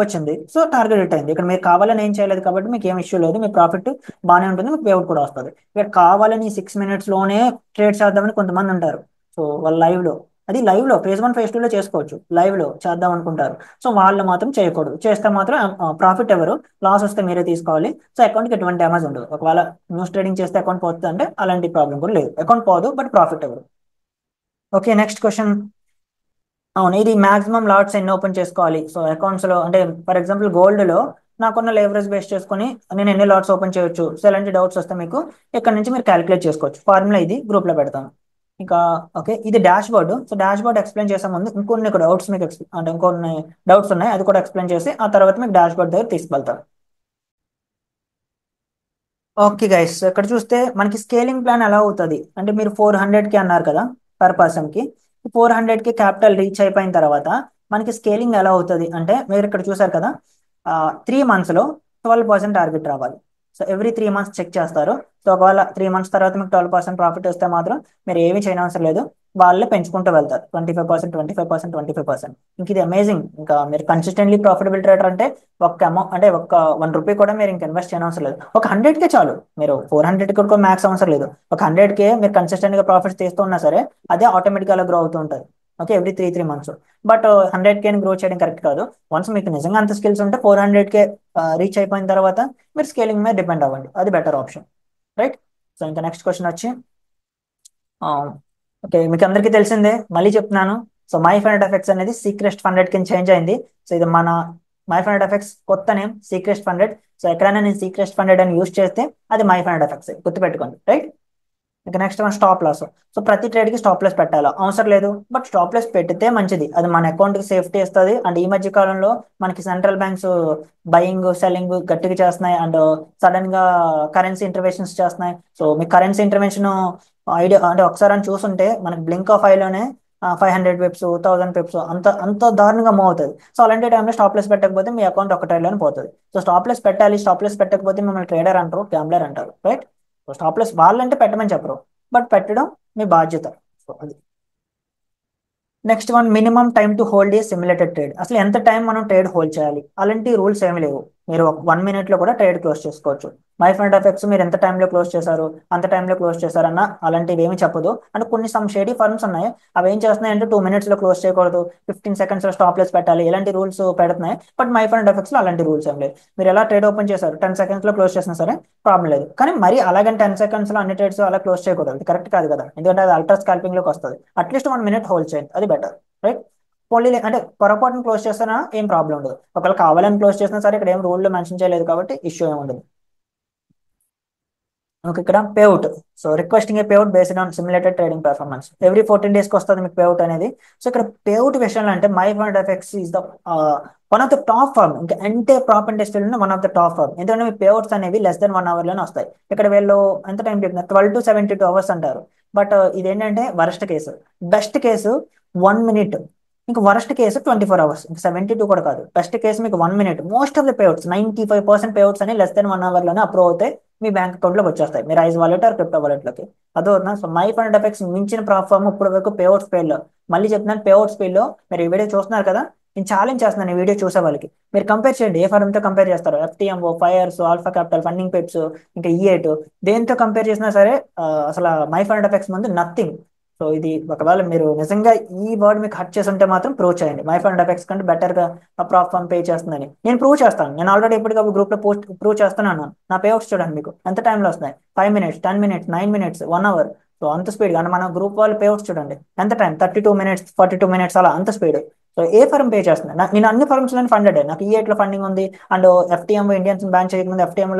వచ్చింది, సో టార్గెట్ హిట్ అయింది. ఇక్కడ మీరు కావాలని ఏం చేయలేదు కాబట్టి మీకు ఏం ఇష్యూ లేదు, మీ ప్రాఫిట్ బాగానే ఉంటుంది, మీకు పేఅవుట్ కూడా వస్తుంది. ఇక్కడ కావాలని 6 మినిట్స్ లోనే ట్రేడ్ చేద్దామని కొంతమంది ఉంటారు. సో వాళ్ళు లైవ్ లో ఫేజ్ 1 ఫేజ్ 2లో చేసుకోవచ్చు, లైవ్ లో చేద్దాం అనుకుంటారు. సో వాళ్ళు మాత్రం చేయకూడదు. చేస్తే మాత్రం ప్రాఫిట్ ఎవరు, లాస్ వస్తే మీరే తీసుకోవాలి. సో అకౌంట్కి ఎటువంటి డ్యామేజ్ ఉండదు. ఒకవేళ న్యూస్ ట్రేడింగ్ చేస్తే అకౌంట్ పోతుంది అంటే అలాంటి ప్రాబ్లం కూడా లేదు, అకౌంట్ పోదు బట్ ప్రాఫిట్ ఎవరు. Okay, next question. అవును, ఇది మాక్సిమం లాట్స్ ఎన్ని ఓపెన్ చేసుకోవాలి? సో అకౌంట్స్ లో, అంటే ఫర్ ఎగ్జాంపుల్ గోల్డ్ లో నాకున్న లేవరేజ్ బేస్ చేసుకొని నేను ఎన్ని లాట్స్ ఓపెన్ చేయొచ్చు, సో ఎలాంటి డౌట్స్ వస్తే మీకు ఇక్కడ నుంచి మీరు క్యాలిక్యులేట్ చేసుకోవచ్చు. ఫార్ములా ఇది గ్రూప్ లో పెడతాను ఇంకా. ఓకే, ఇది dash board. So dash board explain చేసే ముందు ఇంకొన్ని డౌట్స్ మీకు అంటే ఇంకొన్ని డౌట్స్ ఉన్నాయి, అది కూడా ఎక్స్ప్లెయిన్ చేసి ఆ తర్వాత మీకు డాష్ బోర్డ్ దగ్గర తీసుకెళ్తాను. ఓకే గైస్, ఇక్కడ చూస్తే మనకి స్కేలింగ్ ప్లాన్ ఎలా అవుతుంది అంటే, మీరు 400K అన్నారు కదా, పర్ పర్సన్కి. 400కి క్యాపిటల్ రీచ్ అయిపోయిన తర్వాత మనకి స్కేలింగ్ ఎలా అవుతుంది అంటే, మీరు ఇక్కడ చూసారు కదా, 3 మంత్స్లో 12% టార్గెట్ రావాలి. సో ఎవ్రీ 3 మంత్స్ చెక్ చేస్తారు. సో ఒకవేళ 3 మంత్స్ తర్వాత మీకు 12% ప్రాఫిట్ వస్తే మాత్రం మీరు ఏమీ చేయనవసరం లేదు, వాళ్ళే పెంచుకుంటూ వెళ్తారు. 25%, 25%, 25%. ఇంక ఇది అమేజింగ్. ఇంకా మీరు కన్సిస్టెంట్లీ ప్రాఫిటబుల్ ట్రేడర్ అంటే ఒక్క అమౌంట్ అంటే ఒక్క 1 రూపీ కూడా మీరు ఇంకా ఇన్వెస్ట్ చేయనవసరం లేదు. ఒక 100కే చాలు. మీరు 400 కూడా మ్యాక్స్ అవసరం లేదు. ఒక 100కే మీరు కన్సిస్టెంట్గా ప్రాఫిట్స్ తీస్తూ ఉన్నా సరే అదే ఆటోమేటిక్గా అలా గ్రో అవుతూ ఉంటుంది. Okay, every three months. But 100కే గ్రో చేయడం కరెక్ట్ కాదు. వన్స్ మీకు నిజంగా అంత స్కిల్స్ ఉంటే 400కే రీచ్ అయిపోయిన తర్వాత మీరు స్కేలింగ్ మీద డిపెండ్ అవ్వండి, అది బెటర్ ఆప్షన్. రైట్. సో ఇంకా నెక్స్ట్ క్వశ్చన్ వచ్చి, ఓకే, మీకు అందరికీ తెలిసిందే, మళ్ళీ చెప్తున్నాను. సో మై ఫండ్ ఎఫెక్ట్స్ అనేది సీక్రెస్ట్ ఫండెడ్ కింద చేంజ్ అయింది. సో ఇది మన మై ఫండ్ ఎఫెక్ట్స్ కొత్త నేమ్ సీక్రెస్ట్ ఫండెడ్. సో ఎక్కడైనా నేను సీక్రెస్ట్ ఫండెడ్ అని యూస్ చేస్తే అది మై ఫండ్ ఎఫెక్ట్స్, గుర్తుపెట్టుకోండి. రైట్. ఇంకా next one stop loss. So ప్రతి ట్రేడ్కి స్టాప్ లాస్ పెట్టాలా అవసరం లేదు, బట్ స్టాప్ లాస్ పెడితే మంచిది, అది మన అకౌంట్కి సేఫ్టీ ఇస్తుంది. అండ్ ఈ మధ్య కాలంలో మనకి సెంట్రల్ బ్యాంక్స్ బయింగ్ సెల్లింగ్ గట్టిగా చేస్తున్నాయి, అండ్ సడన్ గా కరెన్సీ ఇంటర్వెన్షన్స్ చేస్తున్నాయి. సో మీ కరెన్సీ ఇంటర్వెన్షన్ ఐడియా అంటే ఒకసారి అని చూసుంటే మనకి బ్లింక్ ఆఫ్ ఐలోనే 500 పిప్స్, 1000 పిప్స్ అంత అంత దారుణంగా మూవ్ అవుతుంది. సో అలాంటి టైంలో స్టాప్ లాస్ పెట్టకపోతే మీ అకౌంట్ ఒక ట్రేడ్లోనే పోతుంది. సో స్టాప్ లాస్ పెట్టాలి, స్టాప్ లాస్ పెట్టకపోతే మిమ్మల్ని ట్రేడర్ అంటారు, గ్యాంబ్లర్ అంటారు. రైట్. సో స్టాప్ లాస్ వాళ్ళంటే పెట్టమని చెప్పరు, బట్ పెట్టడం మీ బాధ్యత. సో అది. Next one, minimum time to hold a simulated trade. అసలు ఎంత టైం మనం ట్రేడ్ హోల్డ్ చేయాలి, అలాంటి రూల్స్ ఏమి లేవు. మీరు 1 minute లో కూడా ట్రేడ్ క్లోజ్ చేసుకోవచ్చు. మై ఫండ్ ఎఫెక్ట్స్ మీరు ఎంత టైంలో క్లోజ్ చేశారు, అంత టైంలో క్లోజ్ చేశారన్న అలాంటివి ఏమి చెప్పదు. అండ్ కొన్ని సమ్ షేడీ ఫర్మ్స్ ఉన్నాయి, అవి ఏం చేస్తున్నాయి అంటే 2 minutes లో క్లోజ్ చేయకూడదు, 15 seconds స్టాప్ లెస్ పెట్టాలి, ఇలాంటి రూల్స్ పెడుతున్నాయి. బట్ మై ఫండ్ ఎఫెక్ట్స్ లో అలాంటి రూల్స్ ఏం లేదు. మీరు ఎలా ట్రేడ్ ఓపెన్ చేశారు 10 seconds లో క్లోజ్ చేసినా సరే ప్రాబ్లం లేదు. కానీ మరి అలాగని 10 seconds లో అన్ని ట్రేడ్స్ అలా క్లోజ్ చేయకూడదు, ఇది కరెక్ట్ కాదు కదా, ఎందుకంటే అది అల్ట్రా స్కాల్పింగ్ లోకి వస్తుంది. అట్లీస్ట్ 1 minute హోల్డ్ చేయండి, అది బెటర్. రైట్. పోలీ అంటే పొరపాటున క్లోజ్ చేసినా ఏం ప్రాబ్లం ఉండదు, ఒకవేళ కావాలని క్లోజ్ చేసినా సరే ఇక్కడ ఏం రూల్లో మెన్షన్ చేయలేదు కాబట్టి ఇష్యూ ఏమి ఉండదు. ఓకే, ఇక్కడ payout. So requesting A payout based on simulated trading performance, every 14 days వస్తుంది మీకు పేఅవుట్ అనేది. సో ఇక్కడ పేఅవుట్ విషయంలో అంటే my fund effects is the one of the top firm, ఇంకా అంటే ప్రాప్ ఇండస్ట్రీలో one of the top firm. ఎందుకంటే మీ పేఅవుట్స్ అనేవి less than 1 hour వస్తాయి. ఇక్కడ వీళ్ళు ఎంత టైం చెప్తున్నారు, 12 to 72 hours అంటారు. బట్ ఇదేంటంటే worst case. Best case 1 minute, ఇంకా వరస్ట్ కేసు 24 hours, ఇంకా 72 కూడా కాదు. బెస్ట్ కేసు మీకు 1 minute. Most of the payouts 95% payouts అని less than 1 hour అప్రూవ్ అవుతాయి, మీ బ్యాంక్ అకౌంట్ లోకి వచ్చేస్తాయి, మీరు ఐజ్ వాలెట్ ఆర్ క్రిప్టో వాలెట్ లోకి. అదోనా. సో మై ఫండ్ ఎఫెక్ట్స్ మించిన ప్లాట్ఫామ్ ఇప్పుడు వరకు పేఅవుట్ స్పేడ్ లో. మళ్ళీ చెప్తున్నాను, పేఅవుట్ స్పేడ్ లో మీరు ఈ వీడియో చూస్తున్నారు కదా, నేను ఛాలెంజ్ చేస్తున్నాను ఈ వీడియో చూసే వాళ్ళకి, మీరు కంపేర్ చేయండి, ఏ ఫార్మ్ తో కంపేర్ చేస్తారు, ఎఫ్టీఎంఓ, ఫైర్స్, ఆల్ఫా క్యాపిటల్, ఫండింగ్ పిప్స్, ఇంకా ఈఏట్, దేంతో కంపేర్ చేసినా సరే అసలు మై ఫండ్ ఎఫెక్ట్స్ ముందు నథింగ్. సో ఇది ఒకవేళ మీరు నిజంగా ఈ వర్డ్ మీకు హర్ట్ చేసి ఉంటే మాత్రం ప్రూవ్ చేయండి, మై ఫండ్ ఎఫెక్ట్స్ కంటే బెటర్ గా ఆ ప్లాట్ఫామ్ పే చేస్తుందని. నేను ప్రూవ్ చేస్తాను, నేను ఆల్రెడీ ఎప్పటికప్పుడు గ్రూప్ లో పోస్ట్ ప్రూవ్ చేస్తున్నాను. నా పేఅవుట్స్ చూడండి, మీకు ఎంత టైంలో వస్తున్నాయి, 5 minutes, 10 minutes, 9 minutes, 1 hour. So అంత స్పీడ్. కానీ మన గ్రూప్ వాళ్ళ పేఅవుట్స్ చూడండి ఎంత టైం, 32 minutes, 42 minutes, అలా అంత స్పీడ్. సో ఏ ఫర్మ్ పే చేస్తుంది, నేను అన్ని ఫర్మ్స్ లో ఫండెడ్, నాకు ఈఏట్ లో ఫండింగ్ ఉంది, అండ్ ఎఫ్టీఎంఓ ఇండియన్స్ బ్యాన్ చేయకముందు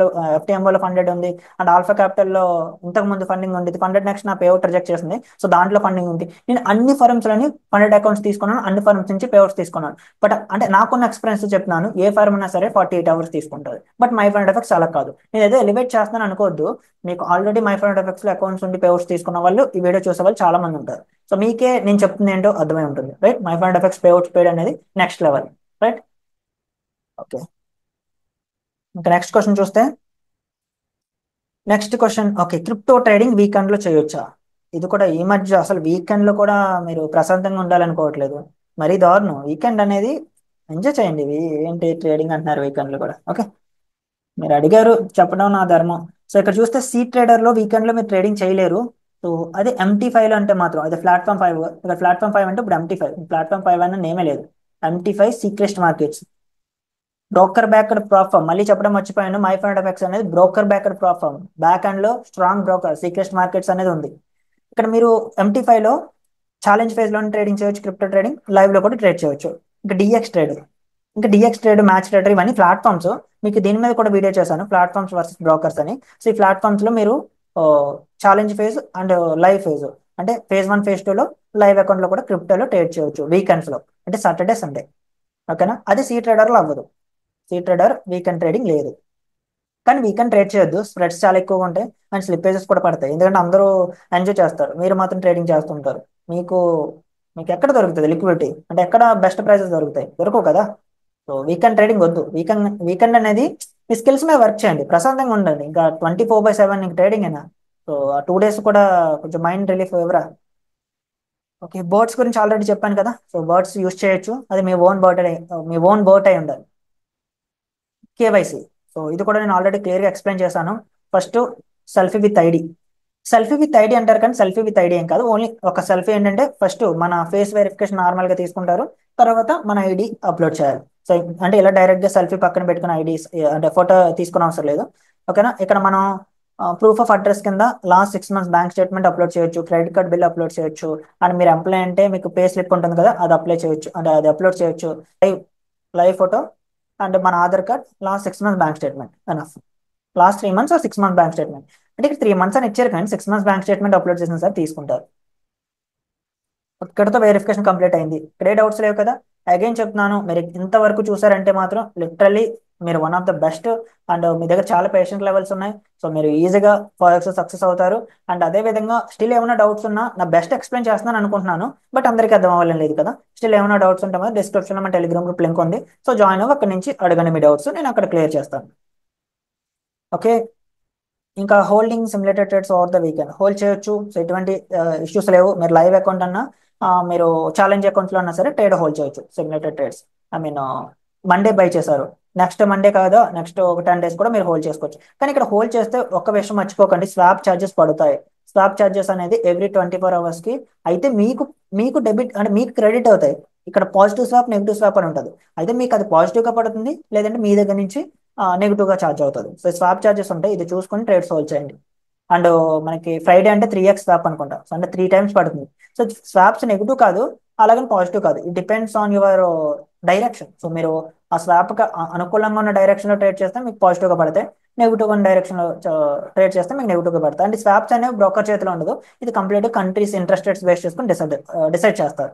ఎఫ్టీఎంఓలో ఫండెడ్ ఉంది, అండ్ ఆల్ఫా క్యాపిటల్ లో ఇంతకు ముందు ఫండింగ్ ఉంది, ఫండెడ్ నెక్స్ట్ నా పేఅవుట్ రిజెక్ట్ చేసింది, సో దాంట్లో ఫండింగ్ ఉంది. నేను అన్ని ఫర్మ్స్ లోని ఫండెడ్ అకౌంట్స్ తీసుకున్నాను, అన్ని ఫర్మ్స్ నుంచి పేఅవుట్స్ తీసుకున్నాను. బట్ అంటే నాకున్న ఎక్స్పీరియన్స్ చెప్తున్నాను, ఏ ఫర్మ్ అయినా సరే 48 hours తీసుకుంటుంది. బట్ మై ఫండ్ ఎఫెక్ట్స్ అలా కాదు. నేను ఏదో ఎలివేట్ చేస్తున్నాను అనుకోవద్దు, మీకు ఆల్రెడీ మై ఫండ్ ఎఫెక్ట్స్ లో అకౌంట్స్ ఉండి పేఅవుట్స్ తీసుకున్న వాళ్ళు ఈ వీడియో చూసే వాళ్ళు చాలా మంది ఉంటారు. సో మీకే నేను చెప్తుంది ఏంటో అర్థమై ఉంటుంది. Right. My fund FX payouts paid అనేది నెక్స్ట్ లెవెల్. రైట్. ఓకే, ఇంకా నెక్స్ట్ క్వశ్చన్ చూస్తే, next question, okay, crypto trading weekend లో చేయొచ్చా. ఇది కూడా ఈ మధ్య అసలు వీకెండ్ లో కూడా మీరు ప్రశాంతంగా ఉండాలనుకోవట్లేదు, మరీ దారుణం. వీకెండ్ అనేది ఎంజాయ్ చేయండి, ఇవి ఏంటి ట్రేడింగ్ అంటున్నారు వీకెండ్ లో కూడా. ఓకే, మీరు అడిగారు, చెప్పడం నా ధర్మం. సో ఇక్కడ చూస్తే సీ ట్రేడర్ లో వీకెండ్ లో మీరు ట్రేడింగ్ చేయలేరు. సో అదే MT5 లో అంటే మాత్రం, అదే ప్లాట్ఫామ్ 5. ఇక్కడ ప్లాట్ఫామ్ 5 అంటే ఇప్పుడు MT5, ప్లాట్ఫామ్ 5 అన్న నేమే లేదు. MT5 Seacrest markets, broker backed platform. మళ్ళీ చెప్పడం మర్చిపోయాను, మై ఫండ్ ఎఫెక్ట్స్ అనేది broker backed platform. Back and లో స్ట్రాంగ్ బ్రోకర్ సీక్రెస్ట్ మార్కెట్స్ అనేది ఉంది. ఇక్కడ మీరు MT5 లో ఛాలెంజ్ ఫేజ్ లో ట్రేడింగ్ చేయొచ్చు, క్రిప్టో ట్రేడింగ్ లైవ్ లో కూడా ట్రేడ్ చేయొచ్చు. ఇంకా డిఎక్స్ ట్రేడ్, మ్యాచ్ ట్రేడర్, ఇవన్నీ ప్లాట్ఫామ్స్. మీకు దీని మీద కూడా వీడియో చేశాను, ప్లాట్ఫామ్స్ వర్సెస్ బ్రోకర్స్ అని. సో ఈ ప్లాట్ఫామ్స్ లో మీరు challenge phase and live phase, అంటే ఫేజ్ 1, ఫేజ్ 2లో లైవ్ అకౌంట్ లో కూడా క్రిప్టోలో ట్రేడ్ చేయొచ్చు వీకెండ్స్ లో, అంటే సాటర్డే, సండే. ఓకేనా. అది సీ ట్రేడర్ లో అవ్వదు, సీ ట్రేడర్ వీకెండ్ ట్రేడింగ్ లేదు. కానీ వీకెండ్ ట్రేడ్ చేయొద్దు, స్ప్రెడ్స్ చాలా ఎక్కువగా ఉంటాయి, అండ్ స్లిప్పేజెస్ కూడా పడతాయి, ఎందుకంటే అందరూ ఎంజాయ్ చేస్తారు, మీరు మాత్రం ట్రేడింగ్ చేస్తుంటారు. మీకు మీకు ఎక్కడ దొరుకుతుంది లిక్విడిటీ? అంటే ఎక్కడ బెస్ట్ ప్రైసెస్ దొరుకుతాయి? దొరకవు కదా. సో వీకెండ్ ట్రేడింగ్ వద్దు. వీకెండ్ అనేది మీ స్కిల్స్ మీద వర్క్ చేయండి, ప్రశాంతంగా ఉండండి. ఇంకా 24/7 నీకు ట్రేడింగ్ అయినా. సో ఆ 2 days కూడా కొంచెం మైండ్ రిలీఫ్ ఎవరా. ఓకే, బర్డ్స్ గురించి ఆల్రెడీ చెప్పాను కదా. సో బర్డ్స్ యూస్ చేయొచ్చు, అది మీ ఓన్ బర్డ్ అయి ఉండాలి. కేవైసీ, సో ఇది కూడా నేను ఆల్రెడీ క్లియర్గా ఎక్స్ప్లెయిన్ చేశాను. First selfie with ID. Selfie with ID అంటారు కానీ సెల్ఫీ విత్ ఐడి ఏం కాదు. ఓన్లీ ఒక సెల్ఫీ ఏంటంటే ఫస్ట్ మన ఫేస్ వెరిఫికేషన్ నార్మల్గా తీసుకుంటారు, తర్వాత మన ఐడి అప్లోడ్ చేయాలి. సో అంటే ఇలా డైరెక్ట్గా సెల్ఫీ పక్కన పెట్టుకున్న ఐడీస్ అంటే ఫోటో తీసుకునే అవసరం లేదు. ఓకేనా. ఇక్కడ మనం ప్రూఫ్ ఆఫ్ అడ్రస్ కింద last 6 months bank statement upload చేయొచ్చు, క్రెడిట్ కార్డ్ బిల్ అప్లోడ్ చేయొచ్చు, అండ్ మీరు ఎంప్లాయ్ అంటే మీకు పే స్లిప్ ఉంటుంది కదా, అది అప్లై చేయొచ్చు, అంటే అది అప్లోడ్ చేయొచ్చు. లైవ్ లైవ్ ఫోటో అండ్ మన Aadhaar card, last 6 months bank statement enough. Last 3 months 6 months bank statement. అంటే ఇక్కడ 3 months అని ఇచ్చారు కానీ 6 months బ్యాంక్ స్టేట్మెంట్ అప్లోడ్ చేసిన సార్ తీసుకుంటారు. ఇక్కడతో వెరిఫికేషన్ కంప్లీట్ అయింది. ఇక్కడే డౌట్స్ లేవు కదా. అగైన్ చెప్తున్నాను, మీరు ఇంతవరకు చూసారంటే మాత్రం లిటరల్లీ మీరు one of the best, and మీ దగ్గర చాలా పేషెంట్ లెవెల్స్ ఉన్నాయి. సో మీరు ఈజీగా ఫారెక్స్ సక్సెస్ అవుతారు. అండ్ అదే విధంగా స్టిల్ ఏమైనా డౌట్స్ ఉన్నా నా బెస్ట్ ఎక్స్ప్లెయిన్ చేస్తున్నాను అనుకుంటున్నాను, బట్ అందరికీ అర్థం అవ్వాలని లేదు కదా. స్టిల్ ఏమైనా డౌట్స్ ఉంటే మాత్రం డిస్క్రిప్షన్లో మన టెలిగ్రామ్ గ్రూప్ లింక్ ఉంది. సో జాయిన్ అవ్వ, అక్కడ నుంచి అడగండి మీ డౌట్స్, నేను అక్కడ క్లియర్ చేస్తాను. ఓకే. ఇంకా holding simulated trades over the weekend hold చేయొచ్చు. సో ఎటువంటి ఇష్యూస్ లేవు. మీరు లైవ్ అకౌంట్ అన్నా మీరు ఛాలెంజ్ అకౌంట్స్లో అన్నా సరే ట్రేడ్ హోల్డ్ చేయొచ్చు. Simulated trades I mean Monday by చేశారు, నెక్స్ట్ మండే కాదా నెక్స్ట్ ఒక 10 days కూడా మీరు హోల్డ్ చేసుకోవచ్చు. కానీ ఇక్కడ హోల్డ్ చేస్తే ఒక్క విషయం మర్చిపోకండి, స్వాప్ ఛార్జెస్ పడతాయి. స్వాప్ ఛార్జెస్ అనేది ఎవ్రీ 24 hours అయితే మీకు మీకు డెబిట్ అంటే మీకు క్రెడిట్ అవుతాయి. ఇక్కడ పాజిటివ్ స్వాప్ నెగిటివ్ స్వాప్ అని ఉంటుంది. అయితే మీకు అది పాజిటివ్గా పడుతుంది, లేదంటే మీ దగ్గర నుంచి నెగిటివ్ గా ఛార్జ్ అవుతుంది. సో స్వాప్ ఛార్జెస్ ఉంటాయి, ఇది చూసుకొని ట్రేడ్ సోల్వ్ చేయండి. అండ్ మనకి ఫ్రైడే అంటే 3x స్వాప్ అనుకుంటా, సో అంటే 3 times పడుతుంది. సో స్వాప్స్ నెగిటివ్ కాదు, అలాగని పాజిటివ్ కాదు, it depends on your direction. So మీరు ఆ స్వాప్ అనుకూలంగా ఉన్న డైరెక్షన్ లో ట్రేడ్ చేస్తే మీకు పాజిటివ్ గా పడతాయి, నెగిటివ్ ఉన్న డైరెక్షన్ లో ట్రేడ్ చేస్తే మీకు నెగిటివ్ గా పడతాయి. అంటే స్వాప్స్ అనేవి బ్రోకర్ చేతిలో ఉండదు, ఇది complete countries interest rates base చేసుకుని డిసైడ్ చేస్తారు.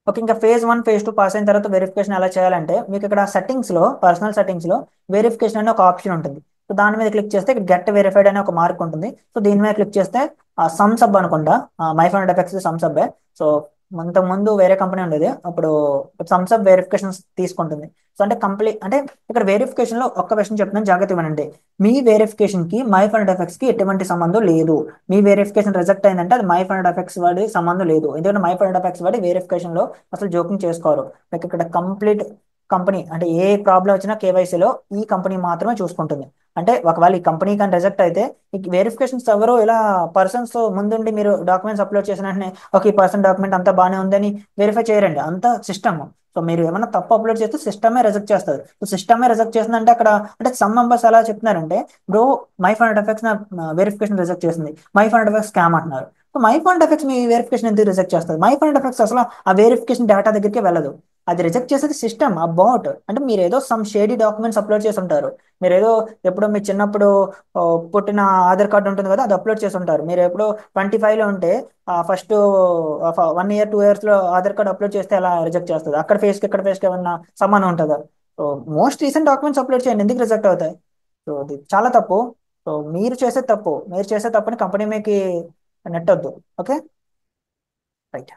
ఓకే, ఇంకా phase 1 phase 2 పాస్ అయిన తర్వాత వెరిఫికేషన్ ఎలా చేయాలంటే మీకు ఇక్కడ సెట్టింగ్స్ లో పర్సనల్ సెట్టింగ్స్ లో వెరిఫికేషన్ అనే ఒక ఆప్షన్ ఉంటుంది. సో దాని మీద క్లిక్ చేస్తే ఇక్కడ గెట్ వెరిఫైడ్ అనే ఒక మార్క్ ఉంటుంది. సో దీని మీద క్లిక్ చేస్తే సమ్ సబ్ అనుకుంటా, మై ఫండ్ ఎఫెక్ట్స్ సమ్ సబ్బే. సో ఇంతకు ముందు వేరే కంపెనీ ఉండేది, అప్పుడు సమ్ సబ్ వెరిఫికేషన్ తీసుకుంటుంది. సో అంటే కంప్లీట్ అంటే ఇక్కడ వెరిఫికేషన్ లో ఒక్క విషయం చెప్తున్నాను, జాగ్రత్త వినండి. మీ వెరిఫికేషన్ కి మై ఫండ్ ఎఫెక్ట్స్ కి ఎటువంటి సంబంధం లేదు. మీ వెరిఫికేషన్ రిజెక్ట్ అయిందంటే అది మై ఫండ్ ఎఫెక్ట్స్ వాడి సంబంధం లేదు, ఎందుకంటే మై ఫండ్ ఎఫెక్ట్స్ వాడి వెరిఫికేషన్ లో అసలు జోక్యం చేసుకోరు. మీకు ఇక్కడ కంప్లీట్ కంపెనీ అంటే ఏ ప్రాబ్లం వచ్చినా కేవైసీలో ఈ కంపెనీ మాత్రమే చూసుకుంటుంది. అంటే ఒకవేళ ఈ కంపెనీ కానీ రిజెక్ట్ అయితే ఈ వెరిఫికేషన్స్ ఎవరు ఇలా పర్సన్స్ ముందుండి మీరు డాక్యుమెంట్స్ అప్లోడ్ చేసిన వెంటనే ఒక ఈ పర్సన్ డాక్యుమెంట్ అంతా బాగానే ఉందని వెరిఫై చేయరండి, అంతా సిస్టమ్. సో మీరు ఏమైనా తప్పు అప్లోడ్ చేస్తే సిస్టమే రిజెక్ట్ చేస్తుంది. సో సిస్టమే రిజెక్ట్ చేసిందంటే అక్కడ అంటే సమ్ మెంబర్స్ ఎలా చెప్తున్నారంటే బ్రో మై ఫండ్ ఎఫెక్ట్స్ నా వెరిఫికేషన్ రిజెక్ట్ చేసింది, మై ఫండ్ ఎఫెక్ట్స్ స్కామ్ అంటున్నారు. So my fund FX me verification ఎందుకు రిజెక్ట్ చేస్తుంది? మై ఫండ్ ఎఫెక్ట్స్ అసలు ఆ వెరిఫికేషన్ డేటా దగ్గరికి వెళ్ళదు, అది రిజెక్ట్ చేసేది సిస్టమ్, ఆ బాట్. అంటే మీరు ఏదో సమ్ షేడీ డాక్యుమెంట్స్ అప్లోడ్ చేసి ఉంటారు. మీరు ఏదో ఎప్పుడో మీ చిన్నప్పుడు ఆ, పుట్టిన ఆధార్ కార్డు ఉంటుంది కదా, అది అప్లోడ్ చేసి ఉంటారు. మీరు ఎప్పుడో 25లో ఉంటే ఫస్ట్ 1 year 2 years లో ఆధార్ కార్డు అప్లోడ్ చేస్తే ఎలా రిజెక్ట్ చేస్తుంది? అక్కడ ఫేస్కి ఇక్కడ ఫేస్కి ఏమన్నా సంబంధం ఉంటుందా? So most recent documents upload చేయండి, ఎందుకు రిజెక్ట్ అవుతాయి? సో ఇది చాలా తప్పు. సో మీరు చేసే తప్పుని కంపెనీ మీకు నెట్టొద్దు. Okay, right.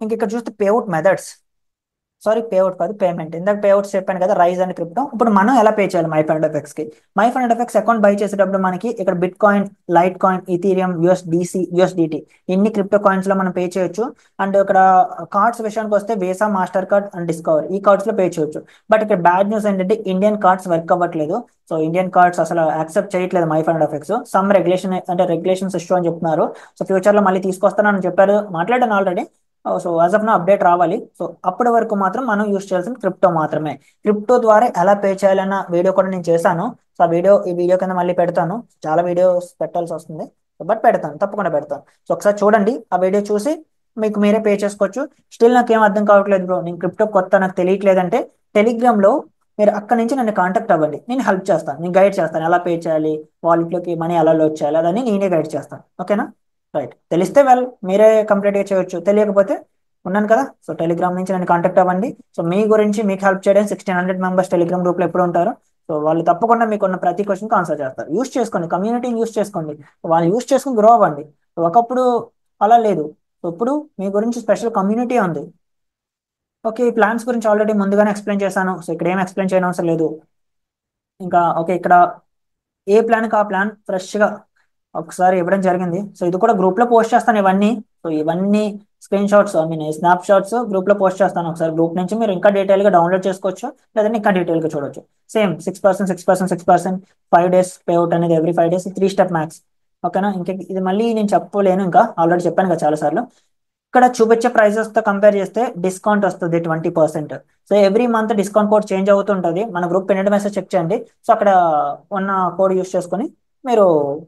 ఇంక ఇక్కడ చూస్తే పేఅవుట్ మెథడ్స్, సారీ పేఅవుట్ కాదు పేమెంట్. ఇందాక పేఅవుట్స్ చెప్పాను కదా, రైజ్ అండ్ క్రిప్టో. ఇప్పుడు మనం ఎలా పే చేయాలి మై ఫండ్ ఎఫెక్ట్స్ కి? My fund FX account buy చేసేటప్పుడు మనకి ఇక్కడ bitcoin, litecoin, Ethereum, USDC, USDT ఇన్ని క్రిప్టో కాయిన్స్ లో మనం పే చేయొచ్చు. అండ్ ఇక్కడ కార్డ్స్ విషయానికి వస్తే Visa, Mastercard and Discover ఈ కార్డ్స్ లో పే చేయొచ్చు. బట్ ఇక్కడ బ్యాడ్ న్యూస్ ఏంటంటే ఇండియన్ కార్డ్స్ వర్క్ అవ్వట్లేదు. సో ఇండియన్ కార్డ్స్ అసలు యాక్సెప్ట్ చేయట్లేదు my fund FX. Some regulation అంటే రెగ్యులేషన్స్ ఇష్యూ అని చెప్తున్నారు. సో ఫ్యూచర్ లో మళ్ళీ తీసుకొస్తానని చెప్పారు, మాట్లాడాను ఆల్రెడీ. సో యాజ్ ఆఫ్ నా అప్డేట్ రావాలి. సో అప్పటి వరకు మాత్రం మనం యూస్ చేయాల్సిన క్రిప్టో మాత్రమే. క్రిప్టో ద్వారా ఎలా పే చేయాలన్న వీడియో కూడా నేను చేశాను. సో ఆ ఈ వీడియో కింద మళ్ళీ పెడతాను. చాలా వీడియోస్ పెట్టాల్సి వస్తుంది, బట్ పెడతాను, తప్పకుండా పెడతాను. సో ఒకసారి చూడండి, ఆ వీడియో చూసి మీకు మీరే పే చేసుకోవచ్చు. స్టిల్ నాకేం అర్థం కావట్లేదు బ్రో, నేను క్రిప్టో కొత్త, నాకు తెలియట్లేదంటే టెలిగ్రామ్ లో మీరు అక్కడ నుంచి నన్ను కాంటాక్ట్ అవ్వండి, నేను హెల్ప్ చేస్తాను, నేను గైడ్ చేస్తాను, ఎలా పే చేయాలి, వాలెట్లోకి మనీ ఎలా లోడ్ చేయాలి, అదని నేనే గైడ్ చేస్తాను. ఓకేనా, రైట్. తెలిస్తే మీరే కంప్లీట్ గా చేయొచ్చు, తెలియకపోతే ఉన్నాను కదా. సో టెలిగ్రామ్ నుంచి నన్ను కాంటాక్ట్ అవ్వండి. సో మీ గురించి మీకు హెల్ప్ చేయడానికి 1600 మెంబర్స్ టెలిగ్రామ్ గ్రూప్ లో ఎప్పుడు ఉంటారు. సో వాళ్ళు తప్పకుండా మీకున్న ప్రతి క్వశ్చన్కి ఆన్సర్ చేస్తారు. యూస్ చేసుకోండి, కమ్యూనిటీని యూస్ చేసుకోండి, వాళ్ళు యూస్ చేసుకుని గ్రో అవ్వండి. ఒకప్పుడు అలా లేదు. ఇప్పుడు మీ గురించి స్పెషల్ కమ్యూనిటీ ఉంది. ఓకే, ఈ ప్లాన్స్ గురించి ఆల్రెడీ ముందుగానే ఎక్స్ప్లెయిన్ చేశాను, సో ఇక్కడ ఏం ఎక్స్ప్లెయిన్ చేయడం అవసరం లేదు. ఇంకా ఓకే, ఇక్కడ ఏ ప్లాన్కి ఆ ప్లాన్ ఫ్రెష్గా ఒకసారి ఇవ్వడం జరిగింది. సో ఇది కూడా గ్రూప్లో పోస్ట్ చేస్తాను ఇవన్నీ. సో ఇవన్నీ screen shots, I mean snap shots గ్రూప్లో పోస్ట్ చేస్తాను. ఒకసారి గ్రూప్ నుంచి మీరు ఇంకా డీటెయిల్గా డౌన్లోడ్ చేసుకోవచ్చు, లేదంటే ఇంకా డీటెయిల్గా చూడొచ్చు. సేమ్ 6%, 6%, 6%, 5 days పేఅవుట్ అనేది ఎవ్రీ 5 days, 3 step మ్యాక్స్. ఓకేనా? ఇంకా ఇది మళ్ళీ నేను చెప్పలేను, ఇంకా ఆల్రెడీ చెప్పాను కదా చాలాసార్లు. ఇక్కడ చూపించే ప్రైజెస్ తో కంపేర్ చేస్తే డిస్కౌంట్ వస్తుంది 20%. So every month discount code change అవుతుంటుంది. మన గ్రూప్ పెండెంట్ మెసేజ్ చెక్ చేయండి. సో అక్కడ ఉన్న కోడ్ యూస్ చేసుకొని మీరు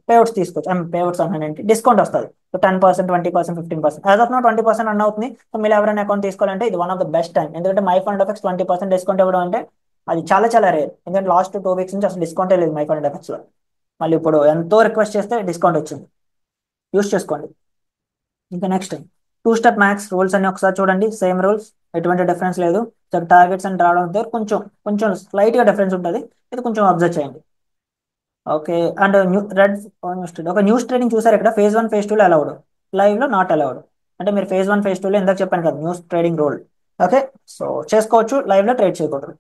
పేఅవుట్స్ తీసుకోవచ్చు. పేఅవుట్స్ అంటే డిస్కౌంట్ వస్తుంది. So 10%, 20%, 15%. As of now 20% run అవుతుంది. సో మీరు ఎవరైనా అకౌంట్ తీసుకోవాలంటే ఇది one of the best time. ఎందుకంటే మై ఫండ్ ఎఫెక్ట్స్ 20% డిస్కౌంట్ ఇవ్వడం అంటే అది చాలా చాలా రేర్. ఎందుకంటే లాస్ట్ 2 weeks నుంచి అసలు డిస్కౌంటే లేదు మై ఫండ్ ఎఫెక్ట్స్ లో. మళ్ళీ ఇప్పుడు ఎంతో రిక్వెస్ట్ చేస్తే డిస్కౌంట్ వచ్చింది. యూస్ చేసుకోండి. ఇంకా నెక్స్ట్ 2 step మ్యాక్స్ రూల్స్ అన్ని ఒకసారి చూడండి. సేమ్ రూల్స్, ఎటువంటి డిఫరెన్స్ లేదు. టార్గెట్స్ అని రావడం దగ్గర కొంచెం కొంచెం స్లైట్ గా డిఫరెన్స్ ఉంటుంది. ఇది కొంచెం అబ్జర్వ్ చేయండి. ఓకే. అండ్ న్యూ రెడ్ ఒక న్యూస్ ట్రేడింగ్ చూసారు ఇక్కడ. phase 1, phase 2లో అలౌడ్, లైవ్ లో నాట్ అలౌడ్. అంటే మీరు phase 1, phase 2లో ఇందాక చెప్పాను కదా news trading rule. Okay, so చేసుకోవచ్చు, లైవ్ లో ట్రేడ్ చేయకూడదు.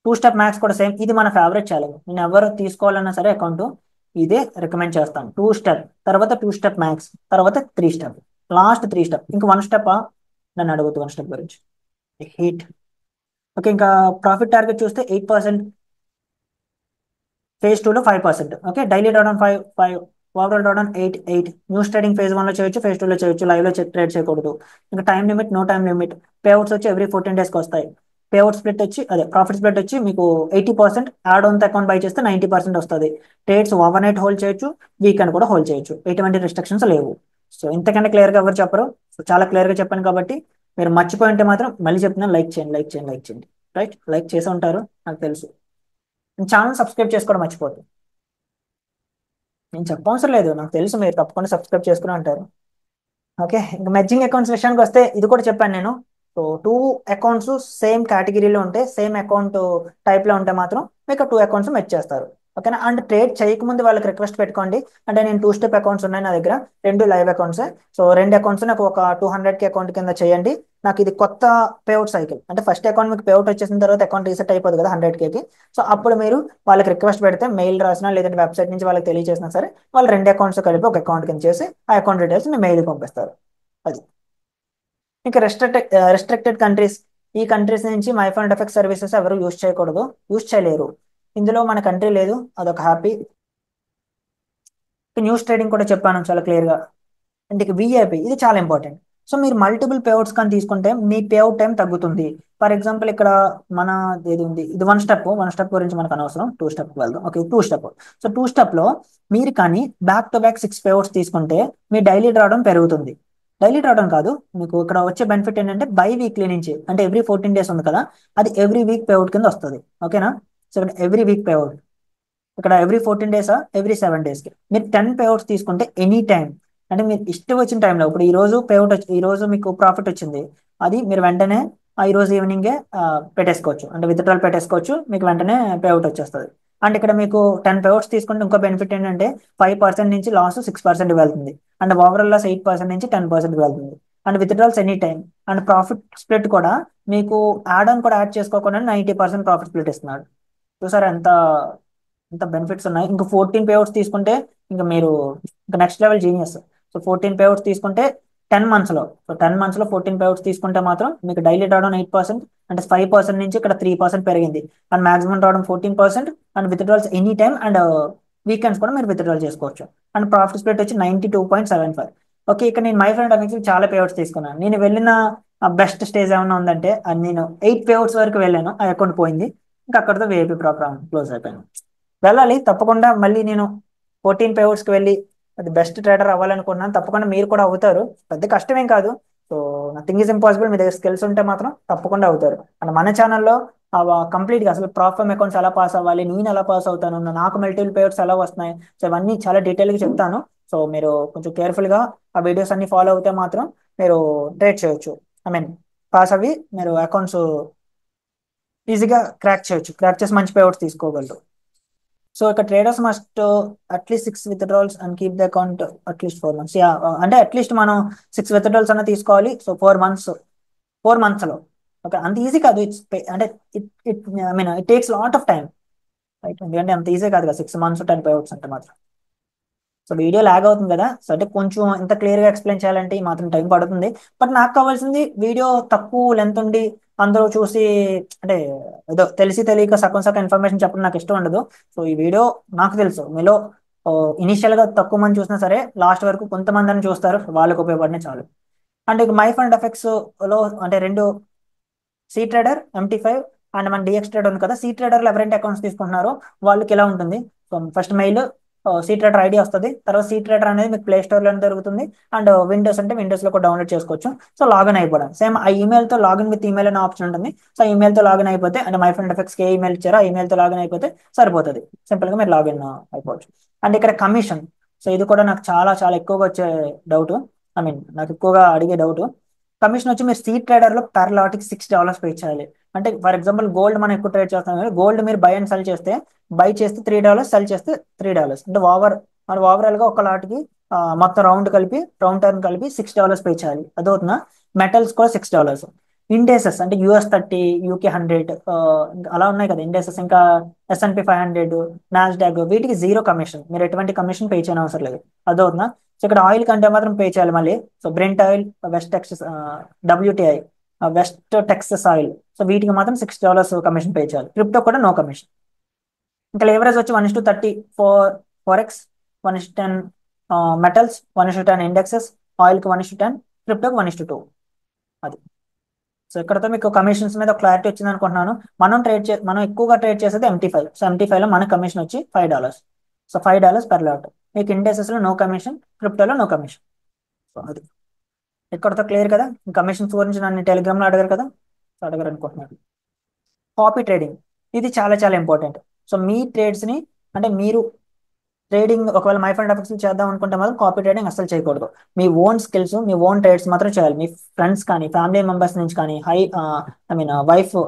2 step మ్యాక్స్ కూడా సేమ్. ఇది మన ఫేవరెట్ ఛాలెంజ్. నేను ఎవరు తీసుకోవాలన్నా సరే అకౌంట్ ఇదే రికమెండ్ చేస్తాను. 2 step, తర్వాత 2 step మ్యాక్స్, తర్వాత 3 step, లాస్ట్ 3 step. ఇంకా 1 step నన్ను అడుగుతూ 1 step గురించి హీట్. ఓకే, ఇంకా ప్రాఫిట్ టార్గెట్ చూస్తే 8%, phase 2లో 5%. ఓకే, daily drawdown 5, overall drawdown 8. News trading phase 1లో చేయొచ్చు, phase 2లో చేయొచ్చు, లైవ్ లో ట్రేడ్ చేయకూడదు. ఇంకా time limit, no time limit. Payouts వచ్చి ఎవ్రీ 14 days వస్తాయి. పేఅవుట్ స్ప్లిట్ వచ్చి అదే ప్రాఫిట్ స్ప్లిట్ వచ్చి మీకు 80%, యాడ్ ఆన్ అకౌంట్ బై చేస్తే 90% వస్తుంది. ట్రేడ్స్ ఓవర్ నైట్ హోల్డ్ చేయొచ్చు, వీకెండ్ కూడా హోల్డ్ చేయొచ్చు. ఎటువంటి రిస్ట్రిక్షన్స్ లేవు. సో ఇంతకంటే క్లియర్గా ఎవరు చెప్పరు. సో చాలా క్లియర్గా చెప్పాను కాబట్టి మీరు మర్చిపోయి ఉంటే మాత్రం మళ్ళీ చెప్తున్నాను, లైక్ చేయండి, లైక్ చేయండి, లైక్ చేయండి. రైట్, లైక్ చేసి ఉంటారు నాకు తెలుసు. ఛానల్ సబ్స్క్రైబ్ చేసుకోవడం మర్చిపోద్దు. నేను చెప్పవసరం లేదు, నాకు తెలుసు మీరు తప్పకుండా సబ్స్క్రైబ్ చేసుకుని ఉంటారు. ఓకే, ఇంకా మెర్జింగ్ అకౌంట్స్ విషయానికి వస్తే ఇది కూడా చెప్పాను నేను. సో 2 అకౌంట్స్ సేమ్ కేటగిరీలో ఉంటే, సేమ్ అకౌంట్ టైప్ లో ఉంటే మాత్రం మీకు 2 అకౌంట్స్ మెర్జ్ చేస్తారు. ఓకేనా? అండ్ ట్రేడ్ చేయకముందు వాళ్ళకి రిక్వెస్ట్ పెట్టుకోండి. అంటే నేను 2 step అకౌంట్స్ ఉన్నాయి నా దగ్గర, 2 లైవ్ అకౌంట్స్. సో 2 అకౌంట్స్ నాకు ఒక 200K అకౌంట్ కింద చేయండి. నాకు ఇది కొత్త పేఅవుట్ సైకిల్. అంటే ఫస్ట్ అకౌంట్ మీకు పేఅవుట్ వచ్చేసిన తర్వాత అకౌంట్ రీసెట్ అయిపోతుంది కదా 100Kకి. సో అప్పుడు మీరు వాళ్ళకి రిక్వెస్ట్ పెడితే, మెయిల్ రాసినా లేదంటే వెబ్సైట్ నుంచి వాళ్ళకి తెలియజేసినా సరే, వాళ్ళు 2 అకౌంట్స్ కలిపి ఒక అకౌంట్ కింద చేసి ఆ అకౌంట్ డీటెయిల్స్ మీ మెయిల్ పంపిస్తారు. అది. ఇంకా రెస్ట్రిక్టెడ్ కంట్రీస్. ఈ కంట్రీస్ నుంచి మై ఫండ్ ఎఫెక్ట్ సర్వీసెస్ ఎవరు యూజ్ చేయకూడదు, యూజ్ చేయలేరు. ఇందులో మన కంట్రీ లేదు, అదొక హ్యాపీ. న్యూస్ ట్రేడింగ్ కూడా చెప్పాను చాలా క్లియర్ గా. అంటే విఐపి ఇది చాలా ఇంపార్టెంట్. సో మీరు మల్టిపుల్ పేఅవుట్స్ కానీ తీసుకుంటే మీ పేఅవుట్ టైం తగ్గుతుంది. ఫర్ ఎగ్జాంపుల్ ఇక్కడ మన ఏది ఉంది, ఇది 1 step గురించి మనకు అనవసరం. 2 step వెళ్దాం. Okay, 2 step. సో 2 step లో మీరు కానీ బ్యాక్ టు బ్యాక్ 6 పేఅవుట్స్ తీసుకుంటే మీ డైలీ డ్రాడౌన్ పెరుగుతుంది. డైలీ డ్రాడౌన్ కాదు, మీకు ఇక్కడ వచ్చే బెనిఫిట్ ఏంటంటే బై వీక్లీ నుంచి, అంటే ఎవ్రీ 14 days ఉంది కదా, అది ఎవ్రీ వీక్ పేఅవుట్ కింద వస్తుంది. ఓకేనా? సో ఇక్కడ ఎవ్రీ వీక్ పేఅవుట్, ఇక్కడ ఎవ్రీ 14 days, ఎవ్రీ 7 daysకి మీరు 10 పేఅవుట్స్ తీసుకుంటే ఎనీ టైం, అంటే మీరు ఇష్టం వచ్చిన టైంలో, ఇప్పుడు ఈ రోజు పేఅవుట్ వచ్చి ఈ రోజు మీకు ప్రాఫిట్ వచ్చింది, అది మీరు వెంటనే ఈ రోజు ఈవినింగే పెట్టేసుకోవచ్చు. అంటే విత్డ్రాల్ పెట్టేసుకోవచ్చు, మీకు వెంటనే పేఅవుట్ వచ్చేస్తుంది. అండ్ ఇక్కడ మీకు 10 పేఅవుట్స్ తీసుకుంటే ఇంకో బెనిఫిట్ ఏంటంటే 5% నుంచి లాస్ 6% వెళ్తుంది. అండ్ ఓవరాల్ లాస్ 8% నుంచి 10% వెళ్తుంది. And withdrawals any time. And profit split కూడా మీకు యాడ్ ఆన్ కూడా యాడ్ చేసుకోకుండా 90% ప్రాఫిట్ స్ప్లిట్ ఇస్తున్నాడు. చూసారా ఎంత ఎంత బెనిఫిట్స్ ఉన్నాయి. ఇంకా 14 పేఅవుట్స్ తీసుకుంటే ఇంకా మీరు ఇంకా next level genius. So 14 payouts తీసుకుంటే 10 months లో, సో 10 months లో 14 పేఅవుట్స్ తీసుకుంటే మాత్రం మీకు డైలీ రావడం 8%, అంటే 5% నుంచి ఇక్కడ 3% పెరిగింది. అండ్ మాక్సిమం రావడం 14%. And withdrawals any time, and weekends కూడా మీరు విత్డ్రాల్ చేసుకోవచ్చు. అండ్ ప్రాఫిట్ స్ప్లిట్ వచ్చి 92.75. ఓకే, ఇక్కడ నేను మై ఫ్రెండ్ అనేది చాలా పేఅవుట్స్ తీసుకున్నాను. నేను వెళ్ళిన బెస్ట్ స్టేజ్ ఏమైనా ఉందంటే, అది నేను 8 పేఅవుట్స్ వరకు వెళ్ళాను, ఆ అకౌంట్ పోయింది. ఇంకా అక్కడితో వేపీ ప్రోగ్రామ్ క్లోజ్ అయిపోయింది. వెళ్ళాలి తప్పకుండా. మళ్ళీ నేను 14 పేఅవుట్స్కి వెళ్ళి అది బెస్ట్ ట్రేడర్ అవ్వాలనుకున్నాను. తప్పకుండా మీరు కూడా అవుతారు, పెద్ద కష్టమేం కాదు. So nothing is impossible. మీ దగ్గర స్కిల్స్ ఉంటే మాత్రం తప్పకుండా అవుతారు. అండ్ మన ఛానల్లో కంప్లీట్గా అసలు ప్రాఫామ్ అకౌంట్స్ ఎలా పాస్ అవ్వాలి, నేను ఎలా పాస్ అవుతాను, నాకు మల్టిపుల్ పేఅవుట్స్ ఎలా వస్తున్నాయి, సో ఇవన్నీ చాలా డీటెయిల్గా చెప్తాను. సో మీరు కొంచెం కేర్ఫుల్గా ఆ వీడియోస్ అన్ని ఫాలో అవుతే మాత్రం మీరు ట్రేడ్ చేయొచ్చు. ఐ మీన్ పాస్ అవి మీరు అకౌంట్స్ ఈజీగా క్రాక్ చేయొచ్చు, క్రాక్ చేసి మంచి పేఅవుట్స్ తీసుకోగలరు. సో ఇక్కడ traders must at least 6 withdrawals and keep the account at least 4 months. Yeah, అంటే అట్లీస్ట్ మనం 6 withdrawals అన్న తీసుకోవాలి. సో 4 months, 4 months లో. ఓకే, అంత ఈజీ కాదు. అంటే it it I mean it takes lot of time, right? ఎందుకంటే అంత ఈజీ కాదు కదా 6 months 10 payouts అంటే మాత్రం. సో వీడియో లాగ్ అవుతుంది కదా, సో అంటే కొంచెం ఇంత క్లియర్ గా ఎక్స్ప్లెయిన్ చేయాలంటే ఈ మాత్రం టైం పడుతుంది. బట్ నాకు కావాల్సింది వీడియో తక్కువ లెంత్ ఉండి అందరూ చూసి, అంటే ఏదో తెలిసి తెలియక సగం సగం ఇన్ఫర్మేషన్ చెప్పడం నాకు ఇష్టం ఉండదు. సో ఈ వీడియో నాకు తెలుసు మీలో ఇనిషియల్ గా తక్కువ మంది చూసినా సరే లాస్ట్ వరకు కొంతమంది అని చూస్తారు, వాళ్ళకి ఉపయోగపడిన చాలు. అంటే మై ఫండ్ ఎఫెక్ట్స్ లో అంటే రెండు, సి ట్రేడర్, MT5 అండ్ మన డిఎక్స్ ట్రేడర్ ఉంది కదా. సి ట్రేడర్లో ఎవరైతే అకౌంట్స్ తీసుకుంటున్నారో వాళ్ళకి ఇలా ఉంటుంది. So first mail C trader ID వస్తుంది. తర్వాత సి ట్రేడర్ అనేది మీకు ప్లే స్టోర్ లో దొరుకుతుంది. అండ్ విండోస్ అంటే విండోస్ లో కూడా డౌన్లోడ్ చేసుకోవచ్చు. సో లాగిన్ అయిపోవడం సేమ్ ఆ ఈమెయిల్ తో లాగిన్ విత్ ఈమెయిల్ అనే ఆప్షన్ ఉంటుంది. సో ఈమెయిల్ తో లాగిన్ అయిపోతే, అంటే my friend effects A email ఇచ్చారో ఆ ఈమెయిల్ తో లాగిన్ అయిపోతే సరిపోతుంది. సింపుల్ గా మీరు లాగిన్ అయిపోవచ్చు. అండ్ ఇక్కడ కమిషన్, సో ఇది కూడా నాకు చాలా చాలా ఎక్కువగా వచ్చే డౌట్. ఐ మీన్ నాకు ఎక్కువగా అడిగే డౌట్. కమిషన్ వచ్చి మీరు సీ ట్రేడర్ లో పర్ లాట్ కి $6 పే చేయాలి. అంటే ఫర్ ఎగ్జాంపుల్ గోల్డ్ మనం ఎక్కువ ట్రేడ్ చేస్తాం కదా, గోల్డ్ మీరు బై అండ్ సెల్ చేస్తే, బై చేస్తే $3, సెల్ చేస్తే $3. అంటే మన ఓవరాల్ గా ఒక లాట్ కి మొత్తం రౌండ్ టర్న్ కలిపి $6 పే చేయాలి. అదవుతున్నా. మెటల్స్ కూడా $6. ఇండెక్సెస్ అంటే US30, UK100 అలా ఉన్నాయి కదా ఇండెక్సెస్, ఇంకా S&P 500, నాస్డాక్, వీటికి జీరో కమిషన్. మీరు ఎటువంటి కమిషన్ పే చేయని అవసరం లేదు. అదవుతున్నా. సో ఇక్కడ ఆయిల్ కంటే మాత్రం పే చేయాలి మళ్ళీ. So Brent oil, west Texas, WTI, west Texas oil, so వీటికి మాత్రం $6 కమిషన్ పే చేయాలి. క్రిప్టో కూడా నో కమిషన్. ఇంకా లేవరేజ్ వచ్చి 1:30 ఫారెక్స్, 1:10 మెటల్స్, 1:10 ఇండెక్సెస్, ఆయిల్కి 1:10, క్రిప్టోకి 1:2. అది. సో ఇక్కడతో మీకు కమిషన్స్ మీద క్లారిటీ వచ్చింది అనుకుంటున్నాను. మనం ఎక్కువగా ట్రేడ్ చేసేది MT5. సో MT5 లో మన కమిషన్ వచ్చి $5. So $5 per lot. మీకు ఇండెక్సెస్ లో నో కమిషన్, క్రిప్టోలో నో కమిషన్. సో అది ఇక్కడతో క్లియర్ కదా. కమిషన్స్ గురించి నన్ను టెలిగ్రామ్ లో అడగారు కదా, సో అడగారు అనుకుంటున్నాను. కాపీ ట్రేడింగ్, ఇది చాలా చాలా ఇంపార్టెంట్. సో మీ ట్రేడ్స్ ని, అంటే మీరు ట్రేడింగ్ ఒకవేళ మై ఫండ్ ఎఫెక్ట్స్ చేద్దాం అనుకుంటే మాత్రం కాపీ ట్రేడింగ్ అసలు చేయకూడదు. మీ ఓన్ స్కిల్స్, మీ ఓన్ ట్రేడ్స్ మాత్రం చేయాలి. మీ ఫ్రెండ్స్ కానీ ఫ్యామిలీ మెంబర్స్ నుంచి కానీ I mean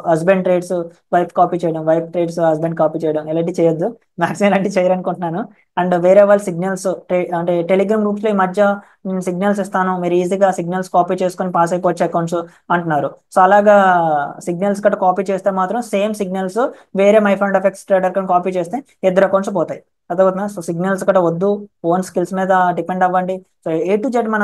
husband trades wife copy చేయడం, వైఫ్ ట్రేడ్స్ హస్బెండ్ కాపీ చేయడం, ఇలాంటివి చేయొద్దు. మ్యాక్సిమం ఇలాంటివి చేయరనుకుంటున్నాను. అండ్ వేరే వాళ్ళ సిగ్నల్స్, అంటే టెలిగ్రామ్ గ్రూప్స్ లో ఈ మధ్య నేను సిగ్నల్స్ ఇస్తాను, మీరు ఈజీగా సిగ్నల్స్ కాపీ చేసుకొని పాస్ అయిపోవచ్చు అకౌంట్స్ అంటున్నారు. సో అలాగా సిగ్నల్స్ కట్ట కాపీ చేస్తే మాత్రం సేమ్ సిగ్నల్స్ వేరే మై ఫండ్ ఎఫెక్ట్స్ ట్రేడర్ కానీ కాపీ చేస్తే ఇద్దరు అకౌంట్స్ పోతాయి. అదవుతున్నా. సో సిగ్నల్స్ కూడా వద్దు, ఓన్ స్కిల్స్ మీద డిపెండ్ అవ్వండి. సో A to Z మన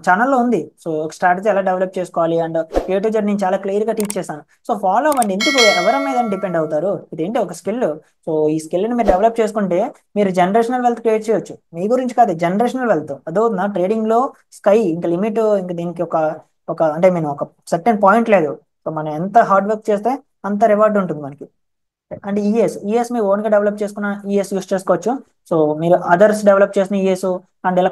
ఛానల్లో ఉంది. సో ఒక స్ట్రాటజీ ఎలా డెవలప్ చేసుకోవాలి అండ్ A to Z నేను చాలా క్లియర్ గా టీచ్ చేశాను. సో ఫాలో అవ్వండి. ఎందుకు ఎవరి మీద డిపెండ్ అవుతారు? ఇదేంటి ఒక స్కిల్. సో ఈ స్కిల్ ని మీరు డెవలప్ చేసుకుంటే మీరు జనరేషనల్ వెల్త్ క్రియేట్ చేయొచ్చు. మీ గురించి కాదు, జనరేషనల్ వెల్త్. అదవుతున్నా. ట్రేడింగ్ లో స్కై ఇంకా లిమిట్, ఇంకా దీనికి ఒక ఒక అంటే నేను ఒక సర్టెన్ పాయింట్ లేదు. సో మనం ఎంత హార్డ్ వర్క్ చేస్తే అంత రివార్డ్ ఉంటుంది మనకి. అంటే ఈఎస్ మీ ఓన్ గా డెవలప్ చేసుకున్న ఈఎస్ యూస్ చేసుకోవచ్చు. సో మీరు అదర్స్ డెవలప్ చేసిన ఈఎస్ అండ్ ఇలా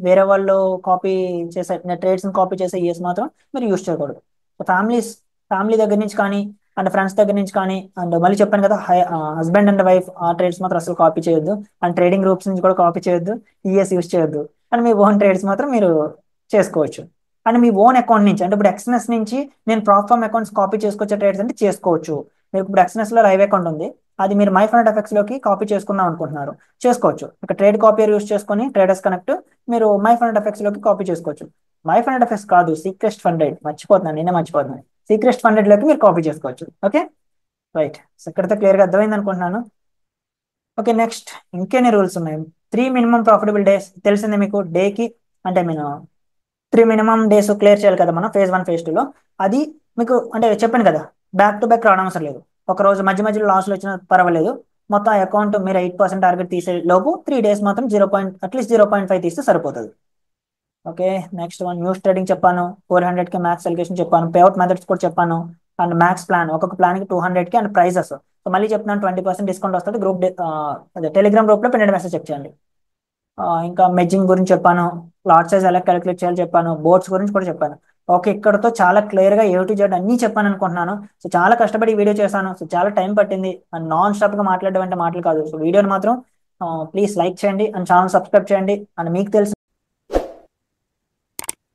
వేరే వాళ్ళు కాపీ చేసే ట్రేడ్స్ ని కాపీ చేసే ఈఎస్ మాత్రం మీరు యూస్ చేయకూడదు. సో ఫ్యామిలీ దగ్గర నుంచి కానీ అండ్ ఫ్రెండ్స్ దగ్గర నుంచి కానీ, అండ్ మళ్ళీ చెప్పాను కదా హస్బెండ్ అండ్ వైఫ్ ఆ ట్రేడ్స్ మాత్రం అసలు కాపీ చేయొద్దు. అండ్ ట్రేడింగ్ గ్రూప్స్ నుంచి కూడా కాపీ చేయొద్దు, ఈఎస్ యూస్ చేయొద్దు. అండ్ మీ ఓన్ ట్రేడ్స్ మాత్రం మీరు చేసుకోవచ్చు. అండ్ మీ ఓన్ అకౌంట్ నుంచి, అంటే ఇప్పుడు ఎక్స్ఎన్ఎస్ నుంచి నేను ప్రాప్ఫామ్ అకౌంట్స్ కాపీ చేసుకొచ్చే ట్రేడ్స్ అంటే చేసుకోవచ్చు. మీకు ఇప్పుడు ఎక్స్ఎన్ఎస్ లో లైవ్ అకౌంట్ ఉంది, అది మీరు మై ఫండ్ ఎఫెక్ట్స్ లోకి కాపీ చేసుకుందాం అనుకుంటున్నారు, చేసుకోవచ్చు. ఇక ట్రేడ్ కాపీయర్ యూస్ చేసుకొని ట్రేడర్స్ కనెక్ట్ మీరు మై ఫండ్ ఎఫెక్ట్స్ లోకి కాపీ చేసుకోవచ్చు. మై ఫండ్ ఎఫెక్ట్స్ కాదు, సీక్రెస్ట్ ఫండెడ్, మర్చిపోతున్నాను, నేనే మర్చిపోతున్నాను. సీక్రెస్ట్ ఫండెడ్ లోకి మీరు కాపీ చేసుకోవచ్చు. Okay, right. సో ఇక్కడతో క్లియర్ గా అర్థమైంది అనుకుంటున్నాను. ఓకే, నెక్స్ట్ ఇంకెన్ని రూల్స్ ఉన్నాయి. 3 minimum profitable days తెలిసిందే మీకు. డేకి అంటే నేను 3 minimum days క్లియర్ చేయాలి కదా మనం phase 1 phase 2లో. అది మీకు అంటే చెప్పాను కదా, బ్యాక్ టు బ్యాక్ రావడం అవసరం లేదు. ఒక రోజు మధ్య మధ్యలో లాస్లో వచ్చినా పర్వాలేదు. మొత్తం అకౌంట్ మీరు 8% టార్గెట్ తీసే లోపు 3 days మాత్రం అట్లీస్ట్ 0.5 తీస్తే సరిపోతుంది. Okay, next one news trading చెప్పాను, 400కి మ్యాక్స్ అలిగేషన్ చెప్పాను, పేఅవుట్ మెథడ్స్ కూడా చెప్పాను, అండ్ మ్యాక్స్ ప్లాన్ ఒక్కొక్క ప్లాన్కి 200కి, అండ్ ప్రైజెస్. సో మళ్ళీ చెప్తున్నాను 20% డిస్కౌంట్ వస్తుంది. అదే టెలిగ్రామ్ గ్రూప్లో పిన్నెడ్ మెసేజ్ చెక్ చేయండి. ఇంకా మెజ్జింగ్ గురించి చెప్పాను, లాట్ సైజ్ ఎలా క్యాలిక్యులేట్ చేయాలో చెప్పాను, బోర్డ్స్ గురించి కూడా చెప్పాను. ఓకే, ఇక్కడతో చాలా క్లియర్గా A to Z అన్నీ చెప్పాను అనుకుంటున్నాను. సో చాలా కష్టపడి ఈ వీడియో చేశాను. సో చాలా టైం పట్టింది, అండ్ నాన్ స్టాప్గా మాట్లాడడం అంటే మాటలు కాదు. సో వీడియోని మాత్రం ప్లీజ్ లైక్ చేయండి అండ్ ఛానల్ సబ్స్క్రైబ్ చేయండి. అండ్ మీకు తెలిసిన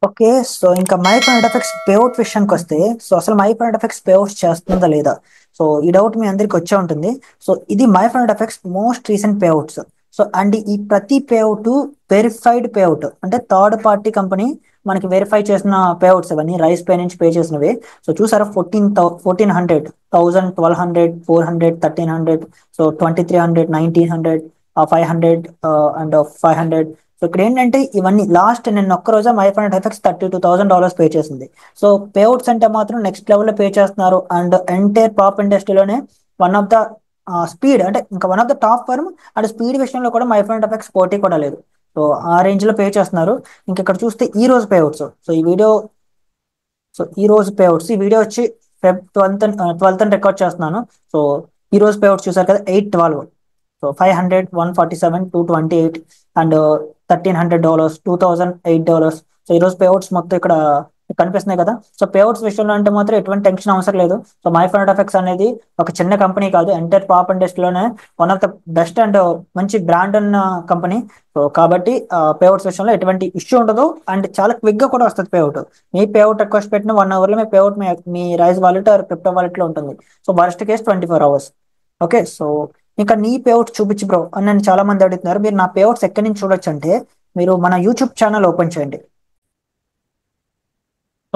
ఓకే. సో ఇంకా మైక్రో ఎఫెక్ట్స్ పేఅవుట్ విషయానికి వస్తే, సో అసలు మైక్రో ఎఫెక్ట్స్ పేఅవుట్స్ చేస్తుందా లేదా? సో ఈ డౌట్ మీ అందరికి వచ్చే ఉంటుంది. సో ఇది micro effects most recent payouts. So and ఈ ప్రతి పేఅవుట్ వెరిఫైడ్ పేఅవుట్, అంటే థర్డ్ పార్టీ కంపెనీ మనకి వెరిఫై చేసిన పేఅవుట్స్ అవన్నీ రైస్ పే నుంచి పే చేసినవి. సో చూసారా, 1400, 1000, 1200, 400, 1300, సో 2300, 1900, 500 అండ్ 500. సో ఇక్కడ ఏంటంటే ఇవన్నీ లాస్ట్ నిన్న ఒక్క రోజే మైఫ్రెండ్ ఎఫెక్ట్స్ $32,000 పే చేసింది. సో పేఅవుట్స్ అంటే మాత్రం నెక్స్ట్ లెవెల్లో పే చేస్తున్నారు. అండ్ ఎంటైర్ పాప్ ఇండస్ట్రీలోనే వన్ ఆఫ్ ద స్పీడ్, అంటే ఇంకా one of the top firm. And speed విషయంలో కూడా మైఫ్రెండ్ ఎఫెక్ట్స్ పోటీ కూడా లేదు. సో ఆ రేంజ్ లో పే చేస్తున్నారు. ఇంక ఇక్కడ చూస్తే ఈ రోజు పేఅవుట్స్, సో ఈ వీడియో, సో ఈ రోజు పేఅవుట్స్, ఈ వీడియో వచ్చి Feb 12th అని రికార్డ్ చేస్తున్నాను. సో ఈ రోజు పేఅవుట్స్ చూసారు కదా, 812. So 500, 147, 228 and $1,300, $2,008. సో ఈ రోజు పేఅవుట్స్ మొత్తం ఇక్కడ కనిపిస్తున్నాయి కదా. సో పేఅవుట్స్ విషయంలో అంటే మాత్రం ఎటువంటి టెన్షన్ అవసరం లేదు. సో మై ఫండ్ ఎఫెక్ట్స్ అనేది ఒక చిన్న కంపెనీ కాదు, ఎంటైర్ పాప్ ఇండస్ట్రీలోనే one of the best and మంచి బ్రాండ్ ఉన్న కంపెనీ. సో కాబట్టి పేఅవుట్స్ విషయంలో ఎటువంటి ఇష్యూ ఉండదు. అండ్ చాలా క్విక్ గా కూడా వస్తుంది పేఅవుట్. మీ పేఅవుట్ రిక్వెస్ట్ పెట్టిన 1 hour లో మీ పేఅవుట్ మీ Rise wallet or crypto wallet లో ఉంటుంది. So worst case 24 hours. Okay. So ఇంకా నీ పేఅవుట్ చూపించు బ్రో అని నన్ను చాలా మంది అడుగుతున్నారు. మీరు నా పేఅవుట్స్ ఎక్కడి నుంచి చూడొచ్చు అంటే, మీరు మన యూట్యూబ్ ఛానల్ ఓపెన్ చేయండి.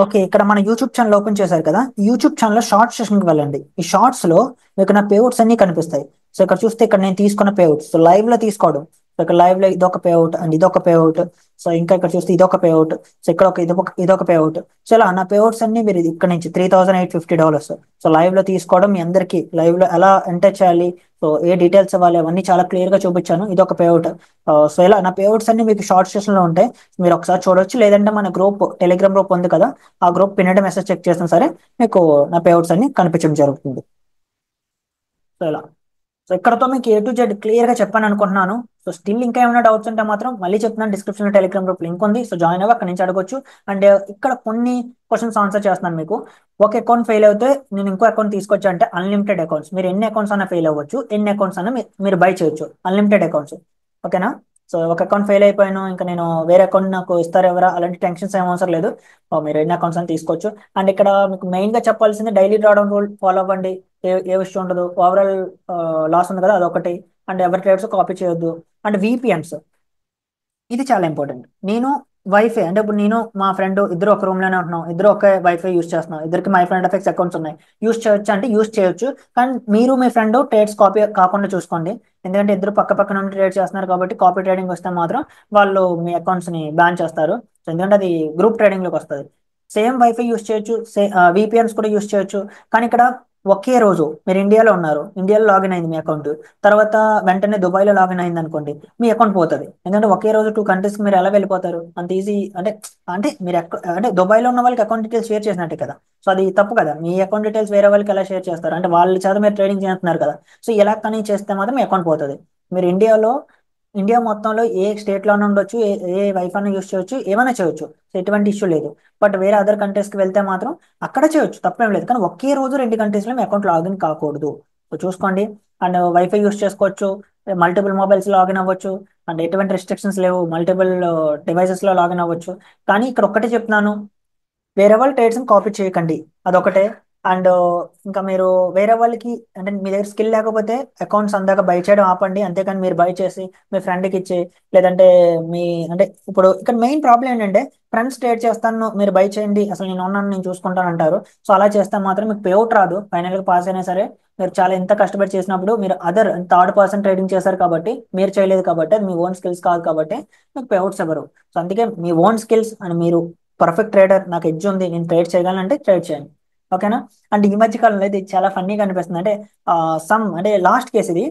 ఓకే, ఇక్కడ మన యూట్యూబ్ ఛానల్ ఓపెన్ చేశారు కదా, ఈ యూట్యూబ్ ఛానల్లో షార్ట్ సెషన్కి వెళ్ళండి. ఈ షార్ట్స్ లో మీకు నా పేఅవుట్స్ అన్ని కనిపిస్తాయి. సో ఇక్కడ చూస్తే ఇక్కడ నేను తీసుకున్న పేఅవుట్స్, సో లైవ్ లో తీసుకోవడం. సో ఇక్కడ లైవ్ లో ఇదొక పేఅవుట్ అండ్ ఇదొక పేఅవుట్. సో ఇంకా ఇక్కడ చూస్తే ఇదొక పేఅవుట్. సో ఇక్కడ ఇదొక పేఅవుట్. సో ఇలా నా పేఅవుట్స్ అన్ని మీరు ఇక్కడ నుంచి $3,850. సో లైవ్ లో తీసుకోవడం, మీ అందరికి లైవ్ లో ఎలా ఎంటర్ చేయాలి, సో ఏ డీటెయిల్స్ ఇవ్వాలి, అవన్నీ చాలా క్లియర్ గా చూపించాను. ఇదొక పేఅవుట్. సో ఇలా నా పేఅవుట్స్ అన్ని మీకు షార్ట్ సెషన్ లో ఉంటాయి. మీరు ఒకసారి చూడొచ్చు. లేదంటే మన గ్రూప్, టెలిగ్రామ్ గ్రూప్ ఉంది కదా, ఆ గ్రూప్ పిన్నడ మెసేజ్ చెక్ చేసినా సరే మీకు నా పేఅవుట్స్ అన్ని కనిపించడం జరుగుతుంది. సో ఇలా, సో ఇక్కడతో మీకు A to Z క్లియర్ గా చెప్పాను అనుకుంటున్నాను. సో స్టిల్ ఇంకా ఏమైనా డౌట్స్ ఉంటే మాత్రం మళ్ళీ చెప్తున్నాను, డిస్క్రిప్షన్ లో టెలిగ్రామ్ గ్రూప్ లింక్ ఉంది. సో జాయిన్ అవ్వ, అక్కడి నుంచి అడగొచ్చు. అండ్ ఇక్కడ కొన్ని క్వశ్చన్స్ ఆన్సర్ చేస్తున్నాను మీకు. ఒక అకౌంట్ ఫెయిల్ అయితే నేను ఇంకో అకౌంట్ తీసుకొచ్చా అంటే అన్లిమిటెడ్ అకౌంట్స్, మీరు ఎన్ని అకౌంట్స్ అయినా ఫెయిల్ అవ్వచ్చు, ఎన్ని అకౌంట్స్ అయినా మీరు బై చేయొచ్చు, అన్లిమిటెడ్ అకౌంట్స్. ఓకేనా. సో ఒక అకౌంట్ ఫెయిల్ అయిపోయాను, ఇంకా నేను వేరే అకౌంట్ నాకు ఇస్తారు ఎవరా, అలాంటి టెన్షన్స్ ఏం అవసరం లేదు. మీరు ఎన్ని అకౌంట్స్ అని తీసుకోవచ్చు. అండ్ ఇక్కడ మీకు మెయిన్ గా చెప్పాల్సింది డైలీ డ్రాడౌన్ రూల్ ఫాలో అవ్వండి. ఏ విషయం ఉండదు. ఓవరాల్ లాస్ ఉంది కదా, అదొకటి. అండ్ ఎవరి ట్రేడ్స్ కాపీ చేయొద్దు. అండ్ VPNs, ఇది చాలా ఇంపార్టెంట్. నేను వైఫై అంటే ఇప్పుడు నేను మా ఫ్రెండ్ ఇద్దరు ఒక రూమ్ లోనే ఉంటున్నాం, ఇద్దరు ఒకే వైఫై యూస్ చేస్తున్నాం, ఇద్దరికి మై ఫ్రెండ్ ఎఫెక్ట్స్ అకౌంట్స్ ఉన్నాయి. యూస్ చేయొచ్చు అంటే యూస్ చేయొచ్చు. కానీ మీరు మీ ఫ్రెండ్ ట్రేడ్స్ కాపీ కాకుండా చూసుకోండి. ఎందుకంటే ఇద్దరు పక్క పక్క నుండి ట్రేడ్ చేస్తున్నారు కాబట్టి కాపీ ట్రేడింగ్ వస్తే మాత్రం వాళ్ళు మీ అకౌంట్స్ ని బ్యాన్ చేస్తారు. సో ఎందుకంటే అది గ్రూప్ ట్రేడింగ్ లోకి వస్తుంది. సేమ్ వైఫై యూస్ చేయొచ్చు, VPNs కూడా యూస్ చేయొచ్చు. కానీ ఇక్కడ ఒకే రోజు మీరు ఇండియాలో ఉన్నారు, ఇండియాలో లాగిన్ అయింది మీ అకౌంట్, తర్వాత వెంటనే దుబాయ్లో లాగిన్ అయింది అనుకోండి, మీ అకౌంట్ పోతుంది. ఎందుకంటే ఒకే రోజు 2 కంట్రీస్కి మీరు ఎలా వెళ్ళిపోతారు అంత ఈజీ? అంటే అంటే మీరు అంటే దుబాయ్లో ఉన్న వాళ్ళకి అకౌంట్ డీటెయిల్స్ షేర్ చేసినట్టే కదా. సో అది తప్పు కదా. మీ అకౌంట్ డీటెయిల్స్ వేరే వాళ్ళకి ఎలా షేర్ చేస్తారు? అంటే వాళ్ళ చేత మీరు ట్రేడింగ్ చేస్తున్నారు కదా. సో ఇలా కానీ చేస్తే మాత్రం మీ అకౌంట్ పోతుంది. మీరు ఇండియా మొత్తంలో ఏ స్టేట్ లోనే ఉండొచ్చు, ఏ వైఫై యూస్ చేయొచ్చు, ఏమైనా చేయొచ్చు. సో ఎటువంటి ఇష్యూ లేదు. బట్ వేరే అదర్ కంట్రీస్కి వెళ్తే మాత్రం అక్కడ చేయొచ్చు, తప్పేం లేదు. కానీ ఒకే రోజు 2 కంట్రీస్లో మీ అకౌంట్ లాగిన్ కాకూడదు. సో చూసుకోండి. అండ్ వైఫై యూస్ చేసుకోవచ్చు, మల్టిపుల్ మొబైల్స్ లాగిన్ అవ్వచ్చు. అండ్ ఎటువంటి రెస్ట్రిక్షన్స్ లేవు, మల్టిపుల్ డివైసెస్ లో లాగిన్ అవ్వచ్చు. కానీ ఇక్కడ ఒక్కటే చెప్తున్నాను, వేరే వాళ్ళ ట్రేడ్స్ని కాపీ చేయకండి, అదొకటే. అండ్ ఇంకా మీరు వేరే వాళ్ళకి, అంటే మీ దగ్గర స్కిల్ లేకపోతే అకౌంట్స్ అందాక బై చేయడం ఆపండి. అంతేకాని మీరు బై చేసి మీ ఫ్రెండ్కి ఇచ్చి, లేదంటే మీ, అంటే ఇప్పుడు ఇక్కడ మెయిన్ ప్రాబ్లం ఏంటంటే, ఫ్రెండ్స్ ట్రేడ్ చేస్తాను మీరు బై చేయండి, అసలు నేను ఉన్నాను నేను చూసుకుంటాను అంటారు. సో అలా చేస్తే మాత్రం మీకు పేఅవుట్ రాదు. ఫైనల్గా పాస్ అయినా సరే మీరు చాలా ఎంత కష్టపడి చేసినప్పుడు, మీరు అదర్ థర్డ్ పర్సన్ ట్రేడింగ్ చేశారు కాబట్టి, మీరు చేయలేదు కాబట్టి, అది మీ ఓన్ స్కిల్స్ కాదు కాబట్టి మీకు పేఅవుట్స్ ఎవరు. సో అందుకే మీ ఓన్ స్కిల్స్ అని, మీరు పర్ఫెక్ట్ ట్రేడర్, నాకు ఎడ్జ్ ఉంది, నేను ట్రేడ్ చేయగలను ట్రేడ్ చేయండి. ఓకేనా. అండ్ ఈ మధ్య కాలంలో ఇది చాలా ఫన్నీగా అనిపిస్తుంది. అంటే అంటే లాస్ట్ కేసు ఇది.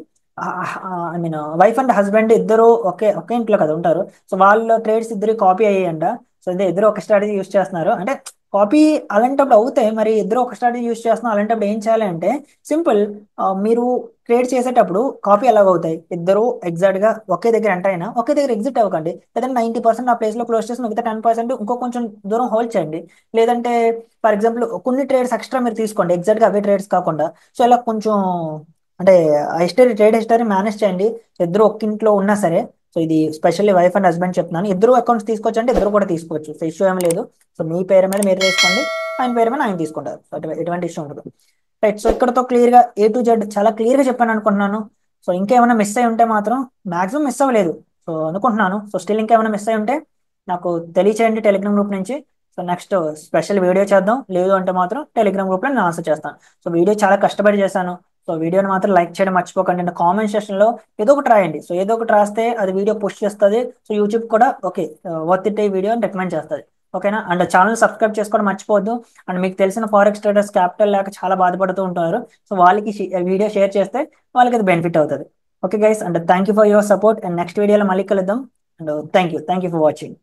I mean wife and husband ఇద్దరు ఒకే ఒకే ఇంట్లో కదా ఉంటారు. సో వాళ్ళ ట్రేడ్స్ ఇద్దరు కాపీ అయ్యాయంట. సో ఇదే ఇద్దరు ఒక స్ట్రాటజీ యూస్ చేస్తున్నారు. అంటే కాపీ అలాంటప్పుడు అవుతాయి, మరి ఇద్దరు ఒక స్ట్రాటజీ యూస్ చేస్తున్నారు, అలాంటప్పుడు ఏం చేయాలి అంటే సింపుల్. మీరు ట్రేడ్ చేసేటప్పుడు కాపీ ఎలాగ అవుతాయి, ఇద్దరు ఎగ్జాక్ట్ గా ఒకే దగ్గర ఎంటర్ అయినా ఒకే దగ్గర ఎగ్జిట్ అవ్వకండి. లేదంటే 90% ఆ ప్లేస్ లో క్లోజ్ చేసి మిగతా 10% ఇంకో కొంచెం దూరం హోల్డ్ చేయండి. లేదంటే ఫర్ ఎగ్జాంపుల్ కొన్ని ట్రేడ్స్ ఎక్స్ట్రా మీరు తీసుకోండి, ఎగ్జాక్ట్ గా అవే ట్రేడ్స్ కాకుండా. సో ఇలా కొంచెం అంటే ట్రేడ్ హిస్టరీ మేనేజ్ చేయండి. ఇద్దరు ఒక్క ఇంట్లో ఉన్నా సరే. సో ఇది స్పెషల్లీ వైఫ్ అండ్ హస్బెండ్ చెప్తున్నాను. ఇద్దరు అకౌంట్స్ తీసుకోవచ్చు అంటే ఇద్దరు కూడా తీసుకోవచ్చు. సో ఇష్యూ ఏం లేదు. సో మీ పేరు మీద మీరు తీసుకోండి, ఆయన పేరు మీద ఆయన తీసుకుంటారు. సో ఎటువంటి ఇష్యూ ఉండదు. రైట్. సో ఇక్కడతో క్లియర్గా A to Z చాలా క్లియర్గా చెప్పాను అనుకుంటున్నాను. సో ఇంకేమైనా మిస్ అయి ఉంటే మాత్రం, మాక్సిమం మిస్ అవ్వలేదు సో అనుకుంటున్నాను. సో స్టిల్ ఇంకేమైనా మిస్ అయి ఉంటే నాకు తెలియచేయండి టెలిగ్రామ్ గ్రూప్ నుంచి. సో నెక్స్ట్ స్పెషల్ వీడియో చేద్దాం. లేదు అంటే మాత్రం టెలిగ్రామ్ గ్రూప్లో నేను ఆన్సర్ చేస్తాను. సో వీడియో చాలా కష్టపడి చేశాను. సో వీడియోని మాత్రం లైక్ చేయడం మర్చిపోకండి. అండ్ కామెంట్ సెక్షన్లో ఏదో ఒకటి రాయండి. సో ఏదో ఒకటి రాస్తే అది వీడియో పుష్ చేస్తుంది. సో యూట్యూబ్ కూడా ఓకే వర్త్ ఇట్ ఈ వీడియో అని రికమెండ్ చేస్తుంది. ఓకేనా. అండ్ ఛానల్ సబ్స్క్రైబ్ చేసుకోవడం మర్చిపోవద్దు. అండ్ మీకు తెలిసిన ఫారెక్స్ ట్రేడర్స్ క్యాపిటల్ లేక చాలా బాధపడుతూ ఉంటారు. సో వాళ్ళకి వీడియో షేర్ చేస్తే వాళ్ళకి అది బెనిఫిట్ అవుతుంది. Okay guys, and thank you for your support. And next వీడియోలో మళ్ళీ కలుద్దాం. And thank you for watching.